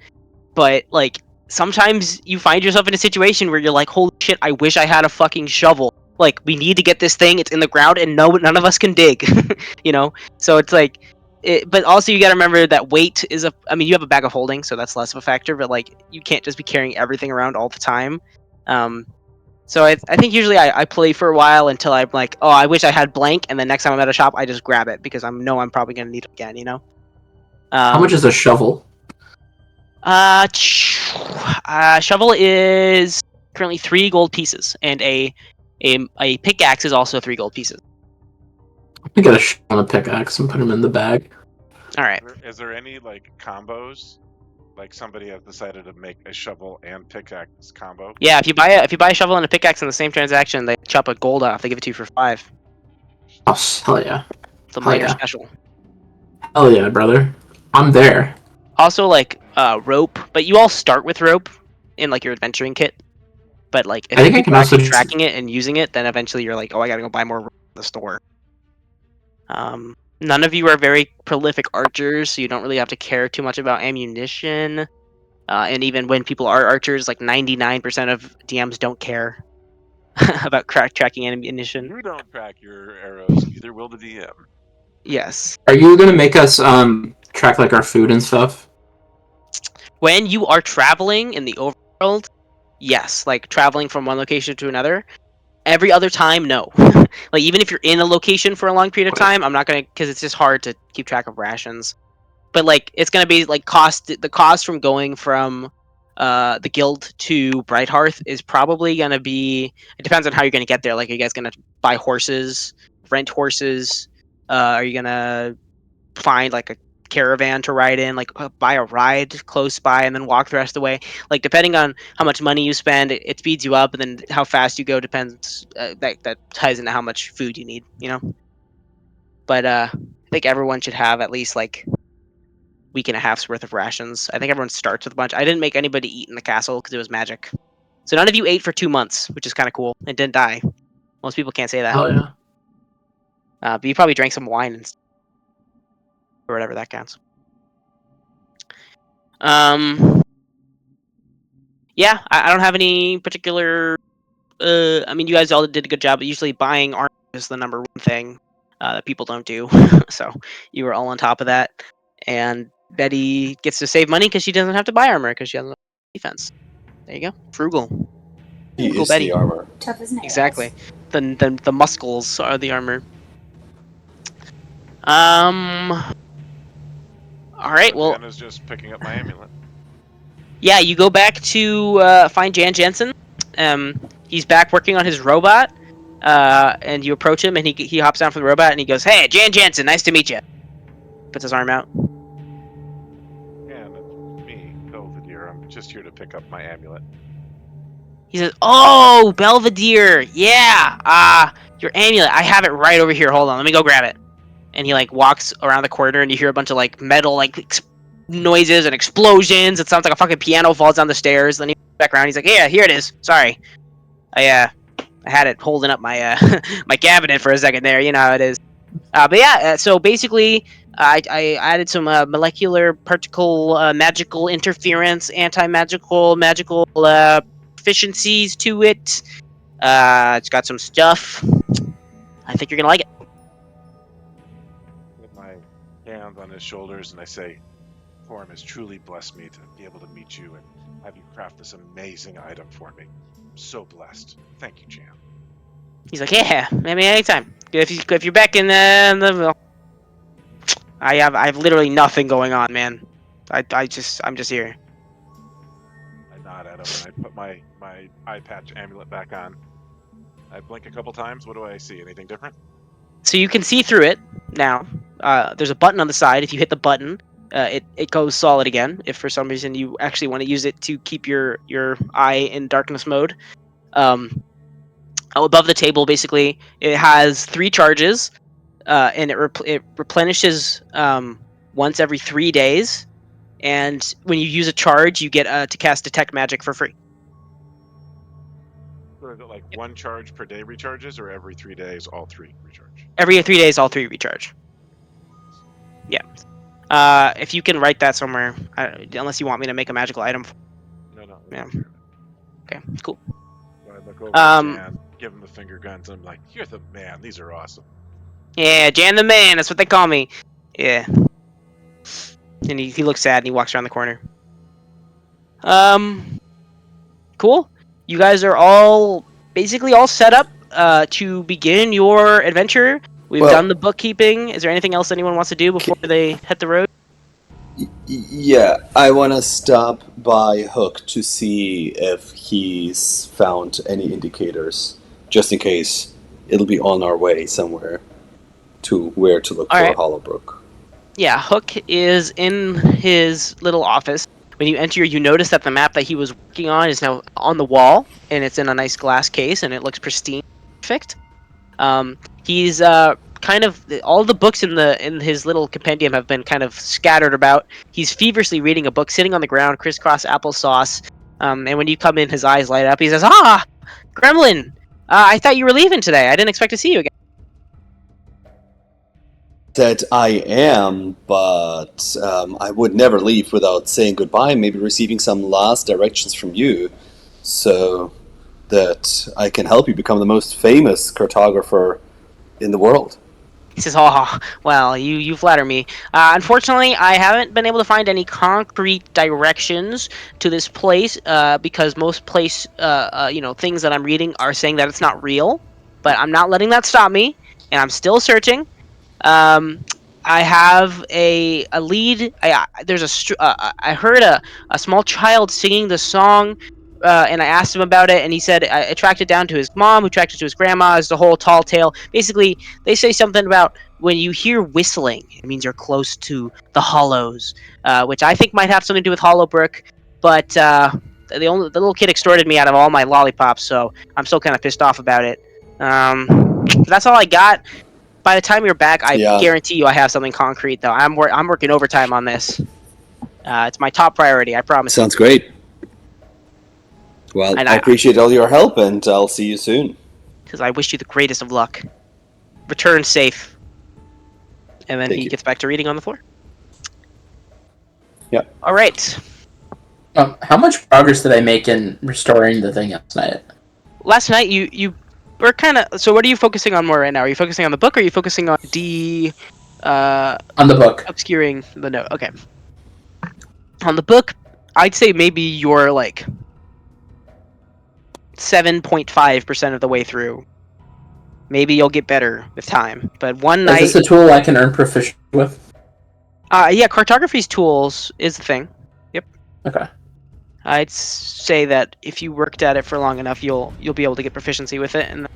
But like sometimes you find yourself in a situation where you're like, holy shit, I wish I had a fucking shovel. Like, we need to get this thing, it's in the ground and none of us can dig. You know? So it's like but also you gotta remember that weight is I mean, you have a bag of holding, so that's less of a factor, but like you can't just be carrying everything around all the time. So I think usually I play for a while until I'm like, oh, I wish I had blank, and then next time I'm at a shop, I just grab it because I know I'm probably gonna need it again, you know. How much is a shovel? Shovel is currently 3 gold pieces, and a pickaxe is also 3 gold pieces. I'm gonna get a shovel and a pickaxe and put them in the bag. All right. Is there any like combos? Like somebody has decided to make a shovel and pickaxe combo? Yeah, if you buy a shovel and a pickaxe in the same transaction, they chop a gold off. They give it to you for 5. Oh, hell yeah. It's a minor yeah. special. Hell yeah, brother. I'm there. Also, like rope, but you all start with rope in like your adventuring kit. But like, if I think I people can are also actually just- tracking it and using it, then eventually you're like, oh, I gotta go buy more in the store. None of you are very prolific archers, so you don't really have to care too much about ammunition. And even when people are archers, like 99% of DMs don't care about tracking ammunition. You don't track your arrows, neither will the DM. Yes. Are you gonna make us track like our food and stuff? When you are traveling in the overworld, yes, like traveling from one location to another. Every other time, no. Like even if you're in a location for a long period of time, I'm not gonna, because it's just hard to keep track of rations. But like it's gonna be like the cost from going from the guild to Brighthearth is probably gonna be. It depends on how you're gonna get there. Like, are you guys gonna buy horses, rent horses? Are you gonna find like a caravan to ride in, like buy a ride close by and then walk the rest of the way? Like, depending on how much money you spend, it speeds you up, and then how fast you go depends. That ties into how much food you need, you know. But I think everyone should have at least like week and a half's worth of rations. I think everyone starts with a bunch. I didn't make anybody eat in the castle because it was magic. So none of you ate for 2 months, which is kind of cool, and didn't die. Most people can't say that. Hell yeah. But you probably drank some wine and or whatever that counts. Yeah, I don't have any particular. I mean, you guys all did a good job. But usually, buying armor is the number one thing that people don't do. So you were all on top of that, and Betty gets to save money because she doesn't have to buy armor because she has no defense. There you go, frugal. He Cool is Betty. the armor. Tough as nails. Exactly. The muscles are the armor. All right. Well, Anna's just picking up my amulet. yeah. You go back to find Jan Jensen. He's back working on his robot. And you approach him, and he hops down from the robot, and he goes, "Hey, Jan Jensen, nice to meet you." Puts his arm out. And it's me, Belvedere. I'm just here to pick up my amulet. He says, "Oh, Belvedere, yeah. Your amulet. I have it right over here. Hold on, let me go grab it." And he like walks around the corner, and you hear a bunch of like metal like noises and explosions. It sounds like a fucking piano falls down the stairs. Then he back around. He's like, "Yeah, here it is. Sorry, I had it holding up my my cabinet for a second there. You know how it is." But yeah, so basically, I added some molecular particle magical interference, anti-magical magical proficiencies to it. It's got some stuff. I think you're gonna like it. With my hands on his shoulders, and I say, Form has truly blessed me to be able to meet you and have you craft this amazing item for me. I'm so blessed. Thank you, Jan. He's like, "Yeah, maybe anytime. If you're back in the I have literally nothing going on, man. I'm just here." I nod at him and I put my eye patch amulet back on. I blink a couple times. What do I see? Anything different? So you can see through it now. There's a button on the side. If you hit the button, it goes solid again. If for some reason you actually want to use it to keep your eye in darkness mode. Above the table, basically, it has 3 charges, and it replenishes once every 3 days. And when you use a charge, you get to cast Detect Magic for free. Or is it like one charge per day recharges, or every 3 days, all 3 recharge? Every 3 days, all 3 recharge. Yeah. If you can write that somewhere, unless you want me to make a magical item. No. Yeah. Okay, cool. So I look over at Jan, give him the finger guns, and I'm like, "You're the man. These are awesome." Yeah, Jan the man. That's what they call me. Yeah. And he looks sad and he walks around the corner. Cool. You guys are all basically all set up to begin your adventure. We've done the bookkeeping. Is there anything else anyone wants to do before they hit the road? Yeah, I want to stop by Hook to see if he's found any indicators, just in case it'll be on our way somewhere to where to look for Hollowbrook. Yeah, Hook is in his little office. When you enter, you notice that the map that he was working on is now on the wall, and it's in a nice glass case, and it looks pristine, perfect. He's kind of all the books in his little compendium have been kind of scattered about. He's feverishly reading a book, sitting on the ground, crisscross applesauce, And when you come in, his eyes light up. He says, "Ah, Gremlin! I thought you were leaving today. I didn't expect to see you again." That I am, but I would never leave without saying goodbye, maybe receiving some last directions from you, so that I can help you become the most famous cartographer in the world. He says, "Oh, well, you flatter me. Unfortunately, I haven't been able to find any concrete directions to this place because most things that I'm reading are saying that it's not real. But I'm not letting that stop me, and I'm still searching. I have a lead. I heard a small child singing the song." And I asked him about it, and he said I tracked it down to his mom, who tracked it to his grandma. It's the whole tall tale. Basically, they say something about when you hear whistling, it means you're close to the Hollows, which I think might have something to do with Hollowbrook. But the little kid extorted me out of all my lollipops, so I'm still kind of pissed off about it. That's all I got. By the time you're back, I guarantee you I have something concrete, though. I'm working overtime on this. It's my top priority, I promise. Sounds great. Well, I appreciate all your help, and I'll see you soon. Because I wish you the greatest of luck. Return safe. And then Thank he you. gets back to reading on the floor. Yep. All right. How much progress did I make in restoring the thing last night? Last night, you were kind of... So what are you focusing on more right now? Are you focusing on the book, or are you focusing on on the book. Obscuring the note. Okay. On the book, I'd say maybe you're like 7.5% of the way through. Maybe you'll get better with time. But one night... Is this a tool I can earn proficient with? Yeah, cartography's tools is the thing. Yep. Okay. I'd say that if you worked at it for long enough, you'll be able to get proficiency with it and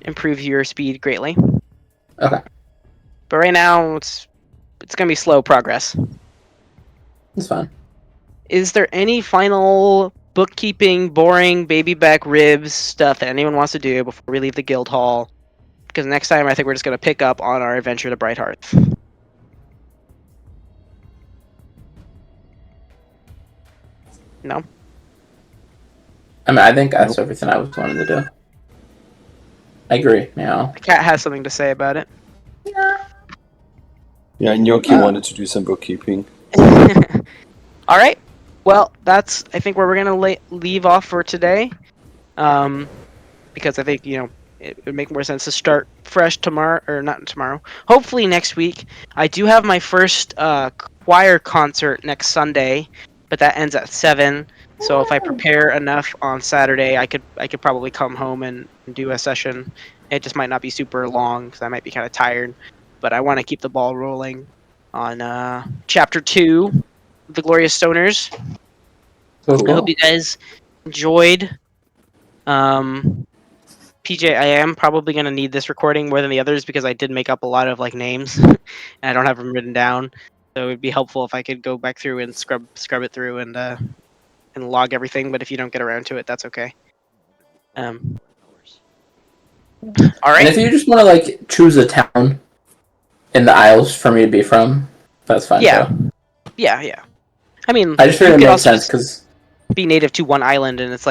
improve your speed greatly. Okay. But right now, it's gonna be slow progress. That's fine. Is there any final bookkeeping, boring, baby back ribs stuff that anyone wants to do before we leave the guild hall? Because next time, I think we're just gonna pick up on our adventure to Brighthearth. No? I mean, I think that's everything I was wanting to do. I agree, meow. The cat has something to say about it. Yeah, Gnocchi wanted to do some bookkeeping. All right. Well, that's I think where we're gonna leave off for today, because I think it would make more sense to start fresh tomorrow, or not tomorrow. Hopefully next week. I do have my first choir concert next Sunday, but that ends at 7. So if I prepare enough on Saturday, I could probably come home and do a session. It just might not be super long because I might be kind of tired, but I want to keep the ball rolling on chapter 2, The Glorious Stoners. Cool. I hope you guys enjoyed. PJ, I am probably going to need this recording more than the others because I did make up a lot of names and I don't have them written down. So it would be helpful if I could go back through and scrub it through and log everything. But if you don't get around to it, that's okay. All right. And if you just want to choose a town in the Isles for me to be from, that's fine. Yeah. too. Yeah. I mean, I just figured you it could makes also sense just because be native to one island, and it's